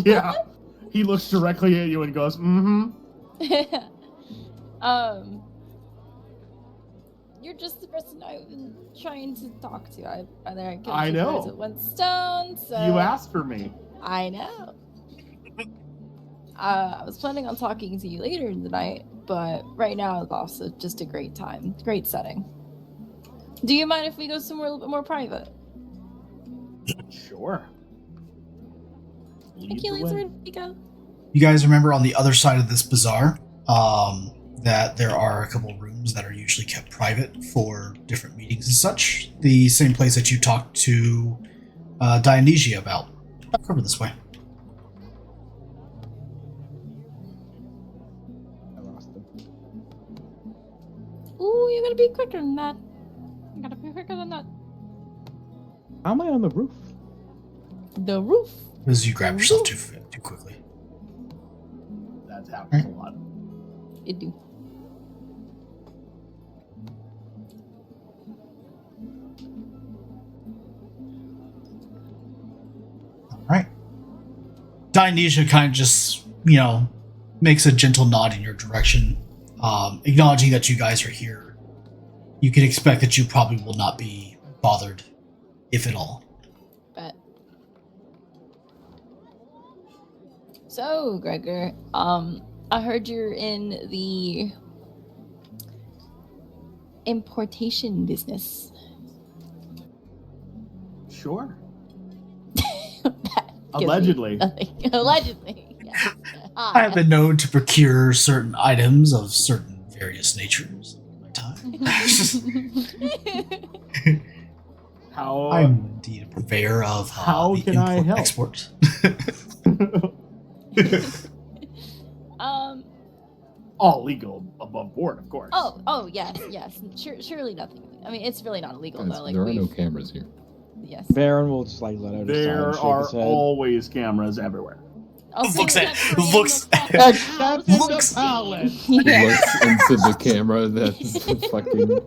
Yeah. He looks directly at you and goes, mm-hmm. You're just the person I've been trying to talk to. I know. Birds with one stone, so You asked for me. I know. I was planning on talking to you later tonight, but right now it's also just a great time. Great setting. Do you mind if we go somewhere a little bit more private? Sure. Thank you, Lisa. Where did we go? You guys remember on the other side of this bazaar, that there are a couple rooms that are usually kept private for different meetings and such. The same place that you talked to Dionysia about. Back over this way. I lost them. Ooh, you gotta be quicker than that. You gotta be quicker than that. How am I on the roof? The roof. Because you grab yourself too quickly. That happens a lot. It do. Alright. Dionysia kind of just, makes a gentle nod in your direction, acknowledging that you guys are here. You can expect that you probably will not be bothered, if at all. Bet. So, Gregor, I heard you're in the importation business. Sure. me Allegedly. nothing. Allegedly. Yes. I have been known to procure certain items of certain various natures in my time. How I'm indeed a purveyor of How the can I import help? export. all legal above board, of course. Oh, yes. Surely nothing. I mean, it's really not illegal Guys, though. Like there are no we've- cameras here. Yes. Baron will just like let out a sigh There and shake are his head. always cameras everywhere. Also, Looks at- except for in looks- the fucking Except house. in Looks- the palace. Yeah. Looks into the camera that's fucking.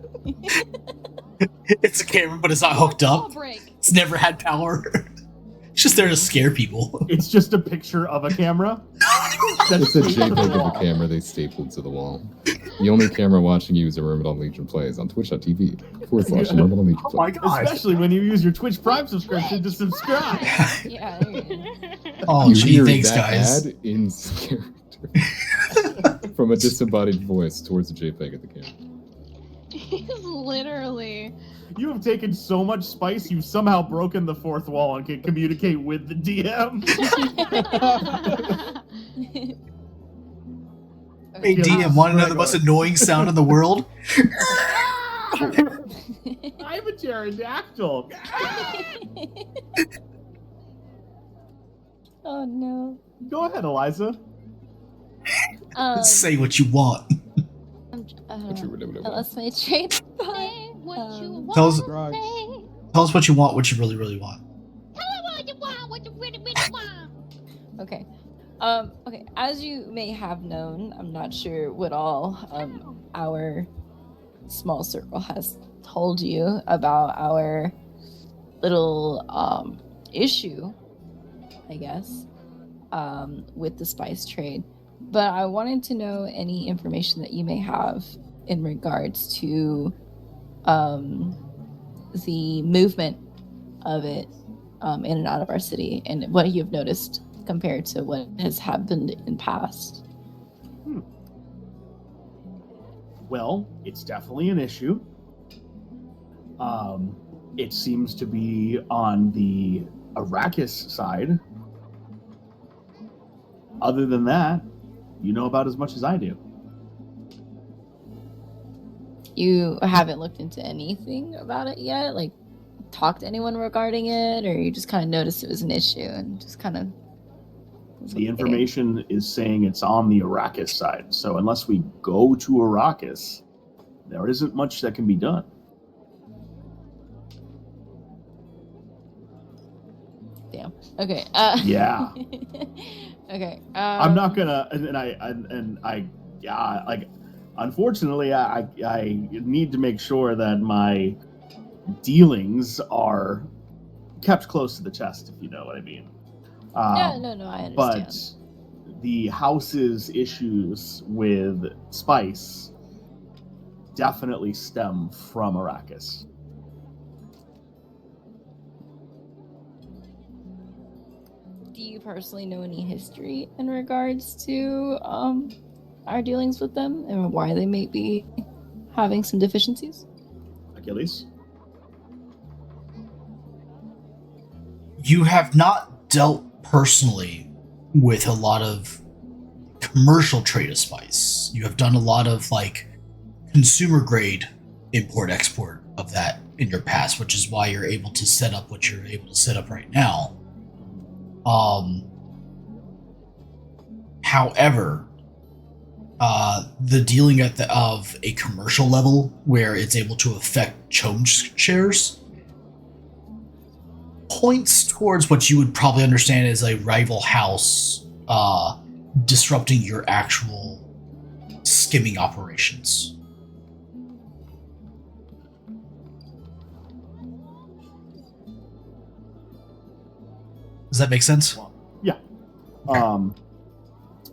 It's a camera, but it's not hooked Wall up. break. It's never had power. It's just there to scare people. It's just a picture of a camera. It's a JPEG of a camera they stapled to the wall. The only camera watching you is a Myrmidon Legion plays on twitch.tv/Myrmidon Legion Oh my plays. god. Especially when you use your Twitch Prime subscription to subscribe. Yeah. there you go. Oh, You gee, hear thanks, that guys. ad in character from a disembodied voice towards the JPEG of the camera. He's literally. You have taken so much spice, you've somehow broken the fourth wall and can communicate with the DM. Hey, Yeah, DM, want to know the most Gregor. annoying sound in the world? I'm a pterodactyl. Oh no. Go ahead, Eliza. Say what you want. What you really want. Unless my trade. Say what you want. Tell us- Drugs. Say Tell us what you want, what you really, really want. what you want, what you really, really want. Okay. Okay. As you may have known, I'm not sure what all our small circle has told you about our little issue, I guess, with the spice trade. But I wanted to know any information that you may have in regards to the movement of it in and out of our city, and what you've noticed compared to what has happened in past. Well, it's definitely an issue. It seems to be on the Arrakis side. Other than that, you know about as much as I do. You haven't looked into anything about it yet? Like, talked to anyone regarding it? Or you just kind of noticed it was an issue and just kind of... The information is saying it's on the Arrakis side. So unless we go to Arrakis, there isn't much that can be done. Damn. Okay. Yeah. Okay. I'm not gonna, unfortunately, I need to make sure that my dealings are kept close to the chest, if you know what I mean. No, I understand. But the house's issues with spice definitely stem from Arrakis. Do you personally know any history in regards to our dealings with them and why they may be having some deficiencies? Achilles? You have not dealt personally with a lot of commercial trade of spice. You have done a lot of like consumer grade import export of that in your past, which is why you're able to set up what you're able to set up right now. However, the dealing of a commercial level where it's able to affect Chome shares points towards what you would probably understand as a rival house disrupting your actual skimming operations. Does that make sense? Yeah.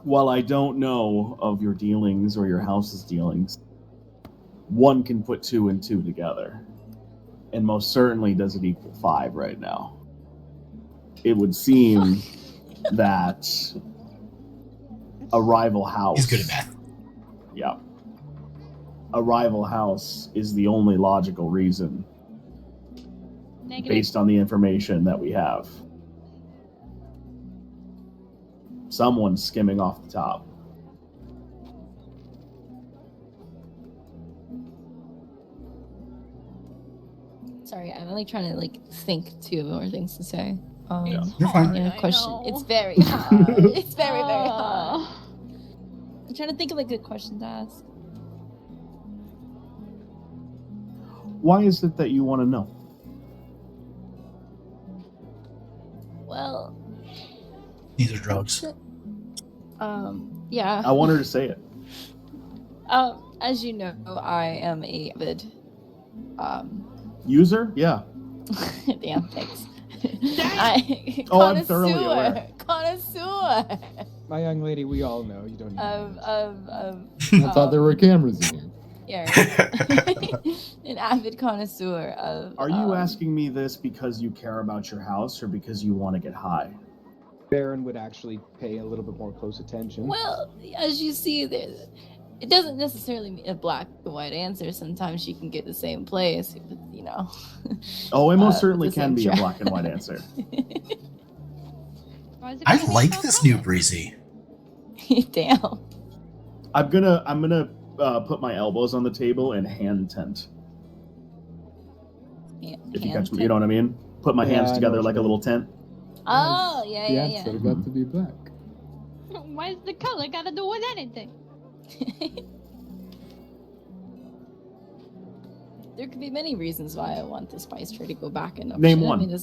While I don't know of your dealings or your house's dealings, one can put 2 and 2 together. And most certainly does it equal 5 right now. It would seem that a rival house... He's good at math. Yeah. A rival house is the only logical reason Negative. based on the information that we have. Someone's skimming off the top. Sorry, I'm like trying to like think too of more things to say. Yeah. You're fine. Yeah, I question. know. It's very hard. It's very hard. Oh. I'm trying to think of a good question to ask. Why is it that you want to know? Well, These are drugs. yeah. I want her to say it. As you know, I am a avid, User? Yeah. damn, thanks. I'm thoroughly aware. Connoisseur My young lady, we all know you don't need of I thought there were cameras in here. yeah, right. An avid connoisseur of. Are you asking me this because you care about your house or because you want to get high? Baron would actually pay a little bit more close attention. Well, as you see, it doesn't necessarily mean a black and white answer. Sometimes you can get the same place, you know. Oh, it most certainly the can same be a track. black and white answer. Why is it I gotta be like so this new common? Breezy. Damn. I'm gonna put my elbows on the table and hand tent. If you catch me, you know what I mean? Put my Yeah, hands I know together what like you a mean. little tent. Oh, yeah, The yeah, answer yeah. got to be black. Why is the color gotta do with anything? There could be many reasons why I want the spice trade to go back in. Name one. I mean,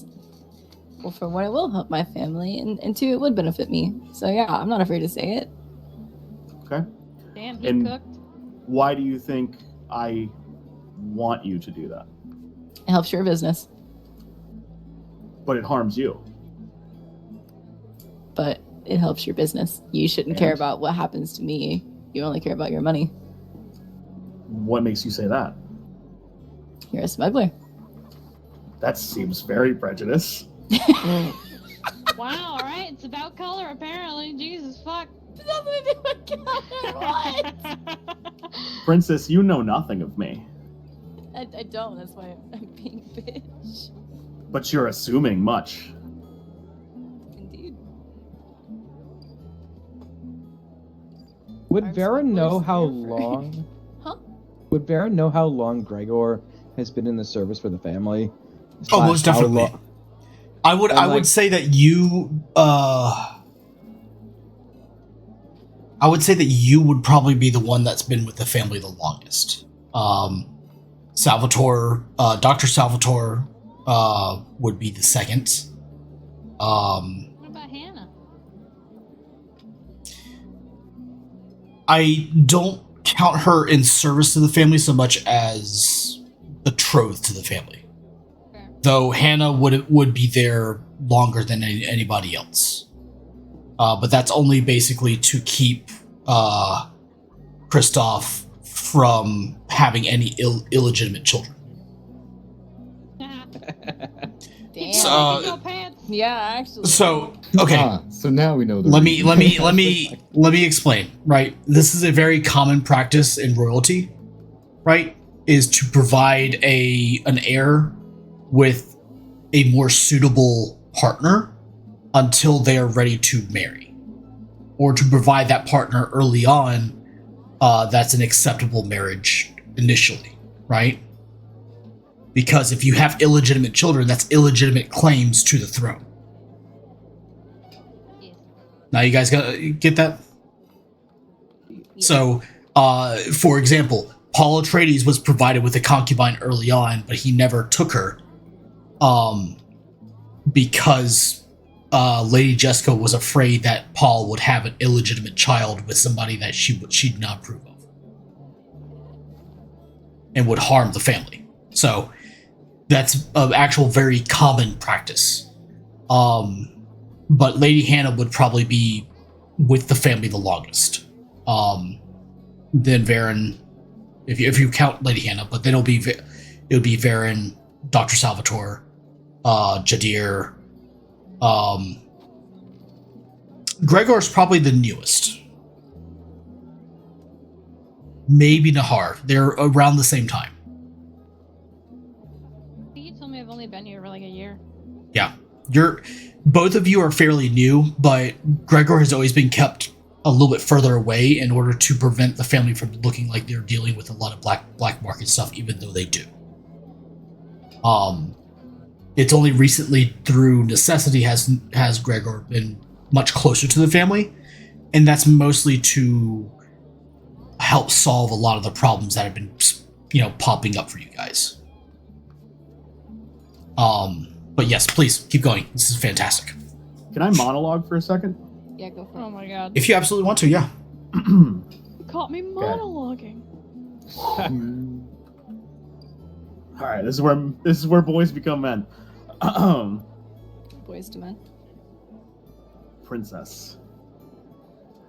well, for one, it will help my family, and two, it would benefit me. So yeah, I'm not afraid to say it. Okay. Damn, he And- cooked. Why do you think I want you to do that? It helps your business, But it harms you. but it helps your business. You shouldn't care And? about what happens to me. You only care about your money. What makes you say that? You're a smuggler. That seems very prejudiced. Wow, alright, it's about color apparently. Jesus fuck. Nothing to do with color. What? Princess, you know nothing of me. I don't. That's why I'm being a bitch. But you're assuming much. Indeed. Would Our Varen know smugglers how there for- long? Huh? Would Varen know how long Gregor has been in the service for the family? Oh, most Slash, how definitely. lo- I would And, I like- would say that you I would say that you would probably be the one that's been with the family the longest. Salvatore, Dr. Salvatore would be the second. What about Hannah? I don't count her in service to the family so much as betrothed to the family. Fair. Though Hannah would be there longer than anybody else. But that's only basically to keep Kristoff from having any illegitimate children. Damn. So- Your pants. Yeah, actually. So okay, So now we know the let me reason. let me explain. Right, this is a very common practice in royalty. Right, is to provide an heir with a more suitable partner until they are ready to marry, or to provide that partner early on. That's an acceptable marriage initially, right? Because if you have illegitimate children, that's illegitimate claims to the throne. Yes. Now you guys get that? Yeah. So, for example, Paul Atreides was provided with a concubine early on, but he never took her, because Lady Jessica was afraid that Paul would have an illegitimate child with somebody that she'd not approve of, and would harm the family. So that's an actual very common practice. But Lady Hannah would probably be with the family the longest. Then Varen, if you count Lady Hannah, but then it would be Varen, Dr. Salvatore, Jadir. Gregor's probably the newest. Maybe Nahar. They're around the same time. I think you told me I've only been here for like a year. Yeah, both of you are fairly new, but Gregor has always been kept a little bit further away in order to prevent the family from looking like they're dealing with a lot of black market stuff, even though they do. It's only recently through necessity has Gregor been much closer to the family, and that's mostly to help solve a lot of the problems that have been, popping up for you guys. But yes, please keep going. This is fantastic. Can I monologue for a second? Yeah, go for it. Oh my god. If you absolutely want to, yeah. You caught me monologuing. All right, this is where boys become men. Boys to men. Princess.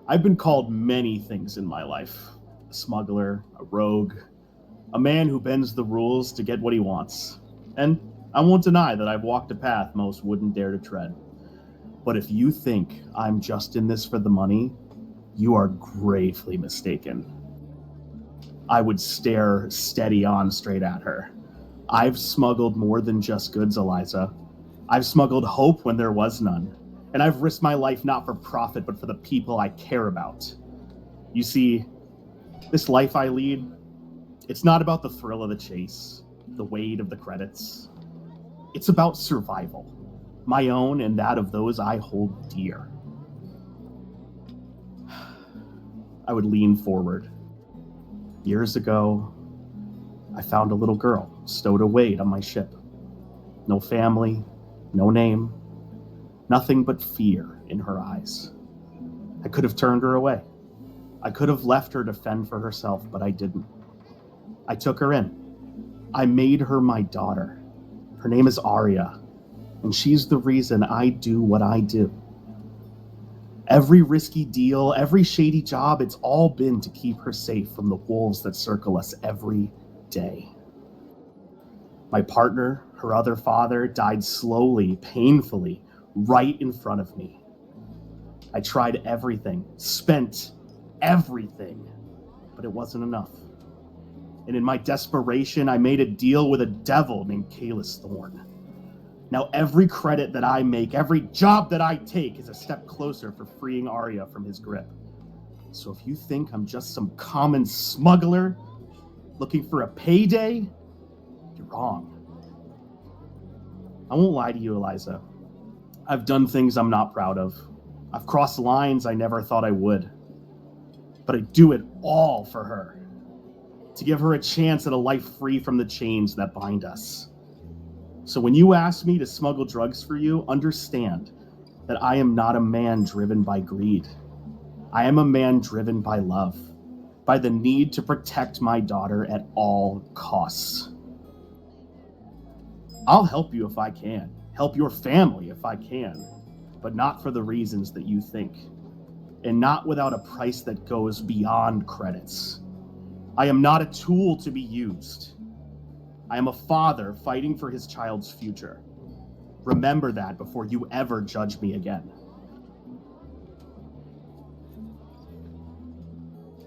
I've been called many things in my life. A smuggler, a rogue, a man who bends the rules to get what he wants. And I won't deny that I've walked a path most wouldn't dare to tread. But if you think I'm just in this for the money, you are gravely mistaken. I would stare steady on straight at her. I've smuggled more than just goods, Eliza. I've smuggled hope when there was none. And I've risked my life not for profit, but for the people I care about. You see, this life I lead, it's not about the thrill of the chase, the weight of the credits. It's about survival, my own and that of those I hold dear. I would lean forward. Years ago, I found a little girl stowed away on my ship. No family, no name, nothing but fear in her eyes. I could have turned her away. I could have left her to fend for herself, but I didn't. I took her in. I made her my daughter. Her name is Arya, and she's the reason I do what I do. Every risky deal, every shady job, it's all been to keep her safe from the wolves that circle us every day. My partner, her other father, died slowly, painfully, right in front of me. I tried everything, spent everything, but it wasn't enough. And in my desperation, I made a deal with a devil named Kalis Thorn. Now every credit that I make, every job that I take is a step closer for freeing Arya from his grip. So if you think I'm just some common smuggler looking for a payday, you're wrong. I won't lie to you, Eliza. I've done things I'm not proud of. I've crossed lines I never thought I would. But I do it all for her. To give her a chance at a life free from the chains that bind us. So when you ask me to smuggle drugs for you, understand that I am not a man driven by greed. I am a man driven by love, by the need to protect my daughter at all costs. I'll help you if I can, help your family if I can, but not for the reasons that you think, and not without a price that goes beyond credits. I am not a tool to be used. I am a father fighting for his child's future. Remember that before you ever judge me again.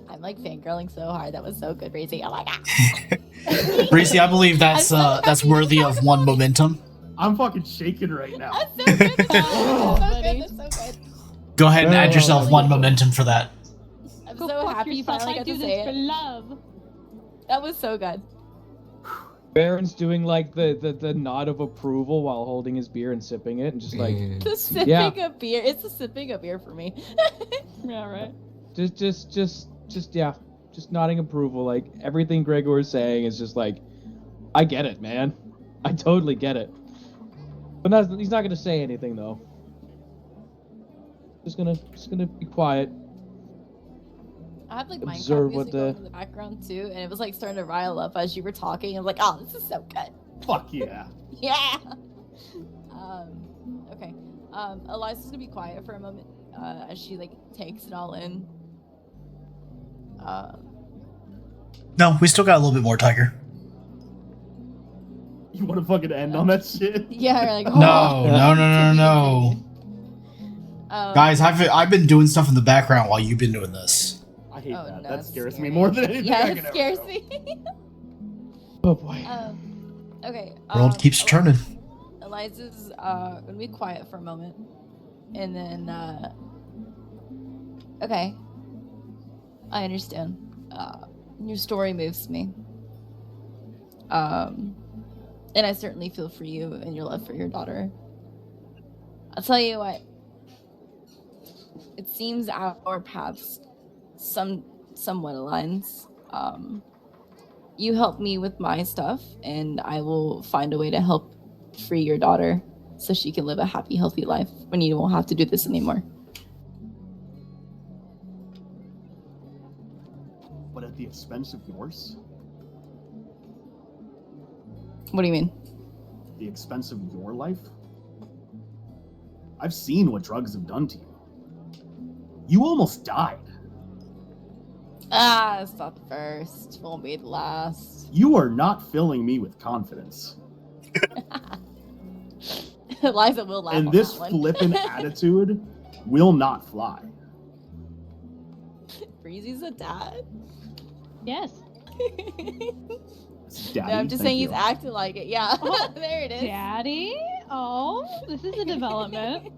I'm like fangirling so hard. That was so good, Breezy. Oh my god. Breezy, I believe that's worthy of one momentum. I'm fucking shaking right now. That's so good. That's so good. That's so good. Go ahead and add yourself one momentum for that. I'm Go so fuck happy you yourself. finally I got do to this say for it. love. That was so good. Baron's doing like the nod of approval while holding his beer and sipping it, and just like The sipping of beer. It's the sipping of beer for me. Yeah, right. just nodding approval. Like everything Gregor is saying is just like, I get it, man. I totally get it. But he's not gonna say anything though. Just gonna be quiet. I had like Observe Minecraft what music going in the background too, and it was like starting to rile up as you were talking. I'm like, oh, this is so good. Fuck yeah. Yeah. Okay. Eliza's gonna be quiet for a moment as she like takes it all in. No, we still got a little bit more, Tiger. You want to fucking end on that shit? Yeah. You're like, No. Guys, I've been doing stuff in the background while you've been doing this. I hate that. no, That that's scares scary. me more than anything. Yeah, I it can scares ever know. me. Oh boy. Okay. World keeps turning. Eliza's gonna be quiet for a moment, and then okay, I understand. Your story moves me. And I certainly feel for you and your love for your daughter. I'll tell you what. It seems our paths somewhat aligns. You help me with my stuff, and I will find a way to help free your daughter so she can live a happy, healthy life when you won't have to do this anymore. But at the expense of yours? What do you mean? The expense of your life? I've seen what drugs have done to you. You almost died. It's not the first. Won't be the last. You are not filling me with confidence. Eliza will laugh And on this that one. flippant attitude will not fly. Breezy's a dad? Yes. Daddy, No, I'm just thank saying you. he's acting like it. Yeah, Oh, there it is. Daddy? Oh, this is a development.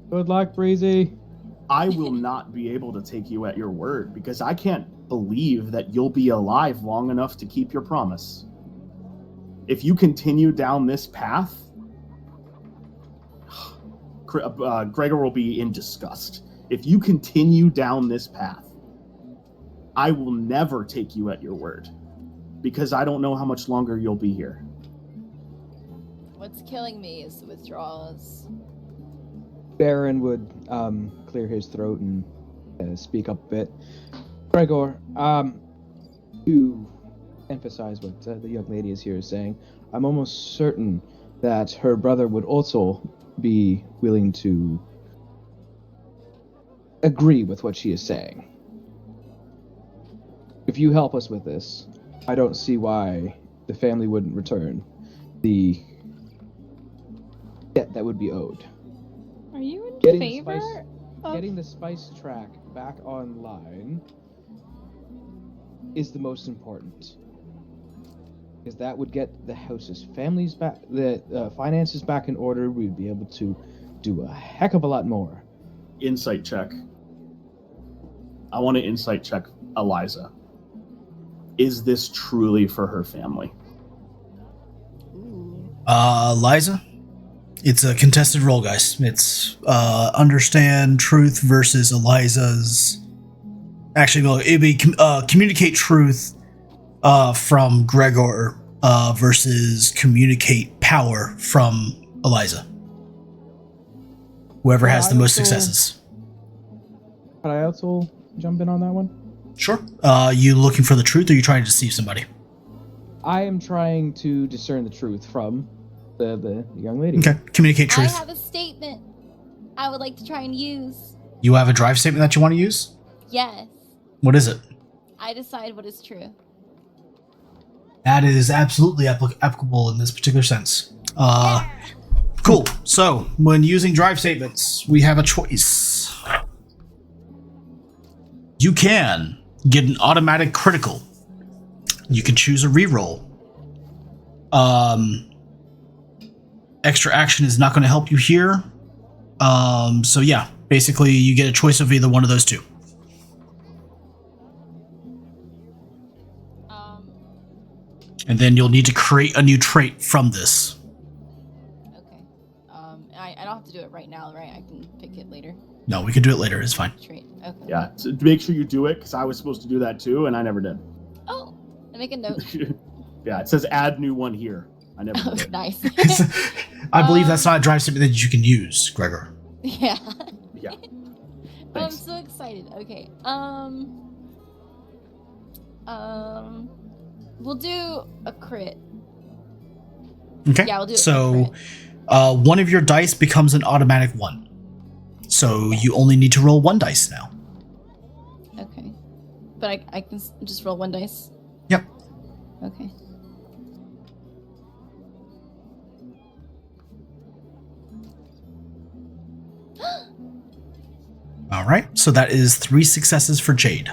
Good luck, Breezy. I will not be able to take you at your word because I can't believe that you'll be alive long enough to keep your promise. If you continue down this path, Gregor will be in disgust. If you continue down this path, I will never take you at your word because I don't know how much longer you'll be here. What's killing me is the withdrawals. Baron would clear his throat and speak up a bit. Gregor, to emphasize what the young lady is here saying, I'm almost certain that her brother would also be willing to agree with what she is saying. If you help us with this, I don't see why the family wouldn't return the debt that would be owed. Are you in Getting the favor spice- of... Getting the spice track back online is the most important. Because that would get the house's families back, the finances back in order. We'd be able to do a heck of a lot more. Insight check. I want to insight check Eliza. Is this truly for her family? Ooh. Liza? It's a contested roll, guys. It's understand truth versus Eliza's. Actually, no, it'd be communicate truth from Gregor versus communicate power from Eliza. Whoever has the most successes. Could I also jump in on that one? Sure. You looking for the truth, or you trying to deceive somebody? I am trying to discern the truth from the young lady. Okay. Communicate I truth. have a statement I would like to try and use. You have a drive statement that you want to use? Yes. What is it? I decide what is true. That is absolutely applicable in this particular sense. Cool. So, when using drive statements, we have a choice. You can get an automatic critical. You can choose a reroll. Extra action is not going to help you here. So yeah, basically you get a choice of either one of those two. And then you'll need to create a new trait from this. Okay. I don't have to do it right now, right? I can pick it later. No, we can do it later. It's fine. Trait. Okay. Yeah, to make sure you do it, because I was supposed to do that too, and I never did. Oh, I make a note. Yeah, it says add new one here. I never Oh, did it. nice. I believe that's not a drive statement that you can use, Gregor. Yeah. Yeah. Oh, I'm Thanks. so excited. Okay. We'll do a crit. Okay. Yeah, we'll do it. So, one of your dice becomes an automatic one. So you only need to roll one dice now. Okay. But I can just roll one dice. Yep. Okay. All right. So that is 3 successes for Jade.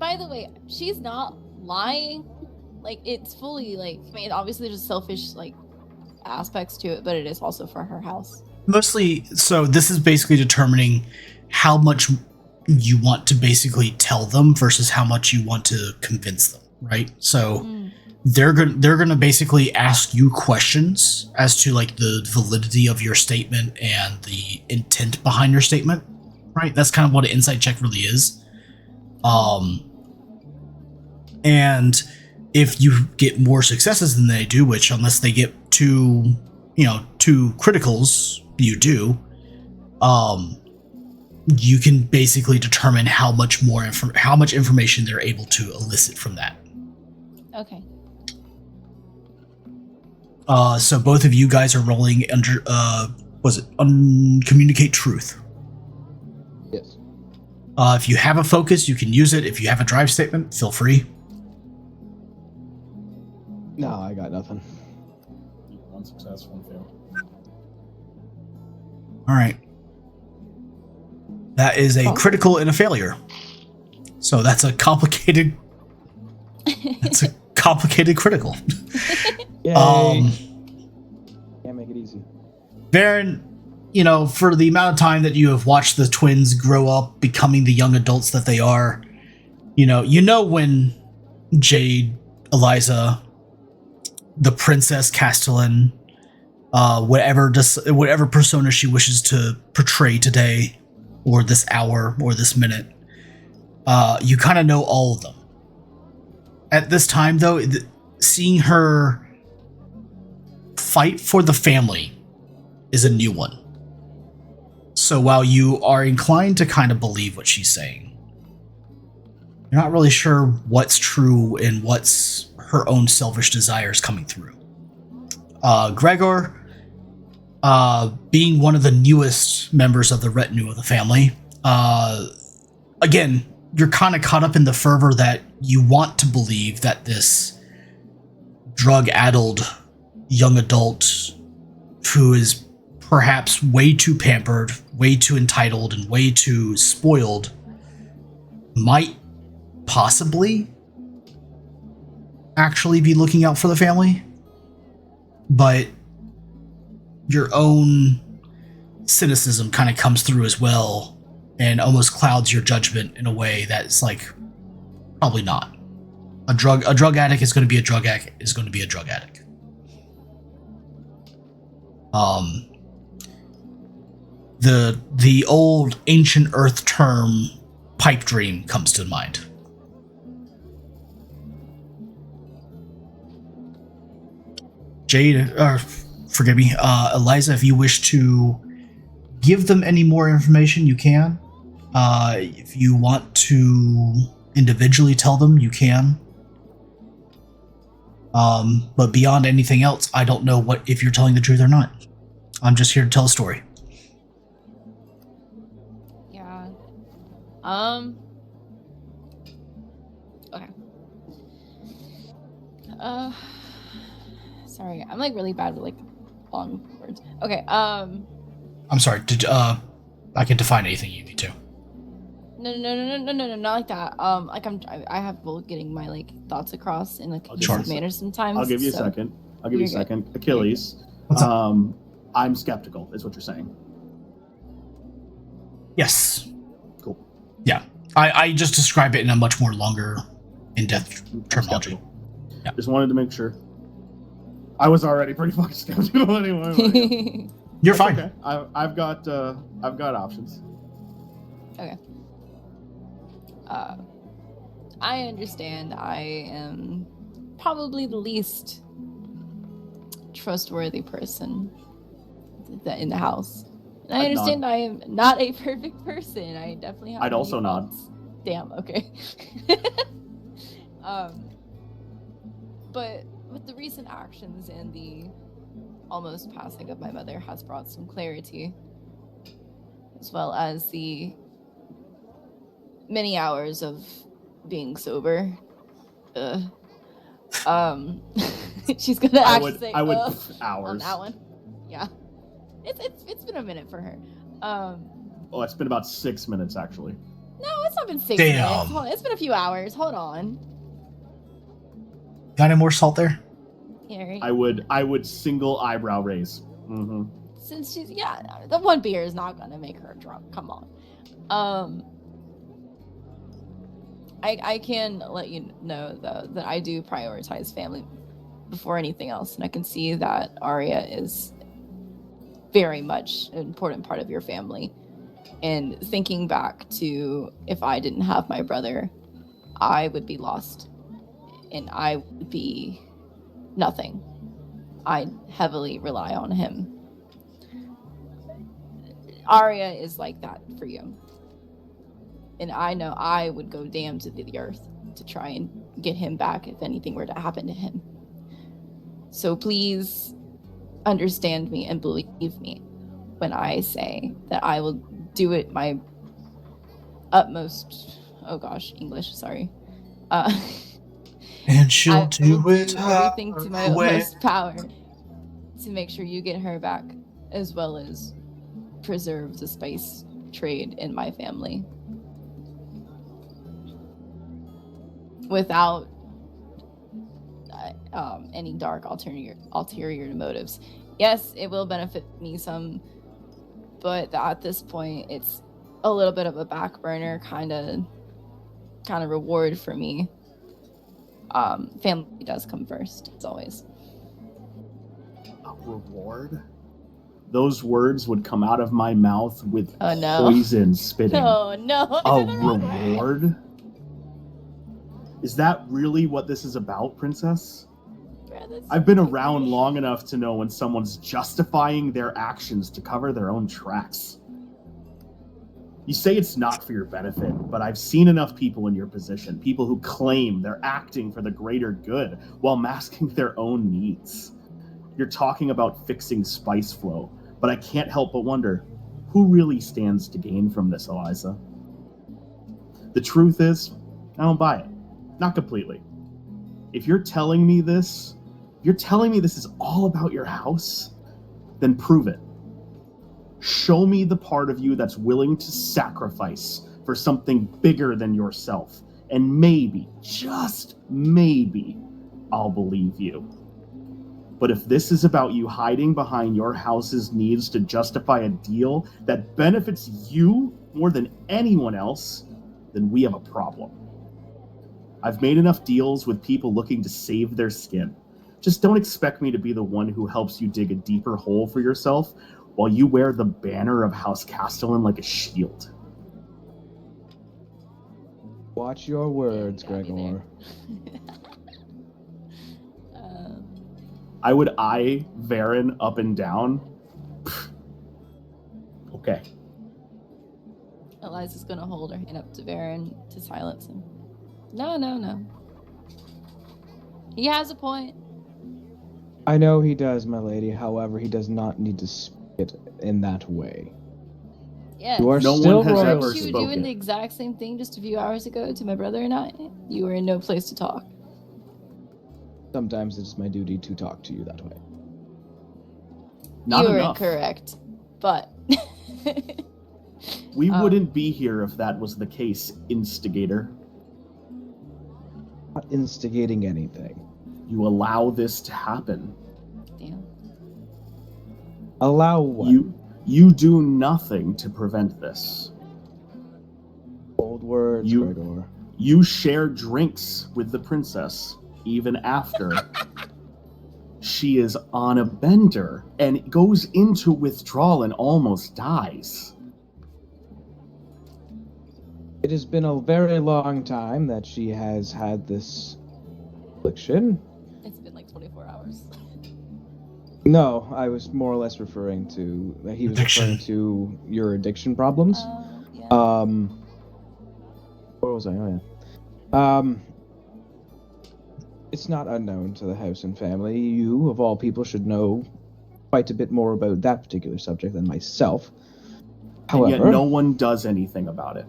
By the way, she's not lying. Like, it's fully, like, I mean, obviously there's selfish, like, aspects to it, but it is also for her house. Mostly, so this is basically determining how much you want to basically tell them versus how much you want to convince them, right? So they're gonna basically ask you questions as to like the validity of your statement and the intent behind your statement, right? That's kind of what an insight check really is. And if you get more successes than they do, which unless they get two criticals, you do, you can basically determine how much information they're able to elicit from that. Okay. So both of you guys are rolling under, communicate truth. Yes. If you have a focus, you can use it. If you have a drive statement, feel free. No, I got nothing. One success, one fail. All right. That is a critical and a failure. So that's a complicated. That's a complicated critical. Yay. Can't make it easy. Baron, for the amount of time that you have watched the twins grow up, becoming the young adults that they are, you know when Jade, Eliza, the Princess Castelan, whatever persona she wishes to portray today, or this hour, or this minute, you kind of know all of them. At this time, though, seeing her fight for the family is a new one. So while you are inclined to kind of believe what she's saying, you're not really sure what's true and what's her own selfish desires coming through. Gregor, being one of the newest members of the retinue of the family, again, you're kind of caught up in the fervor that you want to believe that this drug-addled young adult who is perhaps way too pampered, way too entitled, and way too spoiled might possibly actually be looking out for the family. But your own cynicism kind of comes through as well and almost clouds your judgment in a way that's like, probably not. A drug addict is going to be a drug addict is going to be a drug addict. The old ancient Earth term pipe dream comes to mind. Jade, forgive me, Eliza, if you wish to give them any more information, you can. If you want to individually tell them, you can. But beyond anything else, I don't know if you're telling the truth or not. I'm just here to tell a story. Yeah. Okay. Sorry, I'm like really bad with like long words. Okay. I'm sorry. I can define anything you need to. No, not like that. I have trouble getting my like thoughts across in like a Sure. manner sometimes. I'll give you a second. Achilles. What's up? I'm skeptical, is what you're saying. Yes. Cool. Yeah. I just describe it in a much more longer, in-depth terminology. Skeptical. Yeah. Just wanted to make sure. I was already pretty fucking skeptical anyway. But yeah. You're That's fine. Okay. I've got options. Okay. I understand I am probably the least trustworthy person in the house. And I understand I am not a perfect person. I definitely have I'd also many nod. faults. Damn, okay. But with the recent actions and the almost passing of my mother has brought some clarity, as well as the many hours of being sober. She's gonna actually say I would hours hours. on that one. Yeah, it's been a minute for her. Oh, it's been about 6 minutes actually. No, it's not been 6 Damn. minutes. Hold on, it's been a few hours. Hold on. Got any more salt there? Here. I would single eyebrow raise. Mm-hmm. Since she's the one beer is not gonna make her drunk. Come on. I can let you know though that I do prioritize family before anything else, and I can see that Arya is very much an important part of your family. And thinking back to if I didn't have my brother, I would be lost, and I would be nothing. I heavily rely on him. Arya is like that for you. And I know I would go damn to the earth to try and get him back if anything were to happen to him. So please understand me and believe me when I say that I will do it my utmost. Oh gosh, English, sorry. And she'll I will do it everything to my her way. utmost power to make sure you get her back, as well as preserve the spice trade in my family. Without any dark ulterior motives. Yes, it will benefit me some, but at this point, it's a little bit of a back burner kind of reward for me. Family does come first, as always. A reward? Those words would come out of my mouth with poison spitting. No, A reward? Is that really what this is about, Princess? I've been around long enough to know when someone's justifying their actions to cover their own tracks. You say it's not for your benefit, but I've seen enough people in your position, people who claim they're acting for the greater good while masking their own needs. You're talking about fixing spice flow, but I can't help but wonder, who really stands to gain from this, Eliza? The truth is, I don't buy it. Not completely. If you're telling me this is all about your house, then prove it. Show me the part of you that's willing to sacrifice for something bigger than yourself, and maybe, just maybe, I'll believe you. But if this is about you hiding behind your house's needs to justify a deal that benefits you more than anyone else, then we have a problem. I've made enough deals with people looking to save their skin. Just don't expect me to be the one who helps you dig a deeper hole for yourself while you wear the banner of House Castelan like a shield. Watch your words, Gregor. I would eye Varen up and down. Okay. Eliza's gonna hold her hand up to Varen to silence him. No. He has a point. I know he does, my lady. However, he does not need to speak it in that way. Yes. You are No still one has royal. ever You were spoken. doing the exact same thing just a few hours ago to my brother and I. You were in no place to talk. Sometimes it's my duty to talk to you that way. Not you were enough. incorrect, but We wouldn't be here if that was the case, instigator. Not instigating anything. You allow this to happen. damn. Allow what? You do nothing to prevent this. Old words, Gregor. You share drinks with the princess, even after she is on a bender and goes into withdrawal and almost dies. It has been a very long time that she has had this affliction. It's been like 24 hours. No, I was more or less referring to he was Addiction. referring to your addiction problems. Yeah. Where was I? Oh yeah. It's not unknown to the house and family. You, of all people, should know quite a bit more about that particular subject than myself. And yet However, no one does anything about it.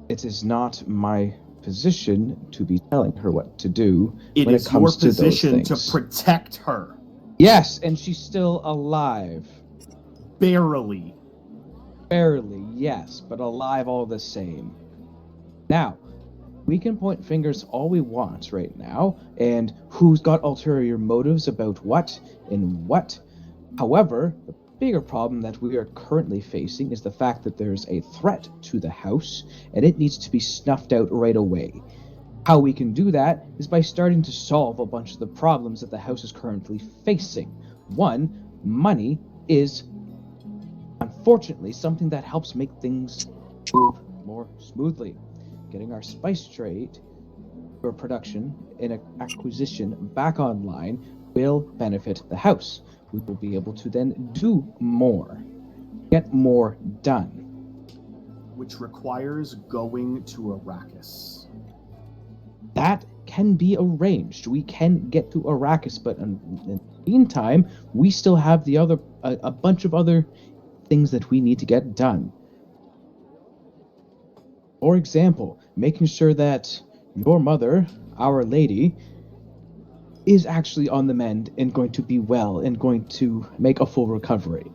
it is not my position to be telling her what to do It when is it your comes to those position to things. protect her. Yes, and she's still alive. Barely. Barely, yes, but alive all the same. Now, We can point fingers all we want right now, and who's got ulterior motives about what and what. However, the bigger problem that we are currently facing is the fact that there's a threat to the house, and it needs to be snuffed out right away. How we can do that is by starting to solve a bunch of the problems that the house is currently facing. One, money is unfortunately something that helps make things move more smoothly. Getting our spice trade for production and acquisition back online will benefit the house. We will be able to then do more, get more done. Which requires going to Arrakis. That can be arranged. We can get to Arrakis, but in the meantime, we still have a bunch of other things that we need to get done. For example, making sure that your mother, Our Lady, is actually on the mend and going to be well and going to make a full recovery.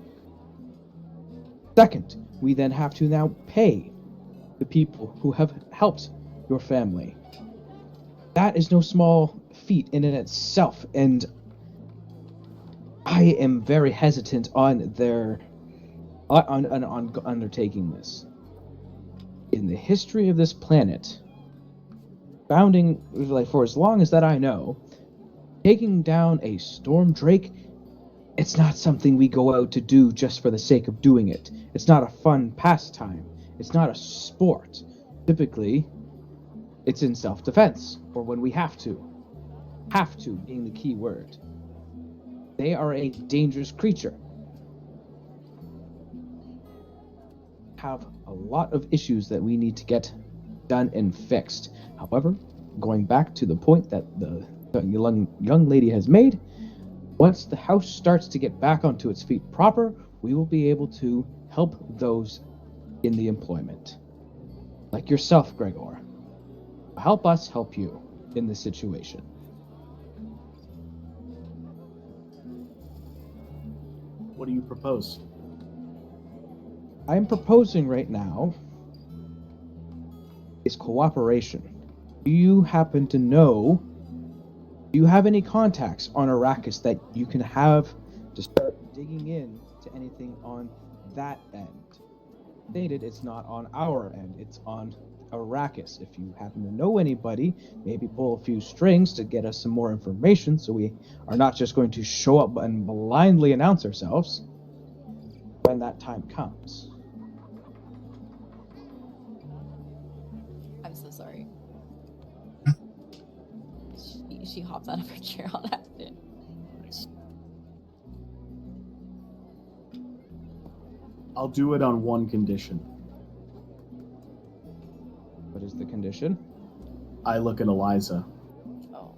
Second, we then have to now pay the people who have helped your family. That is no small feat in and itself, and I am very hesitant on undertaking this. In the history of this planet, founding, like, for as long as that I know, taking down a storm drake, it's not something we go out to do just for the sake of doing it. It's not a fun pastime. It's not a sport. Typically, it's in self-defense, or when we have to. Have to being the key word. They are a dangerous creature. Have a lot of issues that we need to get done and fixed. However, going back to the point that the young lady has made, once the house starts to get back onto its feet proper, we will be able to help those in the employment. Like yourself, Gregor. Help us help you in this situation. What do you propose? I'm proposing right now is cooperation. Do you happen to know, do you have any contacts on Arrakis that you can have to start digging in to anything on that end? Stated it's not on our end, it's on Arrakis. If you happen to know anybody, maybe pull a few strings to get us some more information so we are not just going to show up and blindly announce ourselves when that time comes. I'm so sorry. She hops out of her chair on accident. Nice. I'll do it on one condition. What is the condition? I look at Eliza. Oh.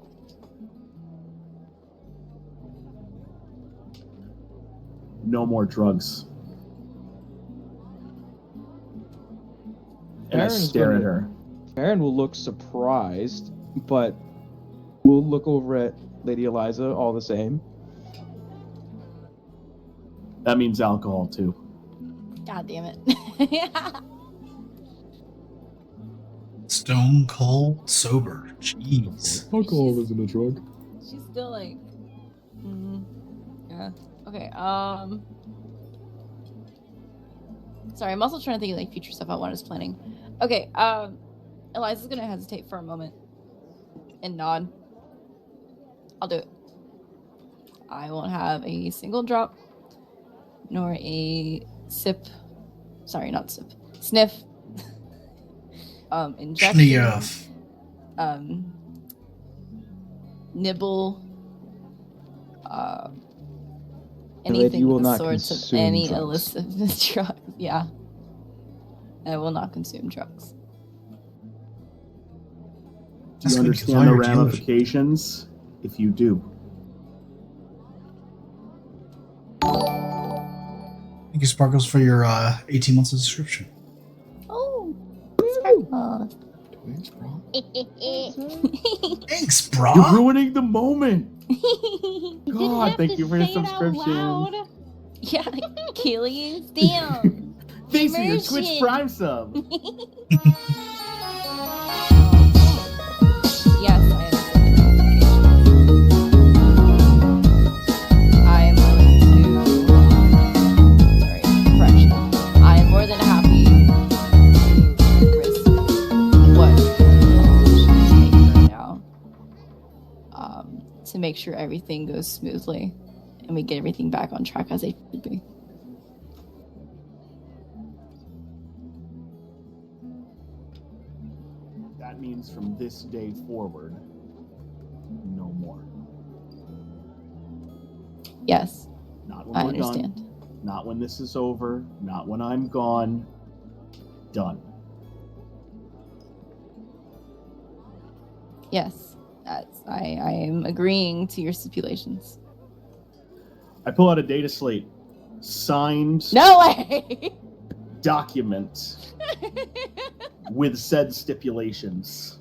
No more drugs. And I Baron's stare at gonna- her. Baron will look surprised, but we'll look over at Lady Eliza all the same. That means alcohol too. God damn it. Stone cold sober. Jeez. Alcohol isn't a drug. She's still like, yeah. Okay. Sorry, I'm also trying to think of like future stuff I was planning. Okay. Eliza's gonna hesitate for a moment and nod. I'll do it. I won't have a single drop, nor a sip. Sorry, not sip. Sniff. Injection. Sniff. Nibble. That Anything you will of the not sorts of consume any drugs. illicit drug. Yeah. I will not consume drugs. Do That's you good, 'cause all understand the your dealers- ramifications if you do? Thank you, Sparkles, for your 18 months of subscription. Oh. Thanks, bro. Thanks, You're bro. ruining the moment. You didn't God, have thank to you for your say it out subscription. loud. Yeah, Achilles. Damn. Thanks for your Twitch Immersion. Prime sub. make sure everything goes smoothly and we get everything back on track as it should be. That means from this day forward, no more. Yes, Not when I we're understand. done. Not when this is over. Not when I'm gone. Done. Yes, I am agreeing to your stipulations. I pull out a data slate. Signed No way! document with said stipulations.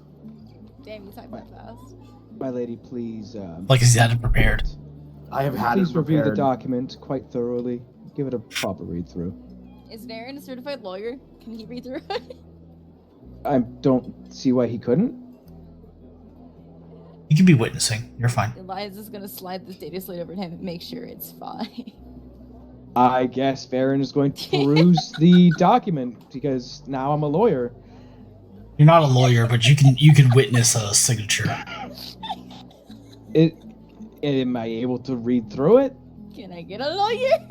Damn, you talk that fast. My lady, please. Like he's had it prepared. I have had Please it review the prepared. document quite thoroughly. Give it a proper read through. Is Varen a certified lawyer? Can he read through it? I don't see why he couldn't. You can be witnessing. You're fine. Eliza's gonna slide this data slate over to him and make sure it's fine. I guess Varen is going to peruse the document because now I'm a lawyer. You're not a lawyer, but you can witness a signature. Am I able to read through it? Can I get a lawyer?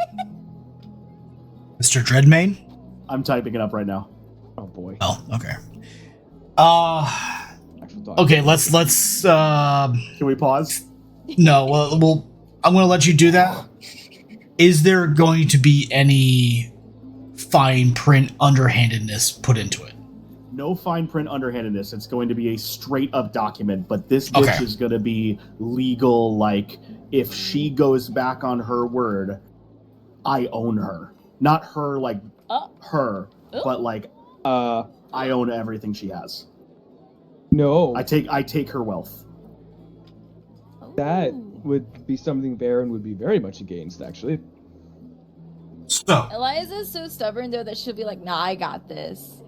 Mr. Dreadmane? I'm typing it up right now. Oh boy. Oh, okay. Actual document. Okay, let's Can we pause? no, well I'm gonna let you do that. Is there going to be any fine print underhandedness put into it? No fine print underhandedness. It's going to be a straight up document, but this bitch Okay. is going to be legal. Like, if she goes back on her word, I own her. Not her, like, her, but like, I own everything she has. No. I take her wealth. That Ooh. would be something Varen would be very much against, actually. So, Eliza's so stubborn though that she'll be like, nah, I got this.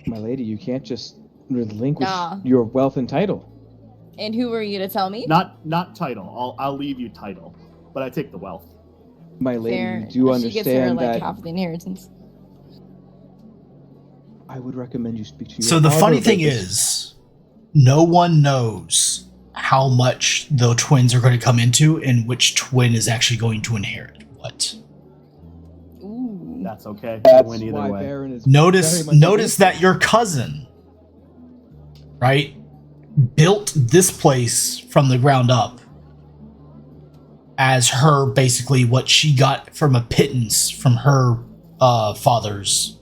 My lady, you can't just relinquish Nah. your wealth and title. And who were you to tell me? Not title. I'll leave you title, but I take the wealth. My lady, Fair. you do She gets her understand like that half the inheritance. I would recommend you speak to your so the father funny about thing this. is, no one knows how much the twins are going to come into and which twin is actually going to inherit what. Ooh. That's okay. That's Win either why way. Varen is Notice very much notice against that it. your cousin, right, built this place from the ground up as her, basically what she got from a pittance from her father's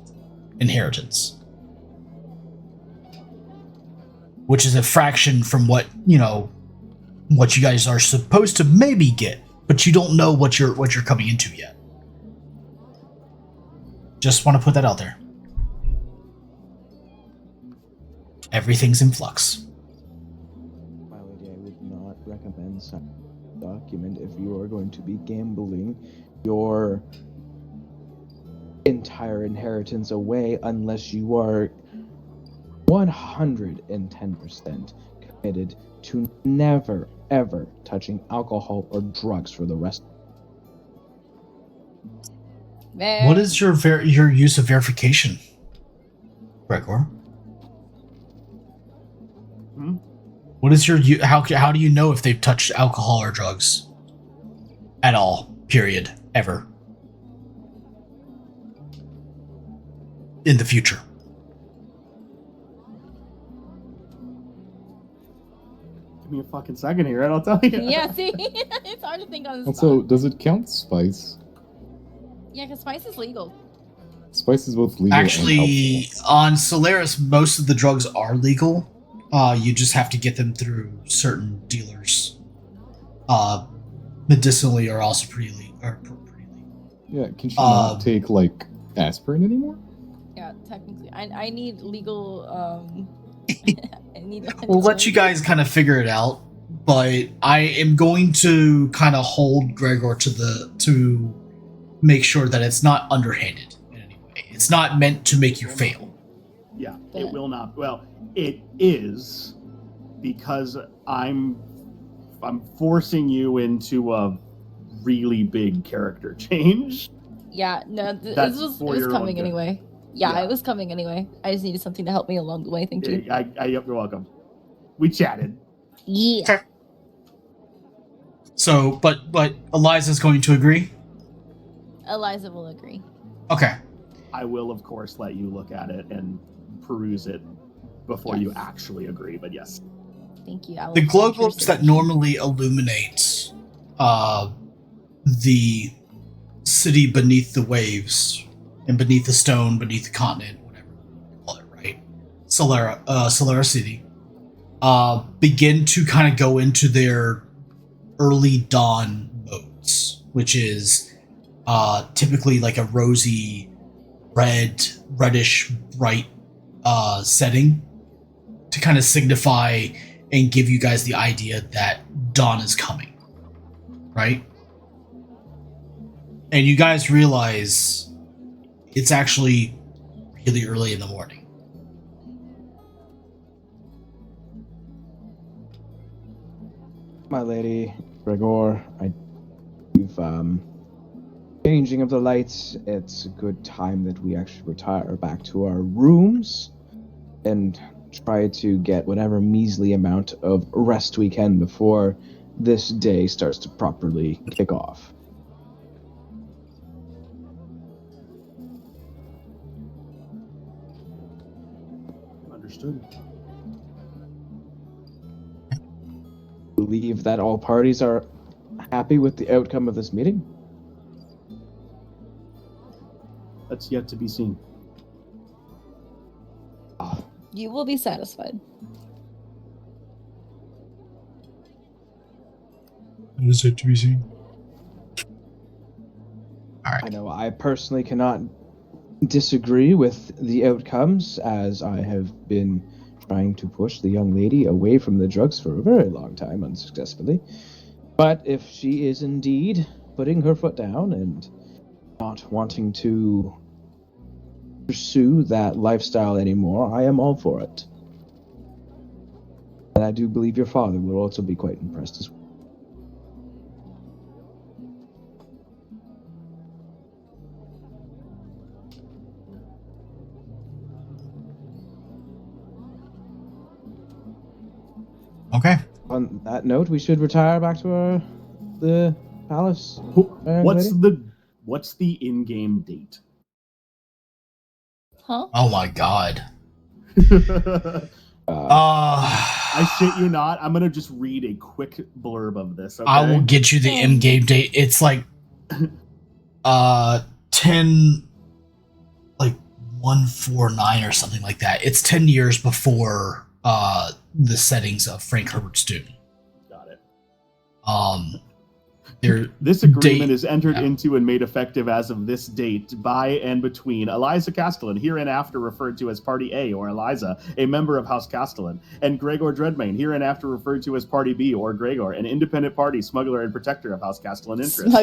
inheritance, which is a fraction from what you guys are supposed to maybe get, but you don't know what you're coming into yet. Just want to put that out there. Everything's in flux. My lady, I would not recommend such a document if you are going to be gambling your entire inheritance away unless you are 110% committed to never, ever touching alcohol or drugs for the rest. Man. What is your use of verification, Gregor? Hmm? What is your how do you know if they've touched alcohol or drugs at all? Period. Ever. In the future. Give me a fucking second here, and I'll tell you. Yeah, see? It's hard to think on the Also, spot. does it count spice? Yeah, because spice is legal. Spice is both legal Actually, and helpful. on Solaris, most of the drugs are legal. You just have to get them through certain dealers. Medicinally are also pretty legal. Yeah, can she not take, like, aspirin anymore? Yeah, technically. I need legal, I need We'll let you guys kind of figure it out, but I am going to kind of hold Gregor to make sure that it's not underhanded in any way. It's not meant to make you fail. Yeah, it will not. Well, it is because I'm forcing you into a really big character change. Yeah, no, That's it was for your own coming good. anyway. Yeah, Yeah. it was coming anyway. I just needed something to help me along the way. Thank you. You're welcome. We chatted. Yeah. So, but Eliza's going to agree? Eliza will agree. Okay. I will, of course, let you look at it and peruse it before you Yes. actually agree, but yes. Thank you. I will The glow take your globes that suggestion. normally illuminate the city beneath the waves and beneath the stone, beneath the continent, whatever you call it, right? Solara City, begin to kind of go into their early dawn modes, which is typically like a rosy, reddish, bright setting to kind of signify and give you guys the idea that dawn is coming, right? And you guys realize it's actually really early in the morning. My lady, Gregor, you've changing of the lights. It's a good time that we actually retire back to our rooms and try to get whatever measly amount of rest we can before this day starts to properly kick off. Understood. Believe that all parties are happy with the outcome of this meeting. That's yet to be seen. You will be satisfied. What is it to be seen? All I right. know I personally cannot disagree with the outcomes, as I have been trying to push the young lady away from the drugs for a very long time unsuccessfully. But if she is indeed putting her foot down and not wanting to pursue that lifestyle anymore, I am all for it. And I do believe your father will also be quite impressed as well. Okay. On that note, we should retire back to the palace. What's the in-game date? Huh? Oh my god. I shit you not. I'm gonna just read a quick blurb of this. Okay? I will get you the in-game date. It's like 10 like 149 or something like that. It's 10 years before the settings of Frank Herbert's Dune. Got it. This agreement is entered into and made effective as of this date by and between Eliza Castelan, hereinafter referred to as Party A or Eliza, a member of House Castelan, and Gregor Dreadmane, hereinafter referred to as Party B or Gregor, an independent party, smuggler, and protector of House Castelan interests.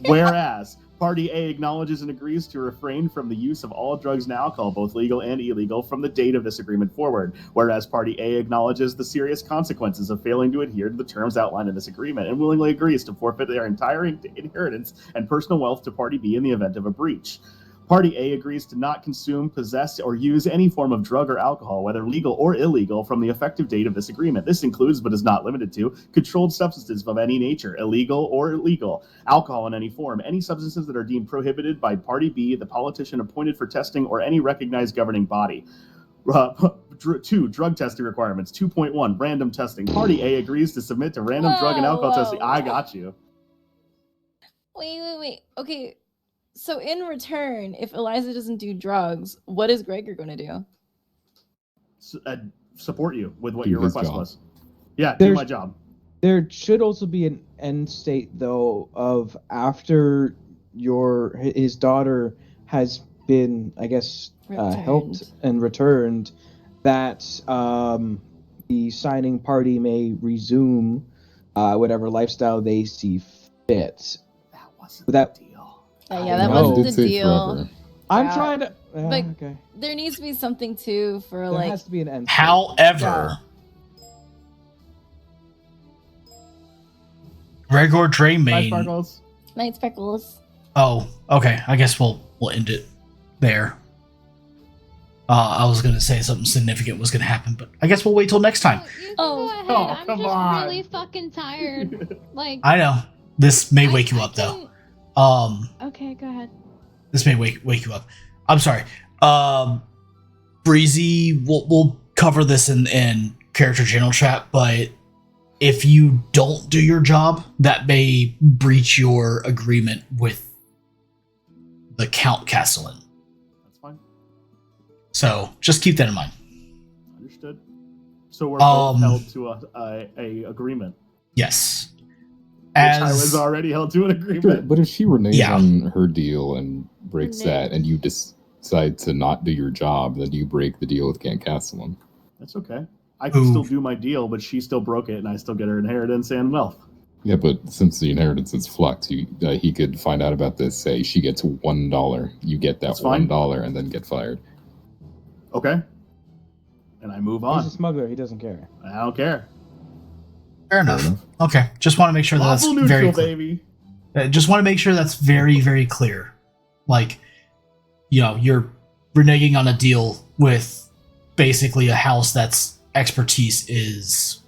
Whereas Party A acknowledges and agrees to refrain from the use of all drugs and alcohol, both legal and illegal, from the date of this agreement forward. Whereas Party A acknowledges the serious consequences of failing to adhere to the terms outlined in this agreement and willingly agrees to forfeit their entire inheritance and personal wealth to Party B in the event of a breach. Party A agrees to not consume, possess, or use any form of drug or alcohol, whether legal or illegal, from the effective date of this agreement. This includes, but is not limited to, controlled substances of any nature, illegal or illegal, alcohol in any form, any substances that are deemed prohibited by Party B, the politician appointed for testing, or any recognized governing body. 2. Drug testing requirements. 2.1. Random testing. Party A agrees to submit to random drug and alcohol testing. I got you. Wait. Okay. So in return, if Eliza doesn't do drugs, what is Gregor going to do? Support you with what Do your his request job. was. Yeah, do my job. There should also be an end state, though, of after his daughter has been, I guess, helped and returned, that the signing party may resume whatever lifestyle they see fit. That wasn't the deal. Yeah, that know. wasn't He the did say deal. forever. I'm Yeah. trying to. But okay. there needs to be something too for There like. has to be an end state. However, Gregor Bye, Dreamane. Sparkles. Night Speckles. Oh, okay. I guess we'll end it there. I was gonna say something significant was gonna happen, but I guess we'll wait till next time. You can Oh. go ahead. Oh, I'm come just on. really fucking tired. Like, I know this may I- wake you I up though. can- Okay, go ahead. This may wake you up. I'm sorry. Breezy, we'll cover this in character channel chat, but if you don't do your job, that may breach your agreement with the Count Castellan. That's fine. So just keep that in mind. Understood. So we're both Um, held to a agreement, Yes. which I was already held to an Sure, agreement. but if she reneges Yeah. on her deal and breaks Renege. that, and you decide to not do your job, then you break the deal with Count Castellan. That's okay. I can Ooh. still do my deal, but she still broke it, and I still get her inheritance and wealth. Yeah, but since the inheritance is flux, he could find out about this. Say she gets $1, you get that That's fine. $1, and then get fired. Okay. And I move He's on. a smuggler. He doesn't care. I don't care. Fair enough. Okay, just want to make sure that that's Lawful neutral, very clear. baby. Just want to make sure that's very, very clear. Like, you're reneging on a deal with basically a house that's expertise is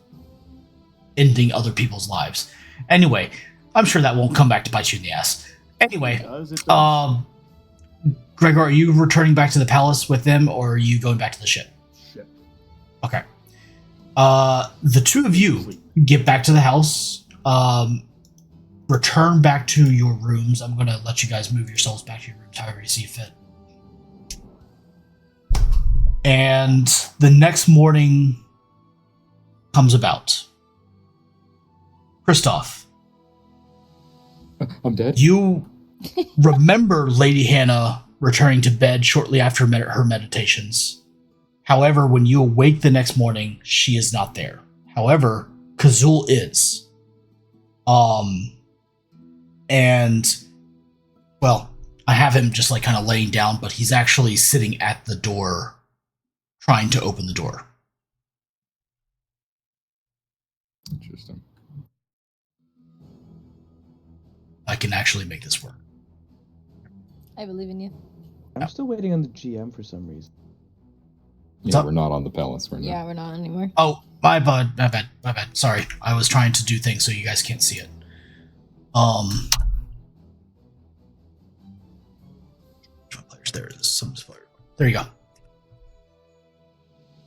ending other people's lives. Anyway, I'm sure that won't come back to bite you in the ass. Anyway, It does. Gregor, are you returning back to the palace with them, or are you going back to the ship? Shit. Okay. The two of you get back to the house. Return back to your rooms. I'm going to let you guys move yourselves back to your rooms however you see fit. And the next morning comes about. Christoph, I'm dead. you remember Lady Hannah returning to bed shortly after her meditations. However, when you awake the next morning, she is not there. However, Kazul is. And, well, I have him just like kind of laying down, but he's actually sitting at the door trying to open the door. Interesting. I can actually make this work. I believe in you. I'm still waiting on the GM for some reason. Yeah, up? we're not on the palace right now. Yeah, we're not anymore. Oh, my bad. Sorry. I was trying to do things so you guys can't see it. There it is. There you go.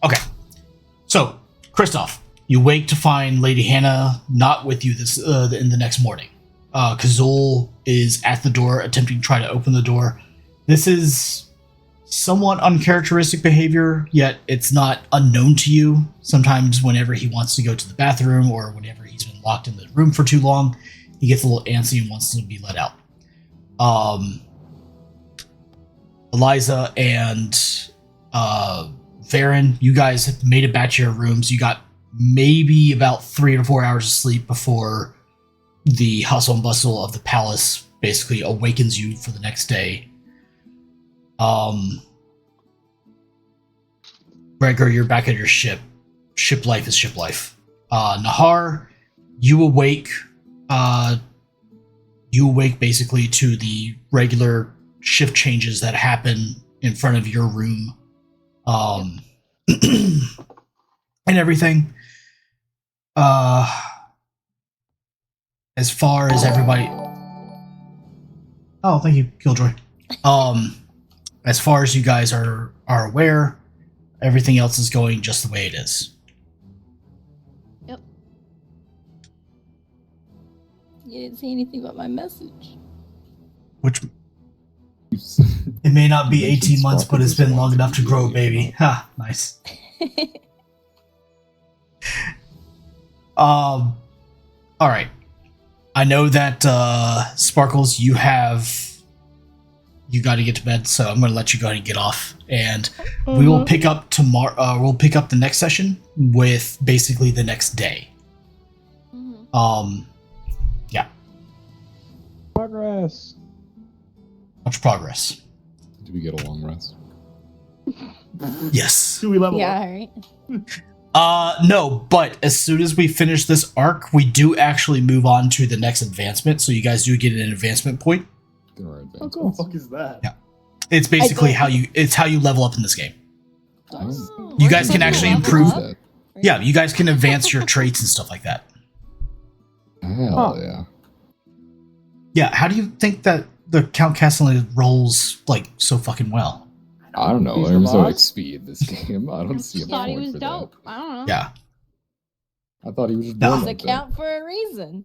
Okay. So, Christoph, you wake to find Lady Hannah not with you in the next morning. Kazul is at the door attempting to try to open the door. This is somewhat uncharacteristic behavior, yet it's not unknown to you. Sometimes whenever he wants to go to the bathroom or whenever he's been locked in the room for too long, he gets a little antsy and wants to be let out. Eliza and Varen, you guys have made it back to your rooms. You got maybe about 3 to 4 hours of sleep before the hustle and bustle of the palace basically awakens you for the next day. Gregor, you're back at your ship. Ship life is ship life. Nahar, you awake basically to the regular shift changes that happen in front of your room. And everything. As far as everybody... Oh, thank you, Killjoy. As far as you guys are aware, everything else is going just the way it is. Yep. You didn't say anything about my message. Which it may not be 18 months, but it's been long enough to grow, baby. Ha, nice. All right. I know that Sparkles, you got to get to bed, so I'm going to let you go ahead and get off, and we will pick up tomorrow. We'll pick up the next session with basically the next day. Yeah. Progress. Much progress. Do we get a long rest? Yes. Do we level Yeah, up? right. No, but as soon as we finish this arc, we do actually move on to the next advancement, so you guys do get an advancement point. There are What advancements. the fuck is that? Yeah. It's basically how you level up in this game. You guys can actually improve. that. Yeah, you guys can advance your traits and stuff like that. Hell yeah. Yeah, how do you think that the Count Castellan rolls like so fucking well? I don't know. He's the There's no boss? XP in this game. I don't see a Thought he point was for dope. I don't know. Yeah. that. I thought he was just No. born He's a like that. count for a reason.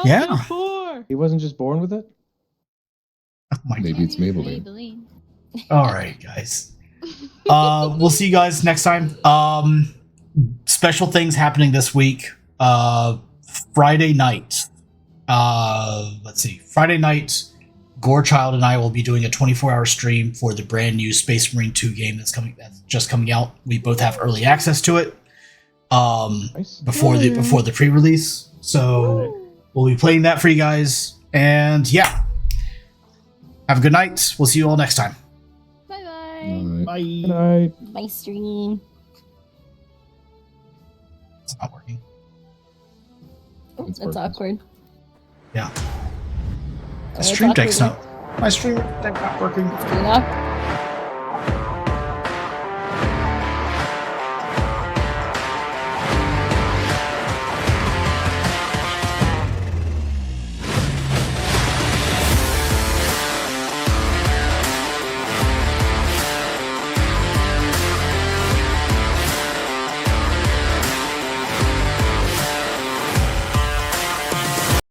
Yeah. He wasn't just born with it? Oh my Maybe it's Maybelline. All right, guys. We'll see you guys next time. Special things happening this week. Friday night. Let's see. Friday night, Gorechild and I will be doing a 24-hour stream for the brand new Space Marine 2 game that's just coming out. We both have early access to it. Nice. Before the pre-release. So we'll be playing that for you guys. And yeah. Have a good night. We'll see you all next time. Bye bye. Alright. Bye. Good night. My stream. It's not working. Oh, It's that's working. awkward. Yeah. Oh, The it's stream deck's awkward. not. My stream deck not working. It's getting awkward.